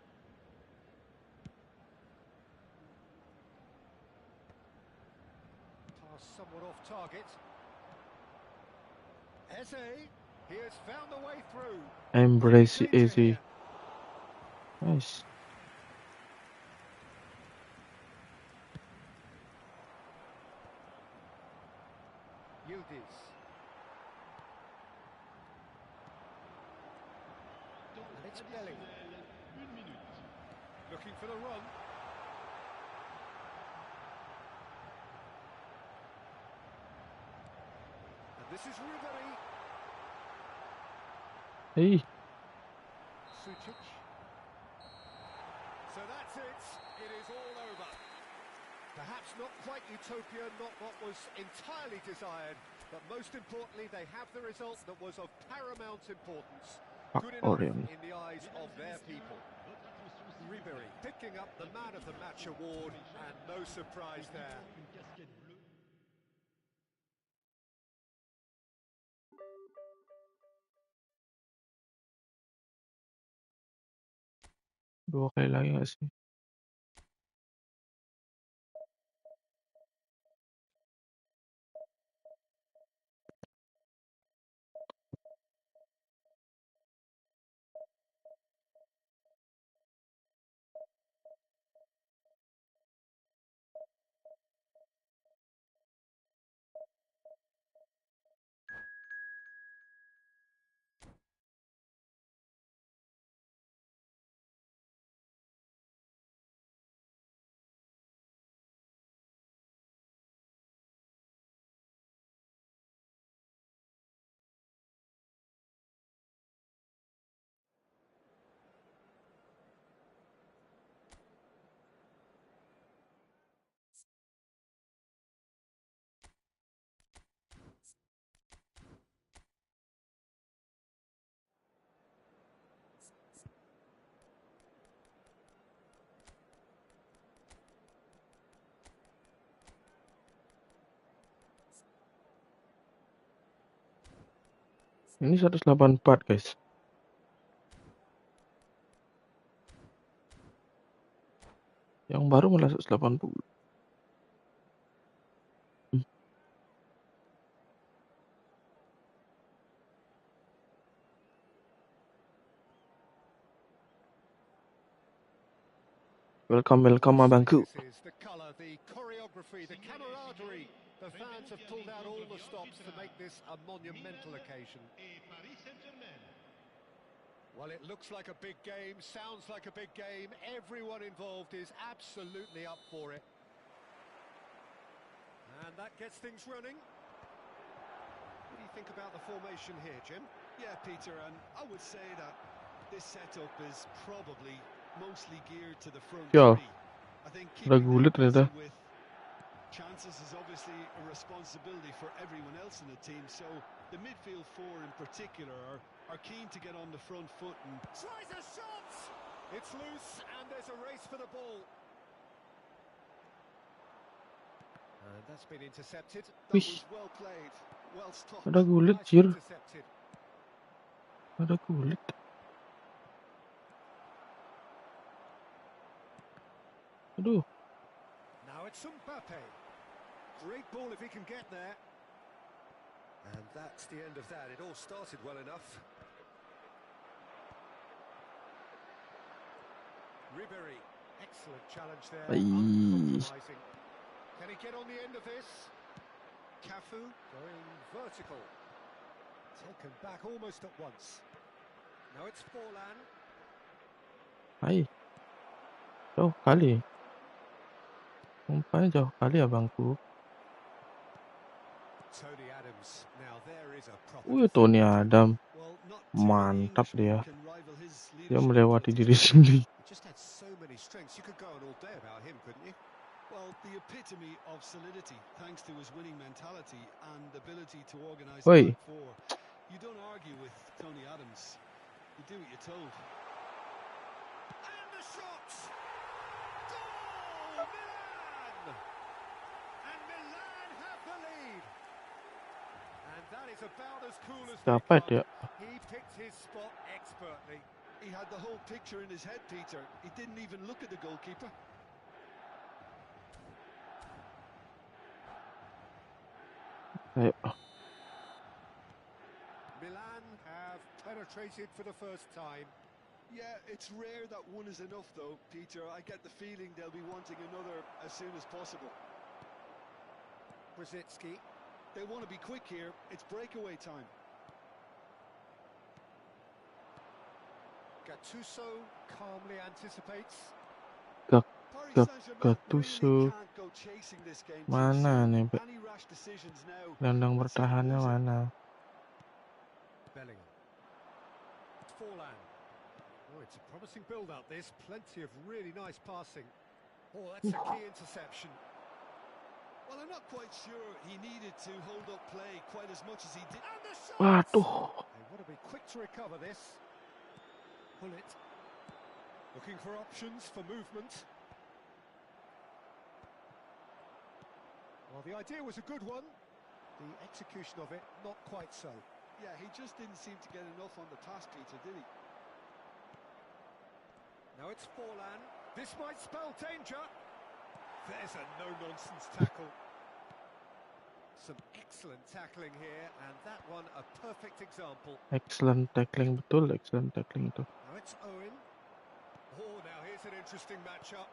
[SPEAKER 2] Pass somewhat off target. Eze, he has found the way through.
[SPEAKER 1] Embrace
[SPEAKER 2] Danger
[SPEAKER 1] easy.
[SPEAKER 2] here.
[SPEAKER 1] Nice.
[SPEAKER 2] Yildiz. And it's Bellingham.
[SPEAKER 4] Une minute.
[SPEAKER 2] Looking for the run. And this is Ribery.
[SPEAKER 1] Hey,
[SPEAKER 2] Sucic. So that's it. It is all over. Perhaps not quite utopia, not what was entirely desired, but most importantly, they have the result that was of paramount importance.
[SPEAKER 1] Fuck
[SPEAKER 2] Good enough
[SPEAKER 1] Orion.
[SPEAKER 2] in the eyes of their people. Ribery picking up the Man of the Match award, and no surprise there.
[SPEAKER 4] Une casquette bleue.
[SPEAKER 1] Dua kali lagi gak sih? Ini 184 guys. Yang baru malah 180. Welcome abangku.
[SPEAKER 2] This is the colour, the choreography, the camaraderie. The fans have pulled out all the stops to make this a monumental occasion.
[SPEAKER 4] Et Paris Saint-Germain.
[SPEAKER 2] Well, it looks like a big game, sounds like a big game. Everyone involved is absolutely up for it. And that gets things running. What do you think about the formation here, Jim?
[SPEAKER 3] Yeah, Peter, and I would say that this setup is probably mostly geared to the front
[SPEAKER 1] Yo,
[SPEAKER 3] three. I think
[SPEAKER 1] udah
[SPEAKER 3] keeping
[SPEAKER 1] gulit
[SPEAKER 3] them busy
[SPEAKER 1] ternyata.
[SPEAKER 3] with chances is obviously a responsibility for everyone else in the team, so the midfield four in particular are keen to get on the front foot and
[SPEAKER 2] Tries a shot! It's loose and there's a race for the ball. And that's been intercepted.
[SPEAKER 3] that
[SPEAKER 1] Wih,
[SPEAKER 3] was well played, well stopped.
[SPEAKER 1] ada gulit,
[SPEAKER 2] Nicely
[SPEAKER 1] jir.
[SPEAKER 2] intercepted.
[SPEAKER 1] Ada gulit. Aduh,
[SPEAKER 2] Now it's Mbappe. Great ball if he can get there. And that's the end of that. It all started well enough. Ribery, excellent challenge there.
[SPEAKER 1] Aye.
[SPEAKER 2] Uncompromising. Can he get on the end of this? Cafu going vertical. Taken back almost at once. Now it's Forlan.
[SPEAKER 1] hai. Jauh kali. Umpanya jauh kali abangku.
[SPEAKER 2] Tony Adams. Now there is a proper
[SPEAKER 1] Tony
[SPEAKER 2] defender.
[SPEAKER 1] Adam.
[SPEAKER 3] Well, not too many
[SPEAKER 1] Mantap
[SPEAKER 3] Englishmen
[SPEAKER 1] dia.
[SPEAKER 3] can rival his
[SPEAKER 1] Dia
[SPEAKER 3] leadership
[SPEAKER 1] melewati
[SPEAKER 3] ability.
[SPEAKER 1] diri sendiri.
[SPEAKER 2] He just had so many strengths. You could go on all day about him, couldn't you?
[SPEAKER 3] Well, the epitome of solidity, thanks to his winning mentality and ability to organise the
[SPEAKER 1] Oi.
[SPEAKER 3] back four. You don't argue with Tony Adams. You do what you're told.
[SPEAKER 2] And the shot! Goal! is about as cool as they
[SPEAKER 1] Dapat
[SPEAKER 2] come.
[SPEAKER 1] ya.
[SPEAKER 2] He picked his spot expertly.
[SPEAKER 3] He had the whole picture in his head, Peter. He didn't even look at the goalkeeper.
[SPEAKER 1] Ayo.
[SPEAKER 2] Milan have penetrated for the first time.
[SPEAKER 3] Yeah, it's rare that one is enough, though, Peter. I get the feeling they'll be wanting another as soon as possible.
[SPEAKER 2] Brzezinski.
[SPEAKER 3] They want to be quick here. It's breakaway time.
[SPEAKER 2] Gattuso calmly anticipates.
[SPEAKER 3] Paris Saint-Germain
[SPEAKER 1] Gattuso.
[SPEAKER 3] really can't go chasing this game too
[SPEAKER 1] Mana
[SPEAKER 3] soon.
[SPEAKER 1] nih?
[SPEAKER 3] Any rash decisions now.
[SPEAKER 1] Gelandang
[SPEAKER 3] Let's see who
[SPEAKER 1] bertahannya
[SPEAKER 3] wins it.
[SPEAKER 1] mana?
[SPEAKER 2] Bellingham. Forlan. Oh, it's a promising build-up, this. Plenty of really nice passing. Oh, that's a key interception.
[SPEAKER 3] Well, I'm not quite sure he needed to hold up play quite as much as he did. And the shot!
[SPEAKER 1] Waduh.
[SPEAKER 2] They want to be quick to recover this. Pull it. Looking for options for movement. Well, the idea was a good one. The execution of it, not quite so.
[SPEAKER 3] Yeah, he just didn't seem to get enough on the pass, Peter, did he?
[SPEAKER 2] Now it's Forlan. This might spell danger. There's a no-nonsense tackle. Some excellent tackling here, and that one a perfect example.
[SPEAKER 1] Excellent tackling, betul. Excellent tackling itu.
[SPEAKER 2] Now it's Owen. Oh, now here's an interesting matchup.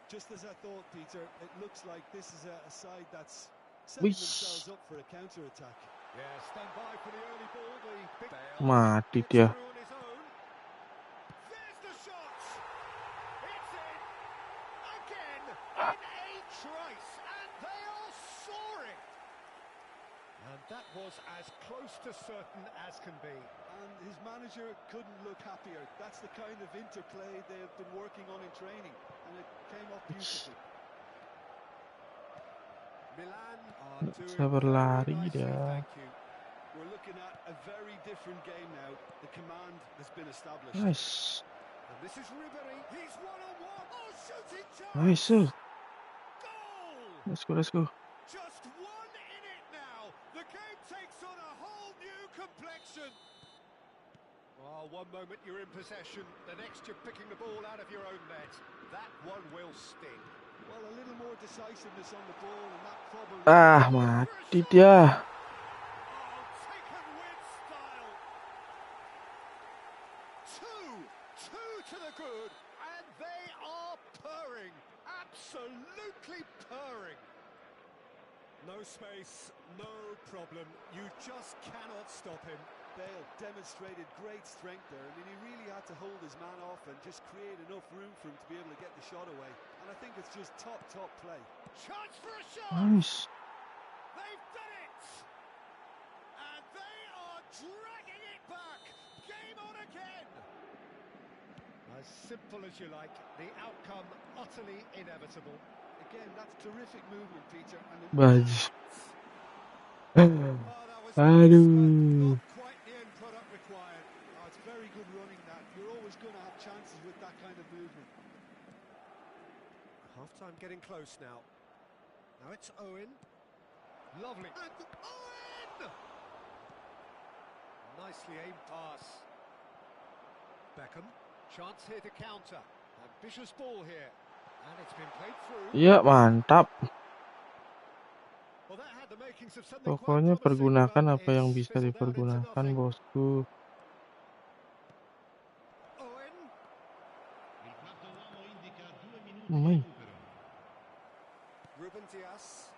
[SPEAKER 3] Just as I thought, Peter, it looks like this is a side that's setting
[SPEAKER 1] Wih.
[SPEAKER 3] themselves up for a counter-attack.
[SPEAKER 2] Yeah, stand by for the early ball. The big
[SPEAKER 1] Mati
[SPEAKER 2] gets
[SPEAKER 1] dia.
[SPEAKER 2] through on his own. There's the shot. It's in again in a trice, and they are soaring. And that was as close to certain as can be.
[SPEAKER 3] And his manager couldn't look happier. That's the kind of interplay they've been working on in training, and it came off beautifully.
[SPEAKER 2] Milan are
[SPEAKER 1] Nggak
[SPEAKER 2] doing
[SPEAKER 1] bisa
[SPEAKER 2] very
[SPEAKER 1] berlari
[SPEAKER 2] nicely,
[SPEAKER 1] dia.
[SPEAKER 2] thank you.
[SPEAKER 3] We're looking at a very different game now. The command has been established.
[SPEAKER 1] Nice.
[SPEAKER 2] And this is Ribery. He's one-on-one. Oh, shooting chance.
[SPEAKER 1] Nice.
[SPEAKER 2] Goal!
[SPEAKER 1] Let's go, let's go.
[SPEAKER 2] Just one in it now. The game takes on a whole new complexion. Oh, one moment you're in possession, the next you're picking the ball out of your own net. That one will sting.
[SPEAKER 3] Well, a little more decisiveness on the ball, and that probably...
[SPEAKER 1] Ah, mati dia.
[SPEAKER 2] Oh, taken with style. Two to the good, and they are purring. Absolutely purring. No space, no problem. You just cannot stop him.
[SPEAKER 3] Bale demonstrated great strength there. I mean, he really had to hold his man off and just create enough room for him to be able to get the shot away. And I think it's just top play.
[SPEAKER 2] Chance for a shot!
[SPEAKER 1] Nice.
[SPEAKER 2] They've done it! And they are dragging it back! Game on again! As simple as you like, the outcome utterly inevitable.
[SPEAKER 3] Again, that's terrific movement, Peter. And
[SPEAKER 1] Baju.
[SPEAKER 2] Oh, that was nice,
[SPEAKER 1] Aduh.
[SPEAKER 2] but not quite the end product required.
[SPEAKER 3] oh, it's very good running that. You're always going to have chances with that kind of movement.
[SPEAKER 2] Half-time getting close now. Now it's Owen. Lovely. And Owen! Nicely aimed pass. Beckham. Chance here to counter. Ambitious ball here. And it's been played through.
[SPEAKER 1] Ya, mantap.
[SPEAKER 2] Well, that had the makings of something quite
[SPEAKER 1] Pokoknya
[SPEAKER 2] promising,
[SPEAKER 1] pergunakan
[SPEAKER 2] but
[SPEAKER 1] apa yang
[SPEAKER 2] it's
[SPEAKER 1] bisa
[SPEAKER 2] fizzled out into
[SPEAKER 1] dipergunakan,
[SPEAKER 2] nothing.
[SPEAKER 1] bosku.
[SPEAKER 2] Owen.
[SPEAKER 4] Il quarto uomo indica 2 minuti di
[SPEAKER 1] Main.
[SPEAKER 4] recupero.
[SPEAKER 2] Ruben Dias.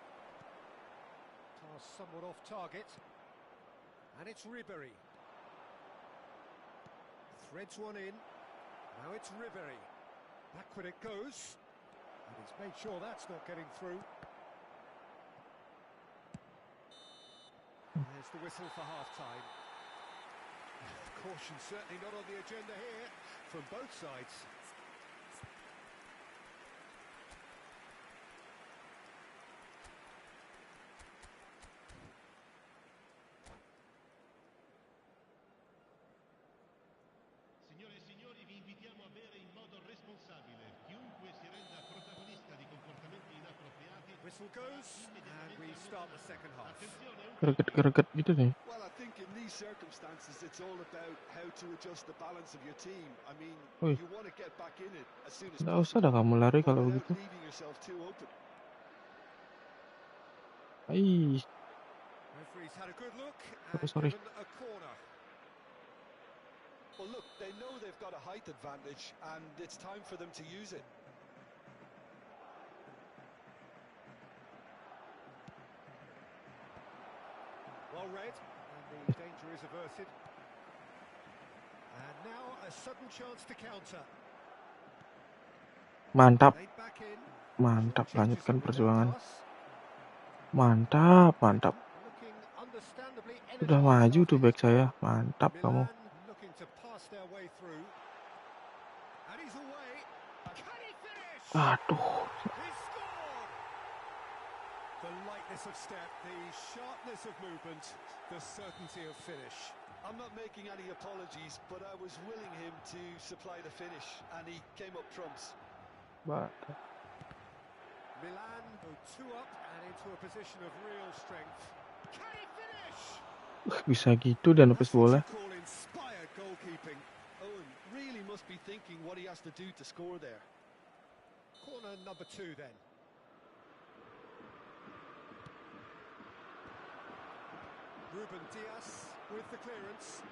[SPEAKER 2] Pass somewhat off target. And it's Ribery. Threads one in. Now it's Ribery. Backward it goes. And he's made sure that's not getting through. There's the whistle for half-time. Caution certainly not on the agenda here from both sides.
[SPEAKER 4] Signore e signori, vi invitiamo a bere in modo responsabile. Chiunque si renda protagonista di comportamenti inappropriati
[SPEAKER 2] Whistle goes, and we start the second half.
[SPEAKER 1] Greget-greget gitu nih.
[SPEAKER 3] Well, I think in these circumstances, it's all about how to adjust the balance of your team. I mean,
[SPEAKER 1] Wih,
[SPEAKER 3] you want to get back in it as soon as
[SPEAKER 1] nggak usah dah
[SPEAKER 3] possible,
[SPEAKER 1] kamu lari
[SPEAKER 3] but
[SPEAKER 1] kalau
[SPEAKER 3] without
[SPEAKER 1] begitu.
[SPEAKER 3] leaving yourself too open.
[SPEAKER 1] Ih,
[SPEAKER 2] Referee's had a good look
[SPEAKER 1] sorry.
[SPEAKER 2] and given a corner.
[SPEAKER 3] Well, look, they know they've got a height advantage, and it's time for them to use it.
[SPEAKER 2] Well read, and the danger is averted. And now a sudden chance to counter.
[SPEAKER 1] Mantap,
[SPEAKER 2] Laid back in.
[SPEAKER 1] mantap.
[SPEAKER 2] Changes
[SPEAKER 1] Lanjutkan
[SPEAKER 2] it with their
[SPEAKER 1] perjuangan.
[SPEAKER 2] pass.
[SPEAKER 1] Mantap, mantap.
[SPEAKER 2] Looking understandably
[SPEAKER 1] Sudah
[SPEAKER 2] energised
[SPEAKER 1] maju
[SPEAKER 2] after
[SPEAKER 1] tuh back
[SPEAKER 2] his
[SPEAKER 1] saya.
[SPEAKER 2] goal.
[SPEAKER 1] Mantap kamu.
[SPEAKER 2] Milan looking to pass their way through. And he's away. Can he finish?
[SPEAKER 1] Aduh.
[SPEAKER 2] He scored! The lightness of step, the sharpness of movement, the certainty of finish.
[SPEAKER 3] I'm not making any apologies, but I was willing him to supply the finish, and he came up trumps.
[SPEAKER 2] Milan go 2 up and into a position of real strength. Can he finish?
[SPEAKER 1] Bisa gitu dan
[SPEAKER 2] That's
[SPEAKER 1] nepis
[SPEAKER 2] what
[SPEAKER 1] bola.
[SPEAKER 2] you call inspired goalkeeping.
[SPEAKER 3] Owen really must be thinking what he has to do to score there.
[SPEAKER 2] Corner number 2 then. Ruben Dias with the clearance.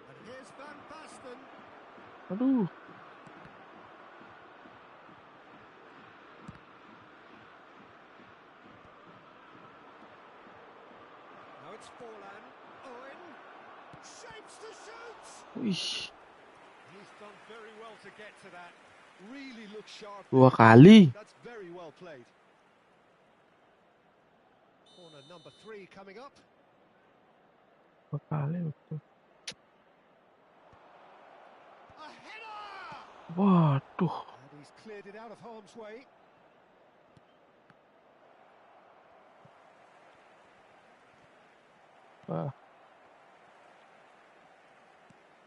[SPEAKER 2] And here's Van Basten.
[SPEAKER 1] Aduh.
[SPEAKER 2] Now it's Forlan. Owen shapes to shoot.
[SPEAKER 1] Wih,
[SPEAKER 2] He's done very well to get to that.
[SPEAKER 3] Really looks sharp.
[SPEAKER 1] 2 kali.
[SPEAKER 3] That's very well played.
[SPEAKER 2] Corner number 3 coming up.
[SPEAKER 1] 2 kali betul.
[SPEAKER 2] A header!
[SPEAKER 1] Waduh.
[SPEAKER 2] And he's cleared it out of harm's way.
[SPEAKER 1] Wah,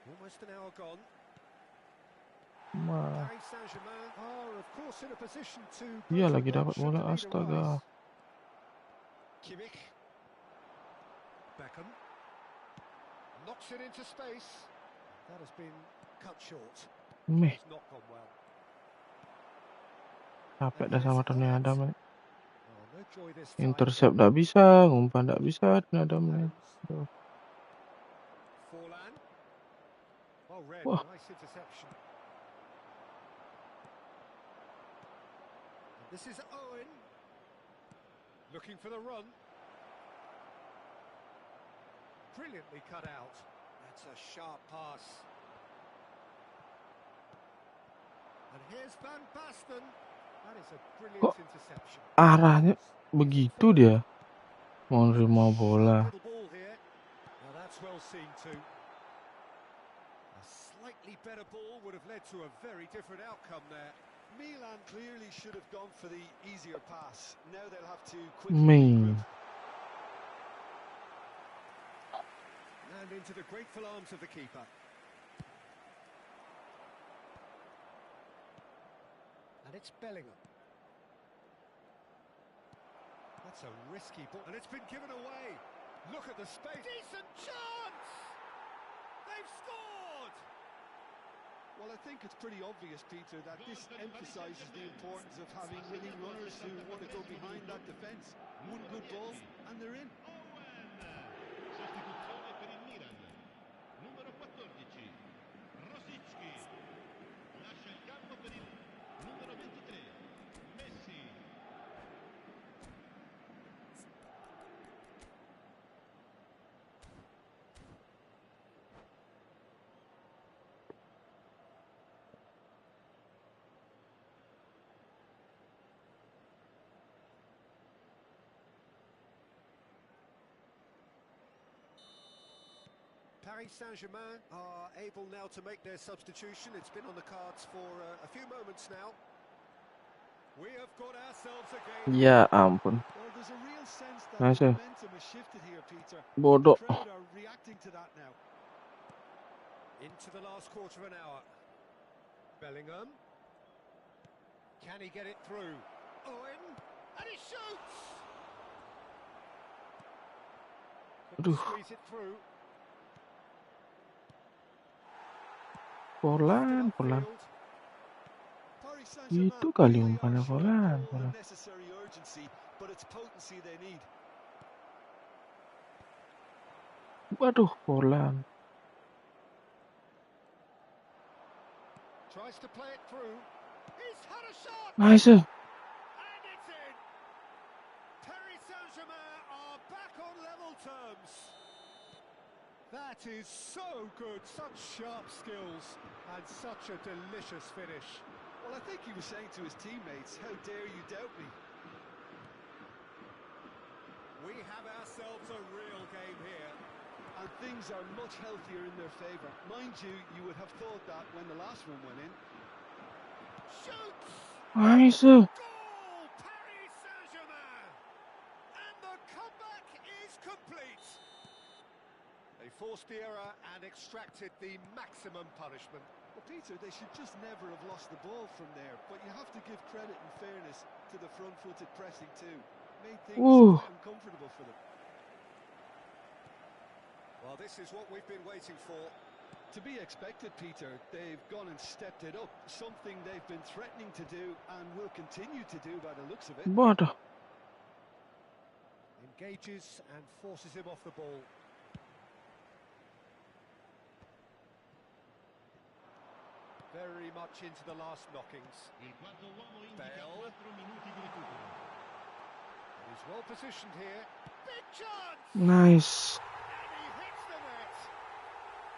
[SPEAKER 2] Almost an hour gone.
[SPEAKER 1] mah.
[SPEAKER 2] Paris Saint-Germain are, of course, in a position to.
[SPEAKER 1] Iya lagi dapat bola, astaga.
[SPEAKER 2] Kimmich. Beckham. Knocks it into space. That has been cut short.
[SPEAKER 1] Meh,
[SPEAKER 2] It's not gone well.
[SPEAKER 1] capek dah sama Tony Adam nih.
[SPEAKER 2] Oh, no joy this time.
[SPEAKER 1] Intercept nggak bisa, ngumpan nggak bisa Tony Adam nih. Aduh.
[SPEAKER 2] Forlan. Well read,
[SPEAKER 1] Wah.
[SPEAKER 2] nice interception. And this is Owen. Looking for the run. Brilliantly cut out. That's a sharp pass. And here's Van Basten. That is a brilliant
[SPEAKER 1] Kok
[SPEAKER 2] interception.
[SPEAKER 1] arahnya begitu dia? Mau nerima bola.
[SPEAKER 2] Little ball here. Now that's well seen too. A slightly better ball would have led to a very different outcome there.
[SPEAKER 3] Milan clearly should have gone for the easier pass. Now they'll have to quickly
[SPEAKER 1] Meh.
[SPEAKER 3] regroup.
[SPEAKER 2] And into the grateful arms of the keeper. And it's Bellingham. That's a risky ball. And it's been given away. Look at the space. Decent chance! They've scored!
[SPEAKER 3] Well, I think it's pretty obvious, Peter, that this emphasises the importance of having winning runners who want to go behind that defence. One good ball, and they're in.
[SPEAKER 4] Sostituzione per il Milan. Numero 14, Rosicki. Lascia il campo per il numero 23, Messi.
[SPEAKER 2] Paris Saint-Germain are able now to make their substitution. It's been on the cards for a few moments now. We have got ourselves a game.
[SPEAKER 1] Ya ampun.
[SPEAKER 3] Well, there's a real sense that
[SPEAKER 1] Nice.
[SPEAKER 3] the momentum has shifted here, Peter.
[SPEAKER 1] Bodoh.
[SPEAKER 3] The crowd are reacting to that now.
[SPEAKER 2] Into the last quarter of an hour. Bellingham. Can he get it through? Owen, and he shoots! Couldn't
[SPEAKER 1] Aduh,
[SPEAKER 2] squeeze it through. Lifted
[SPEAKER 1] Polan, Polan.
[SPEAKER 2] upfield. Paris
[SPEAKER 1] Itu
[SPEAKER 2] Saint-Germain
[SPEAKER 1] kali
[SPEAKER 2] really are
[SPEAKER 1] umpannya
[SPEAKER 2] showing
[SPEAKER 1] Polan,
[SPEAKER 2] all the
[SPEAKER 1] Polan.
[SPEAKER 2] necessary urgency, but it's potency they need.
[SPEAKER 1] Waduh, Polan.
[SPEAKER 2] Tries to play it through. He's had a shot!
[SPEAKER 1] Nice.
[SPEAKER 2] And it's in! Paris Saint-Germain are back on level terms. That is so good, such sharp skills and such a delicious finish. Well, I think he was saying to his teammates, how dare you doubt me? We have ourselves a real game here. And things are much healthier in their favour. Mind you, you would have thought that when the last one went in. Shoots!
[SPEAKER 1] Nice.
[SPEAKER 2] Goal! Paris Saint-Germain! And the comeback is complete. They forced the error and extracted the maximum punishment. Well, Peter, they should just never have lost the ball from there. But you have to give credit and fairness to the front-footed pressing too. Made things
[SPEAKER 1] Ooh.
[SPEAKER 2] quite uncomfortable for them. Well, this is what we've been waiting for. To be expected, Peter. They've gone and stepped it up. Something they've been threatening to do and will continue to do by the looks of it.
[SPEAKER 1] Waduh.
[SPEAKER 2] Engages and forces him off the ball. Very much into the last knockings.
[SPEAKER 4] Il quarto uomo indica
[SPEAKER 2] Bell.
[SPEAKER 4] 4 minuti di recupero.
[SPEAKER 2] He's well positioned here. Big chance!
[SPEAKER 1] Nice.
[SPEAKER 2] And he hits the net.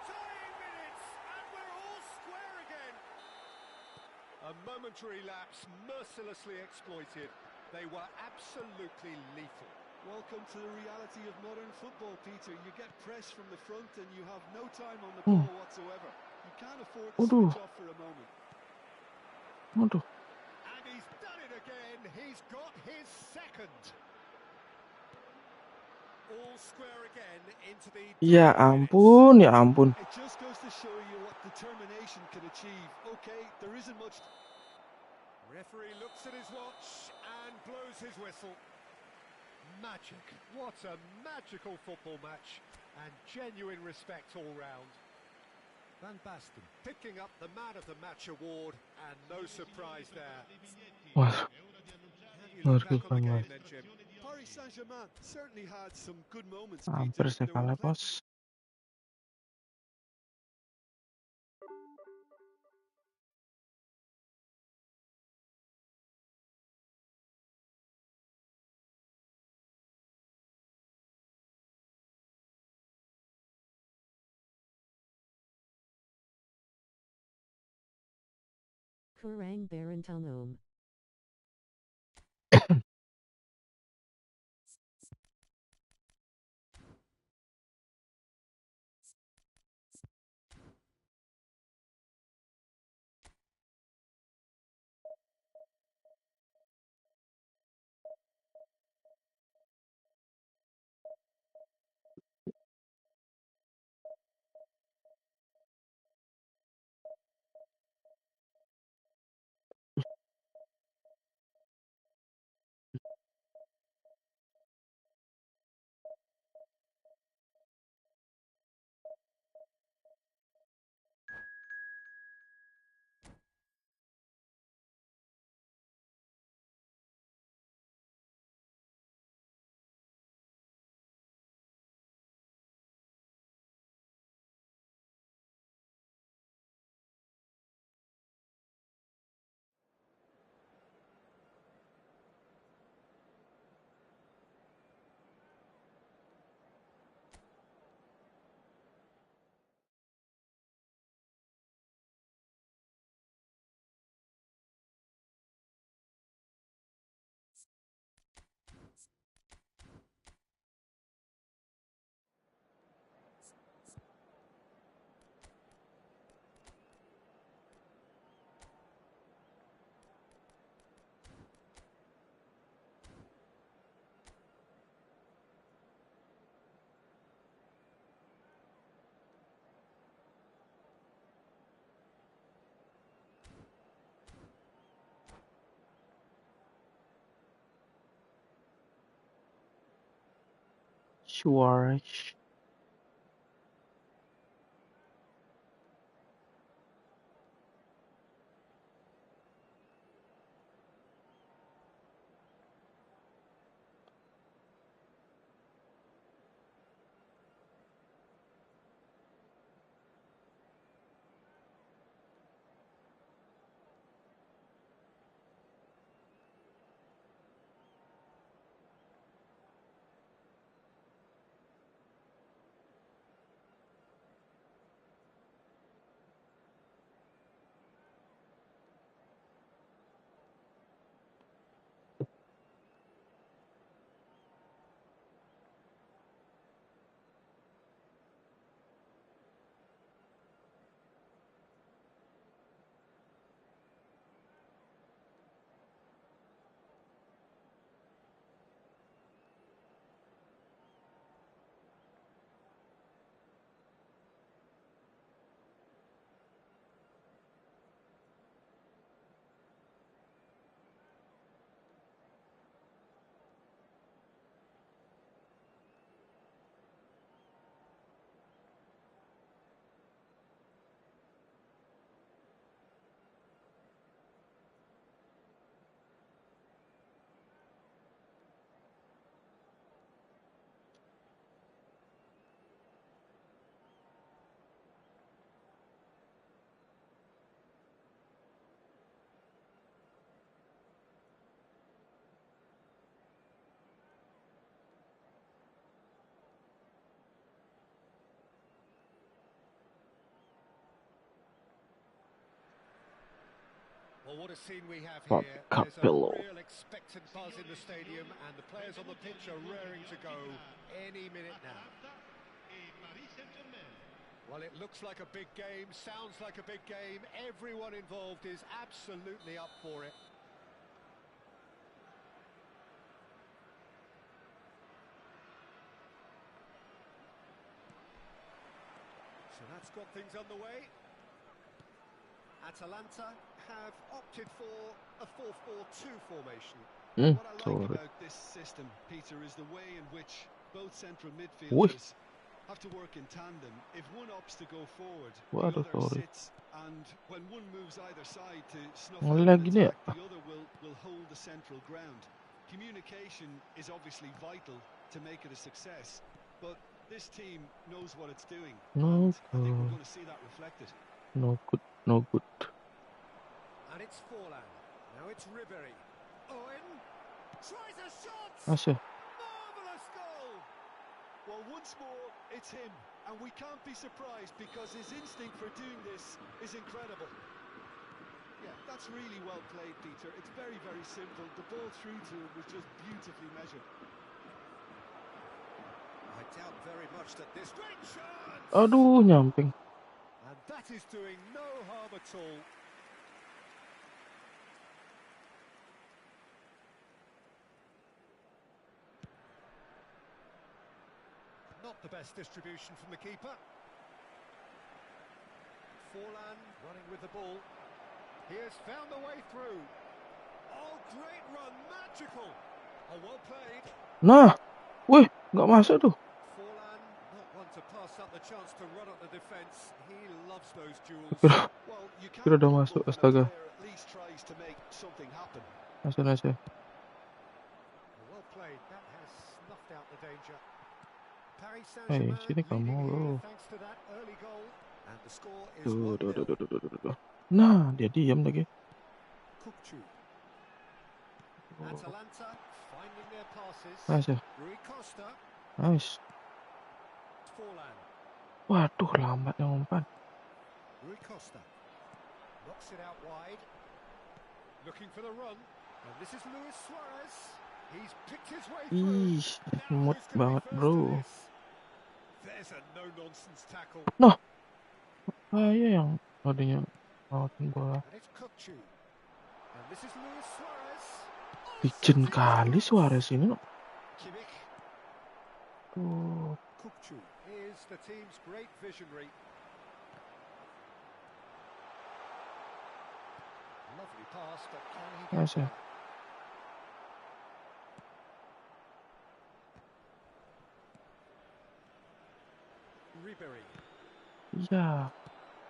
[SPEAKER 2] Tying minutes, and we're all square again. A momentary lapse, mercilessly exploited. They were absolutely lethal. Welcome to the reality of modern football, Peter. You get press from the front and you have no time on the ball whatsoever. You can't afford to
[SPEAKER 1] Waduh.
[SPEAKER 2] switch off for a moment.
[SPEAKER 1] Waduh.
[SPEAKER 2] And he's done it again. He's got his second. All square again into the
[SPEAKER 1] Ya
[SPEAKER 2] dying minutes.
[SPEAKER 1] ampun, ya ampun.
[SPEAKER 2] It just goes to show you what determination can achieve. Okay, there isn't much. Referee looks at his watch and blows his whistle. Magic. What a magical football match. And genuine respect all round. Van Basten picking up the Man of the Match award, and no surprise there.
[SPEAKER 1] Waduh,
[SPEAKER 2] How do you look
[SPEAKER 1] ngeri
[SPEAKER 2] back on the game
[SPEAKER 1] banget.
[SPEAKER 2] then, Jim? Paris Saint-Germain certainly had some good moments,
[SPEAKER 1] Hampir
[SPEAKER 2] Peter.
[SPEAKER 1] saya
[SPEAKER 2] There were
[SPEAKER 1] kalah,
[SPEAKER 2] plenty.
[SPEAKER 1] bos.
[SPEAKER 5] Kurang Barantanum.
[SPEAKER 1] Suarez.
[SPEAKER 2] Well, what a scene we have
[SPEAKER 1] Pak
[SPEAKER 2] here. There's a
[SPEAKER 1] Capello.
[SPEAKER 2] real expectant buzz in the stadium, and the players on the pitch are raring to go any minute now. Well, it looks like a big game, sounds like a big game. Everyone involved is absolutely up for it. So that's got things underway. Atalanta have opted for a 4-4-2 formation. What I like
[SPEAKER 1] Sorry.
[SPEAKER 3] about this system, Peter, is the way in which both central
[SPEAKER 1] Wih,
[SPEAKER 3] midfielders have to work in tandem. If one opts to go forward, the
[SPEAKER 1] waduh,
[SPEAKER 3] other
[SPEAKER 1] sorry.
[SPEAKER 3] sits, and when one moves either side to snuff out
[SPEAKER 1] Ngelag
[SPEAKER 3] an
[SPEAKER 1] gini ya?
[SPEAKER 3] attack, the other will hold the central ground. Communication is obviously vital to make it a success, but this team knows what it's doing, and
[SPEAKER 1] No
[SPEAKER 3] I think we're
[SPEAKER 1] good.
[SPEAKER 3] going to see that reflected.
[SPEAKER 1] No good. No good.
[SPEAKER 2] And it's Forlan. Now it's Ribery. Owen tries a shot!
[SPEAKER 1] Asya.
[SPEAKER 2] Marvellous goal!
[SPEAKER 3] Well, once more, it's him, and we can't be surprised because his instinct for doing this is incredible. Yeah, that's really well played, Peter. It's very, very simple. The ball through to him was just beautifully measured.
[SPEAKER 2] I doubt very much that this great chance!
[SPEAKER 1] Aduh, nyamping.
[SPEAKER 2] And that is doing no harm at all. Not the best distribution from the keeper. Forlan running with the ball. He has found a way through. Oh, great run, magical. Oh, well played.
[SPEAKER 1] Nah. Wih, nggak masuk tuh.
[SPEAKER 2] Forlan, not one to pass up the chance to run at the defence. He loves those duels.
[SPEAKER 1] Kira,
[SPEAKER 3] Well, you can't
[SPEAKER 1] kira udah
[SPEAKER 3] grumble
[SPEAKER 1] masuk.
[SPEAKER 3] when a
[SPEAKER 1] Astaga.
[SPEAKER 3] player at least tries to make something happen.
[SPEAKER 1] Asya.
[SPEAKER 2] Well played. That has snuffed out the danger. Paris
[SPEAKER 1] Hei,
[SPEAKER 2] Saint-Germain
[SPEAKER 1] sini kamu
[SPEAKER 2] leading here
[SPEAKER 1] loh.
[SPEAKER 2] thanks to that early goal. And the score is
[SPEAKER 1] Tuh,
[SPEAKER 2] 1-0.
[SPEAKER 1] Nah, dia diam lagi.
[SPEAKER 2] Kukcu.
[SPEAKER 1] Oh,
[SPEAKER 2] Atalanta finding their passes.
[SPEAKER 1] Asya.
[SPEAKER 2] Rui Costa.
[SPEAKER 1] Nice.
[SPEAKER 2] Forlan.
[SPEAKER 1] Waduh, lambat yang umpan.
[SPEAKER 2] Rui Costa. Knocks it out wide. Looking for the run. And this is Luis Suarez. He's picked his way through.
[SPEAKER 1] Ih,
[SPEAKER 2] Now
[SPEAKER 1] mood
[SPEAKER 2] who's going to be
[SPEAKER 1] banget,
[SPEAKER 2] first to
[SPEAKER 1] bro.
[SPEAKER 2] this? There's a no-nonsense tackle.
[SPEAKER 1] Nah, saya yang tadinya ngelawatin bola.
[SPEAKER 2] And it's Kukcu. And this is Luis Suarez.
[SPEAKER 1] Licin kali Suarez ini. No.
[SPEAKER 2] Kimmich.
[SPEAKER 1] Tuh,
[SPEAKER 2] Kukcu is the team's great visionary. Lovely pass, but can he get
[SPEAKER 1] Asya.
[SPEAKER 2] there? Ribery.
[SPEAKER 1] Iya.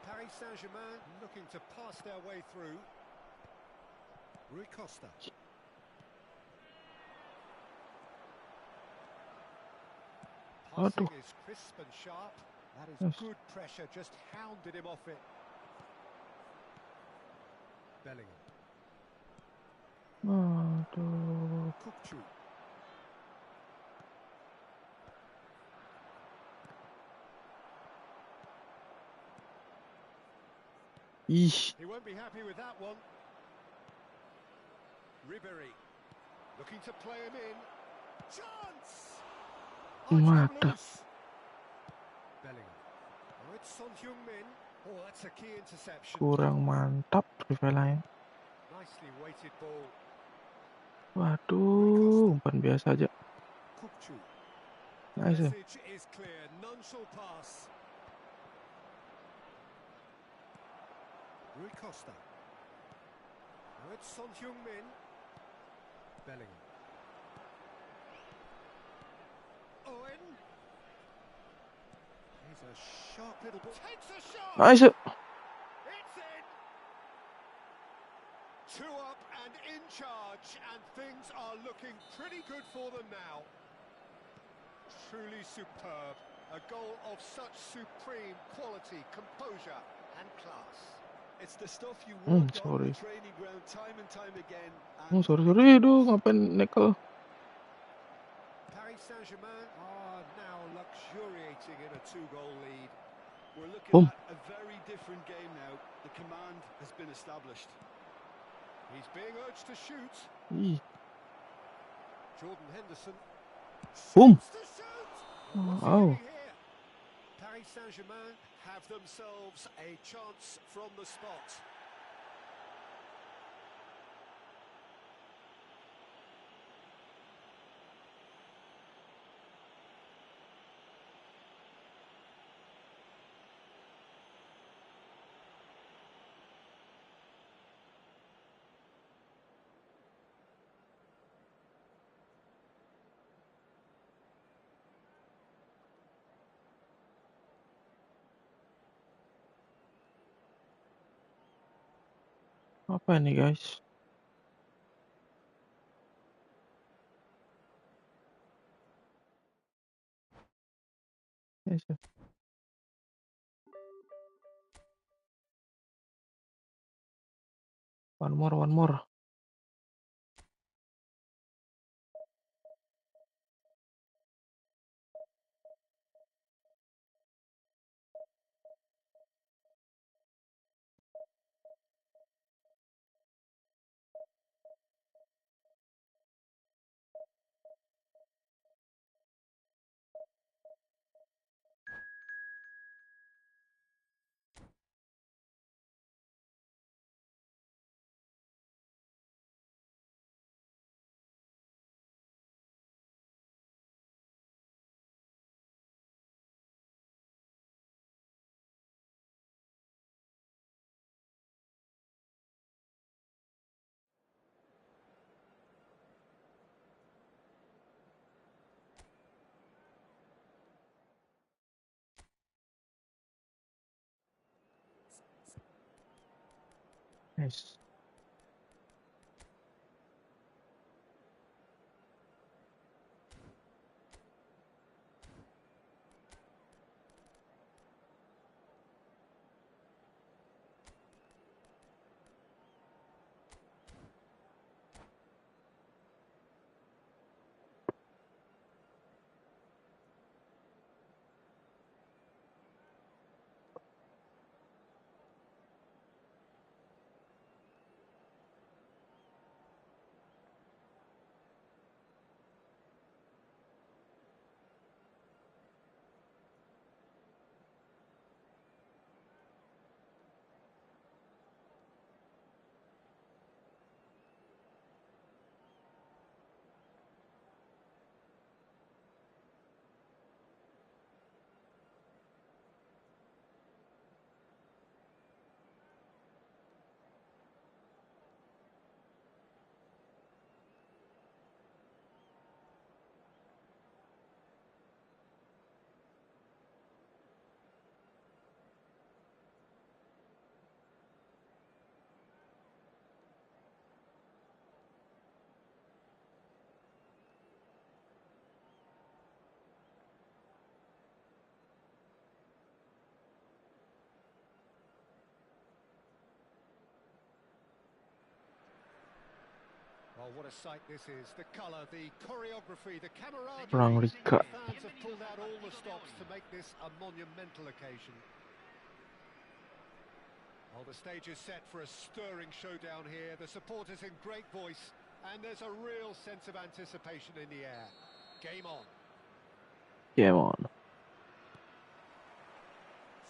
[SPEAKER 2] Paris Saint-Germain looking to pass their way through. Rui Costa. Passing
[SPEAKER 1] Aduh.
[SPEAKER 2] is crisp and sharp. That is
[SPEAKER 1] Yes.
[SPEAKER 2] good pressure, just hounded him off it. Bellingham.
[SPEAKER 1] Aduh.
[SPEAKER 2] Kukçu.
[SPEAKER 1] Ih.
[SPEAKER 2] He won't be happy with that one. Ribery. Looking to play him in. Chance! Oh, it's come
[SPEAKER 1] Waduh.
[SPEAKER 2] loose. Bellingham. Oh, it's Son Heung-min. Oh, that's a key interception.
[SPEAKER 1] Kurang mantap rivalnya.
[SPEAKER 2] Nicely weighted ball.
[SPEAKER 1] Waduh, umpan biasa aja.
[SPEAKER 2] Kukçu. The
[SPEAKER 1] Nice.
[SPEAKER 2] message is clear. None shall pass. Rui Costa. Now it's Son Heung-min. Bellingham. Owen. He's a sharp little ball. Takes a shot.
[SPEAKER 1] Nice.
[SPEAKER 2] It's in. 2 up and in charge, and things are looking pretty good for them now. Truly superb. A goal of such supreme quality, composure, and class.
[SPEAKER 3] It's the stuff you work on
[SPEAKER 1] Sorry.
[SPEAKER 3] the training ground time and time again. And
[SPEAKER 1] Sorry. Aduh, ngapain nekel?
[SPEAKER 2] Paris Saint-Germain are now luxuriating in a 2-goal lead.
[SPEAKER 3] we're looking
[SPEAKER 1] Boom.
[SPEAKER 3] at a very different game now. The command has been established.
[SPEAKER 2] He's being urged to shoot.
[SPEAKER 1] Ih.
[SPEAKER 2] Jordan Henderson
[SPEAKER 1] Boom.
[SPEAKER 2] shoots to shoot. What's he
[SPEAKER 1] Wow.
[SPEAKER 2] getting here? Paris Saint-Germain have themselves a chance from the spot.
[SPEAKER 1] Apa ini, guys? Yes. One more. Nice.
[SPEAKER 2] Oh, what a sight this is. The colour, the choreography, the
[SPEAKER 1] Perang
[SPEAKER 2] camaraderie.
[SPEAKER 1] Liga.
[SPEAKER 2] The fans have pulled out all the stops to make this a monumental occasion. Well, the stage is set for a stirring showdown here. The supporters in great voice, and there's a real sense of anticipation in the air. Game on.
[SPEAKER 1] Game on.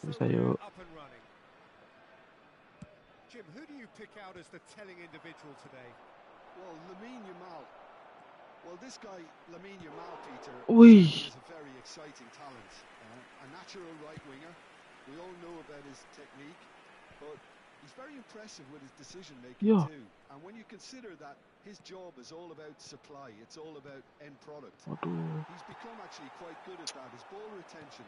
[SPEAKER 2] So
[SPEAKER 1] Bisa
[SPEAKER 2] we're
[SPEAKER 1] yuk.
[SPEAKER 2] up and running. Jim, who do you pick out as the telling individual today?
[SPEAKER 3] Well, Lamine Yamal. Well, this guy, Lamine Yamal, Peter,
[SPEAKER 1] Wih.
[SPEAKER 3] is a very exciting talent. A natural right winger. We all know about his technique, but he's very impressive with his decision-making
[SPEAKER 1] Yeah.
[SPEAKER 3] too. And when you consider that his job is all about supply, it's all about end product,
[SPEAKER 1] Waduh.
[SPEAKER 3] he's become actually quite good at that. His ball retention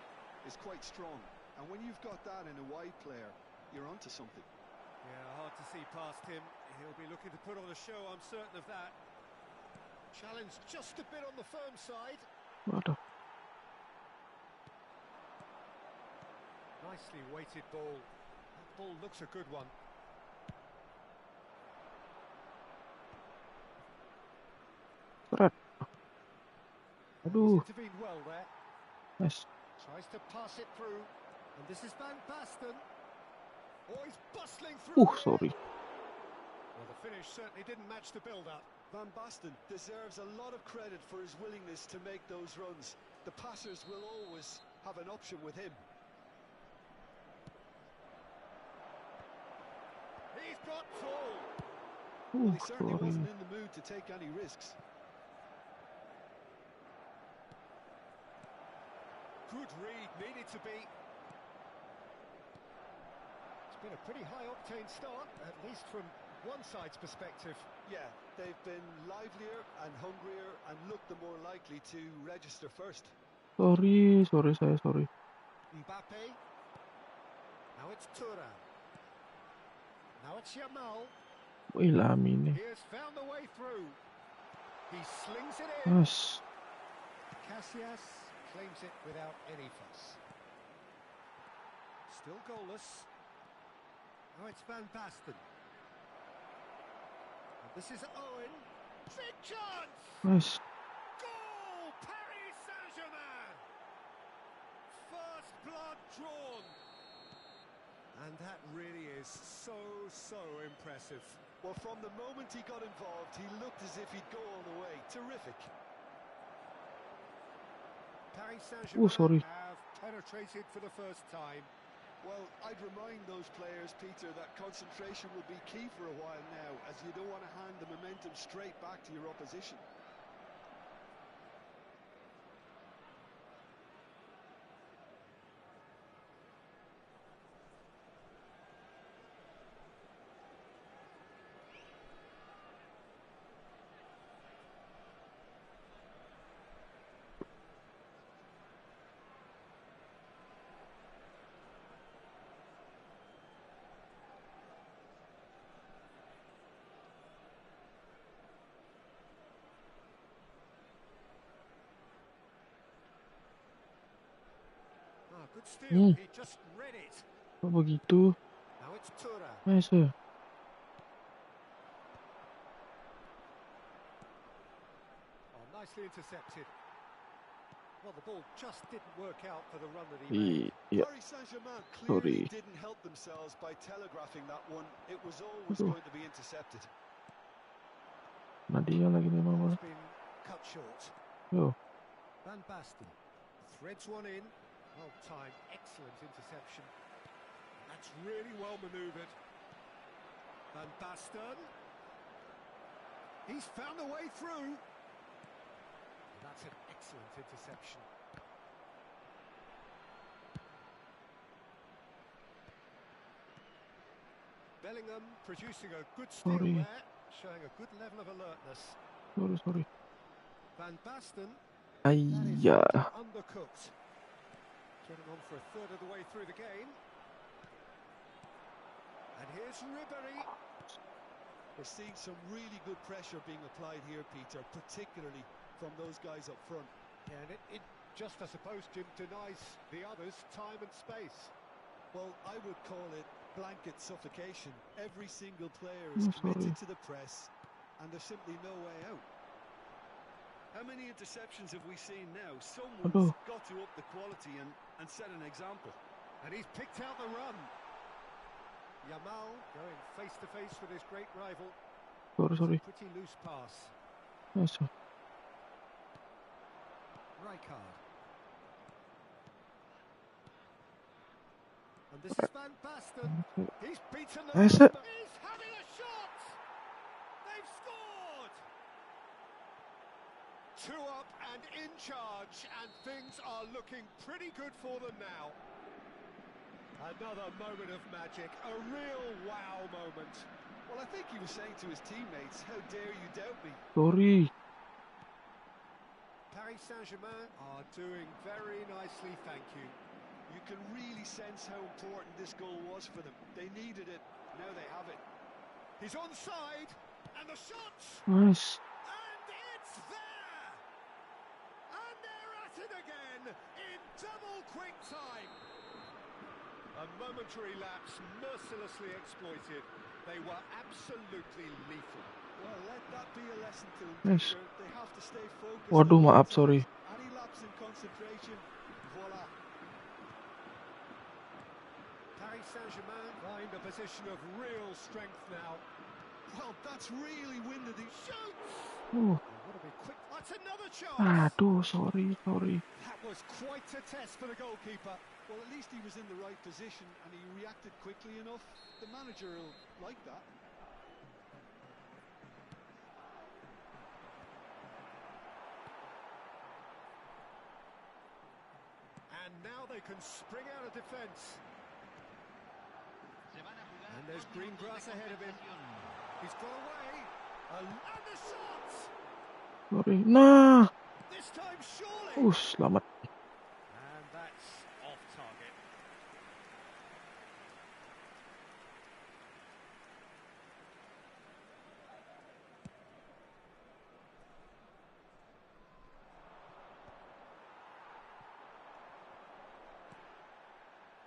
[SPEAKER 3] is quite strong. And when you've got that in a wide player, you're onto something.
[SPEAKER 2] Yeah, hard to see past him. He'll be looking to put on a show, I'm certain of that. Challenge just a bit on the firm side.
[SPEAKER 1] Waduh.
[SPEAKER 2] Nicely weighted ball. That ball looks a good one.
[SPEAKER 1] Berat.
[SPEAKER 2] He's
[SPEAKER 1] Aduh.
[SPEAKER 2] intervened well there.
[SPEAKER 1] Nice.
[SPEAKER 2] Tries to pass it through. And this is Van Basten. Oh, he's bustling through here.
[SPEAKER 1] Sorry.
[SPEAKER 2] Well, the finish certainly didn't match the build-up.
[SPEAKER 3] Van Basten deserves a lot of credit for his willingness to make those runs. The passers will always have an option with him.
[SPEAKER 2] He's got tall.
[SPEAKER 3] Well, he certainly
[SPEAKER 1] Sorry.
[SPEAKER 3] wasn't in the mood to take any risks.
[SPEAKER 2] Good read, needed to be. It's been a pretty high-octane start, at least from one side's perspective.
[SPEAKER 3] Yeah, they've been livelier and hungrier and looked the more likely to register first.
[SPEAKER 1] Sorry saya sorry.
[SPEAKER 2] Mbappe. Now it's Thuram. Now it's Yamal.
[SPEAKER 1] Wih, Lamine.
[SPEAKER 2] He has found the way through. He slings it in.
[SPEAKER 1] Mas.
[SPEAKER 2] Casillas claims it without any fuss. Still goalless. Now it's Van Basten. And this is Owen. Big chance!
[SPEAKER 1] Nice.
[SPEAKER 2] Goal! Paris Saint-Germain! First blood drawn. And that really is so impressive.
[SPEAKER 3] Well, from the moment he got involved, he looked as if he'd go all the way. Terrific.
[SPEAKER 2] Paris Saint-Germain
[SPEAKER 1] sorry.
[SPEAKER 2] have penetrated for the first time.
[SPEAKER 3] Well, I'd remind those players, Peter, that concentration will be key for a while now, as you don't want to hand the momentum straight back to your opposition.
[SPEAKER 2] Good steal. He just read it.
[SPEAKER 1] Kok begitu?
[SPEAKER 2] Now it's Thuram.
[SPEAKER 1] Nice.
[SPEAKER 2] Oh, nicely intercepted. Well, the ball just didn't work out for the run that he made.
[SPEAKER 1] Iya.
[SPEAKER 3] Paris Saint-Germain clearly
[SPEAKER 1] Sorry.
[SPEAKER 3] didn't help themselves by telegraphing that one. It was always going to be intercepted.
[SPEAKER 1] Nadia lagi nih mama.
[SPEAKER 2] It's been cut short.
[SPEAKER 1] Yo.
[SPEAKER 2] Van Basten threads one in. Well timed, excellent interception. That's really well manoeuvred. Van Basten. He's found a way through. That's an excellent interception. Bellingham producing a good steal there, showing a good level of alertness.
[SPEAKER 1] Sorry.
[SPEAKER 2] Van Basten.
[SPEAKER 1] Ayya.
[SPEAKER 2] Undercooked. Getting on for a third of the way through the game. And here's Ribéry.
[SPEAKER 3] We're seeing some really good pressure being applied here, Peter, particularly from those guys up front.
[SPEAKER 2] Yeah, and it just, I suppose, Jim, denies the others time and space.
[SPEAKER 3] Well, I would call it blanket suffocation. Every single player is committed to the press, and there's simply no way out. How many interceptions have we seen now?
[SPEAKER 1] Aduh.
[SPEAKER 3] Someone's got to up the quality and set an example.
[SPEAKER 2] And he's picked out the run. Yamal going face to face with his great rival.
[SPEAKER 1] Sorry.
[SPEAKER 2] Pretty loose pass.
[SPEAKER 1] Yes.
[SPEAKER 2] Rijkaard. And this is Van Basten. He's beaten the
[SPEAKER 1] Yes.
[SPEAKER 2] marksman. He's having a shot. They've scored. 2 up and in charge, and things are looking pretty good for them now. Another moment of magic, a real wow moment.
[SPEAKER 3] Well, I think he was saying to his teammates, how dare you doubt me?
[SPEAKER 1] Sorry.
[SPEAKER 2] Paris Saint-Germain are doing very nicely, thank you.
[SPEAKER 3] You can really sense how important this goal was for them. They needed it, now they have it. He's onside, and the shot!
[SPEAKER 1] Nice.
[SPEAKER 2] And it's there! And they're at it again in double quick time.
[SPEAKER 3] A momentary lapse, mercilessly exploited. They were absolutely lethal. Well, let that be a lesson to them,
[SPEAKER 1] Yes.
[SPEAKER 3] Peter. They have to stay focused.
[SPEAKER 1] Waduh,
[SPEAKER 3] at all
[SPEAKER 1] maaf,
[SPEAKER 3] times.
[SPEAKER 1] sorry.
[SPEAKER 3] Any lapse in concentration, voila.
[SPEAKER 2] Paris Saint-Germain find a position of real strength now.
[SPEAKER 3] Well, that's really winded. He shoots!
[SPEAKER 2] What a big quick... That's another chance!
[SPEAKER 1] Aduh, sorry.
[SPEAKER 2] That was quite a test for the goalkeeper.
[SPEAKER 3] Well, at least he was in the right position and he reacted quickly enough. The manager will like that.
[SPEAKER 2] And now they can spring out of defence. And there's green grass ahead of him. He's got away. And the shot!
[SPEAKER 1] Sorry. Nah.
[SPEAKER 2] This time surely.
[SPEAKER 1] Selamat.
[SPEAKER 2] And that's off target.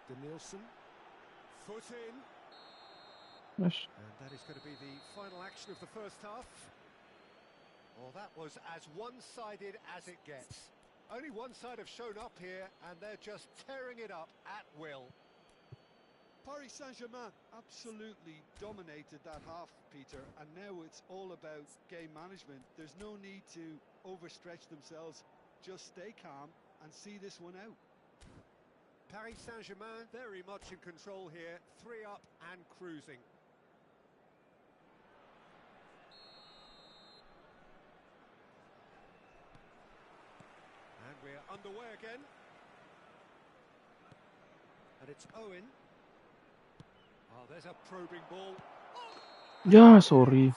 [SPEAKER 2] Denilson. Foot in.
[SPEAKER 1] Yes.
[SPEAKER 2] And that is going to be the final action of the first half. Well, that was as one-sided as it gets. Only one side have shown up here, and they're just tearing it up at will.
[SPEAKER 3] Paris Saint-Germain absolutely dominated that half, Peter, and now it's all about game management. There's no need to overstretch themselves. Just stay calm and see this one out.
[SPEAKER 2] Paris Saint-Germain very much in control here, 3 up and cruising. And we're underway again. And it's Owen. Oh, there's a probing ball.
[SPEAKER 1] Ya, sorry.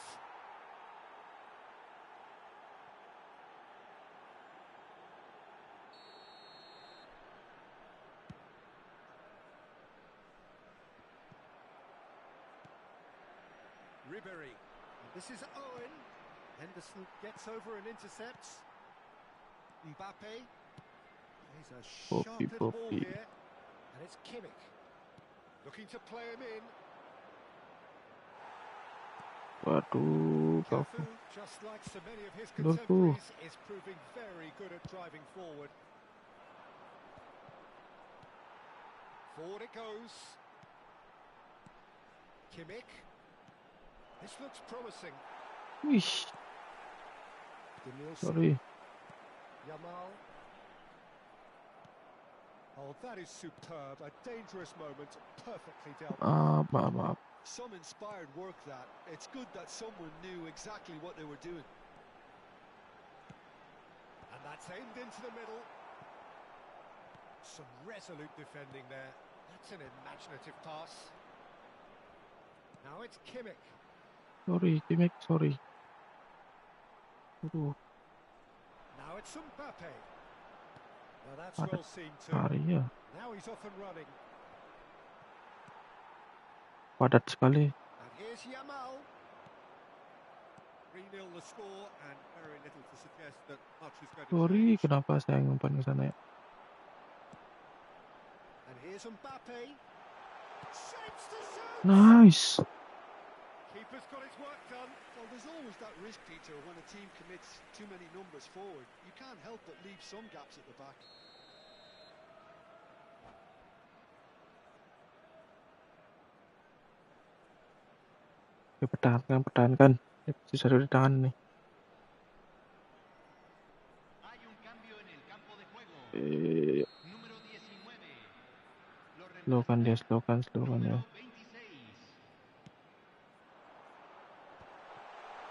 [SPEAKER 2] Ribéry. This is Owen. Henderson gets over and intercepts. Mbappe. He's a sharp little ball
[SPEAKER 1] Poppy.
[SPEAKER 2] here. And it's Kimmich. Looking to play him in.
[SPEAKER 1] Waduh,
[SPEAKER 2] Cafu, just like so many of his
[SPEAKER 1] Aduh.
[SPEAKER 2] contemporaries, is proving very good at driving forward. Forward it goes. Kimmich. This looks promising.
[SPEAKER 1] Wish.
[SPEAKER 2] Denilson.
[SPEAKER 1] Sorry.
[SPEAKER 2] Yamal. Oh, that is superb. A dangerous moment, perfectly dealt with.
[SPEAKER 1] Maaf.
[SPEAKER 3] Some inspired work that. It's good that someone knew exactly what they were doing.
[SPEAKER 2] And that's aimed into the middle. Some resolute defending there. That's an imaginative pass. Now it's Kimmich.
[SPEAKER 1] Sorry, Kimmich, sorry. Aduh,
[SPEAKER 2] Now it's Mbappe. Now that's
[SPEAKER 1] Padat
[SPEAKER 2] well seen too.
[SPEAKER 1] sekali ya.
[SPEAKER 2] Now he's off and running.
[SPEAKER 1] Padat sekali.
[SPEAKER 2] And here's Yamal. 3-0 the score, and very little to suggest that much is going to
[SPEAKER 1] Sorry,
[SPEAKER 2] change.
[SPEAKER 1] kenapa saya ngumpan ke sana ya?
[SPEAKER 2] And here's Mbappe. Shapes to shoot.
[SPEAKER 1] Nice.
[SPEAKER 2] Keeper's got his work done.
[SPEAKER 3] Well, there's always that risk, Peter, when a team commits too many numbers forward. You can't help but leave some gaps at the back.
[SPEAKER 1] Ya, pertahankan. Ya, posisi satu di tangan nih.
[SPEAKER 4] Hay un cambio en el campo de juego. Número 19. Lo
[SPEAKER 1] Slowkan dia,
[SPEAKER 4] reemplazará
[SPEAKER 1] slowkan ya.
[SPEAKER 4] número 26.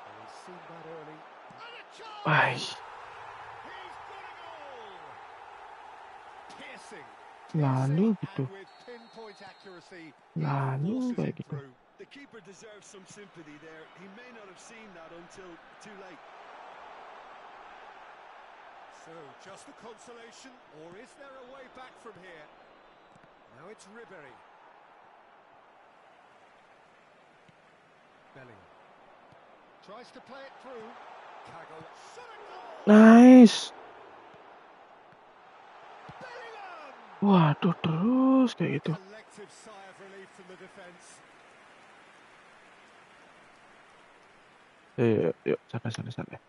[SPEAKER 2] We've seen that early. And a chance!
[SPEAKER 1] Wah,
[SPEAKER 2] He's got a goal! Piercing.
[SPEAKER 1] lalu
[SPEAKER 2] Piercing
[SPEAKER 1] gitu.
[SPEAKER 2] and with pinpoint accuracy,
[SPEAKER 1] Lalu
[SPEAKER 2] forces
[SPEAKER 1] kayak
[SPEAKER 2] it
[SPEAKER 1] gitu.
[SPEAKER 2] through.
[SPEAKER 3] The keeper deserves some sympathy there. He may not have seen that until too late.
[SPEAKER 2] So, just a consolation, or is there a way back from here? Now it's Ribery. Bellingham. Tries to play it through. Kaggle. Shot a goal!
[SPEAKER 1] Nice.
[SPEAKER 2] Bellingham!
[SPEAKER 1] Waduh, terus kayak gitu.
[SPEAKER 2] Collective sigh of relief from the defence.
[SPEAKER 1] Yuk, sana.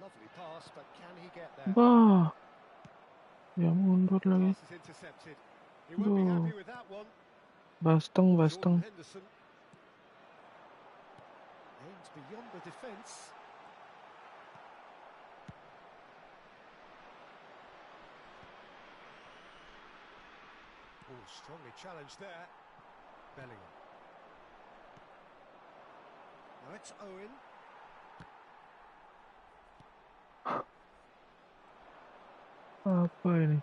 [SPEAKER 2] Lovely pass, but can he get there?
[SPEAKER 1] Wah, ya mundur lagi.
[SPEAKER 2] Pass is intercepted. He won't be happy
[SPEAKER 1] Duh,
[SPEAKER 2] with that one.
[SPEAKER 1] basteng.
[SPEAKER 2] Jordan Henderson aims beyond the defence. Oh, strongly challenged there. Bellingham. Now it's Owen.
[SPEAKER 1] Apa ini?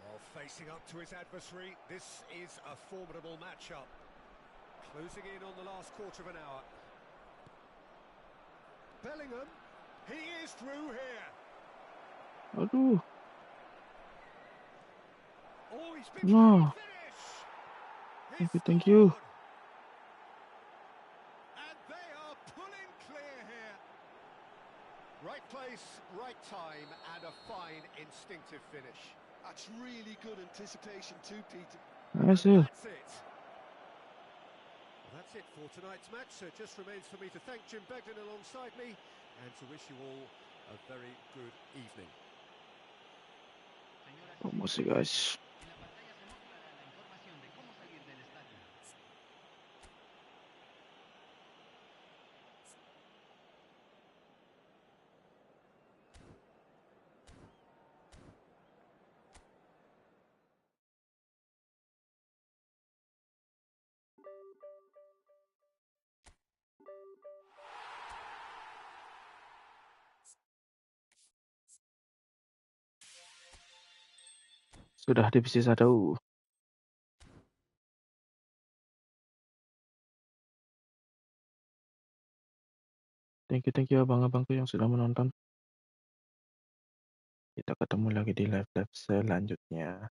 [SPEAKER 2] While facing up to his adversary, this is a formidable matchup. Closing in on the last quarter of an hour. Bellingham, he is through here.
[SPEAKER 1] Aduh,
[SPEAKER 2] Oh, he's been
[SPEAKER 1] no.
[SPEAKER 2] finish.
[SPEAKER 1] Thank you.
[SPEAKER 2] And they are pulling clear here. Right place, right time, and a fine instinctive finish.
[SPEAKER 3] That's really good anticipation too, Peter.
[SPEAKER 1] Nice.
[SPEAKER 2] And that's it. Well, that's it for tonight's match. So it just remains for me to thank Jim Begden alongside me and to wish you all a very good evening.
[SPEAKER 4] Señoras
[SPEAKER 1] Promosi
[SPEAKER 4] y señores,
[SPEAKER 1] guys.
[SPEAKER 4] en la pantalla se muestra la información de cómo salir del estadio.
[SPEAKER 1] Sudah divisi 1. Thank you abang-abangku yang sudah menonton. Kita ketemu lagi di live selanjutnya.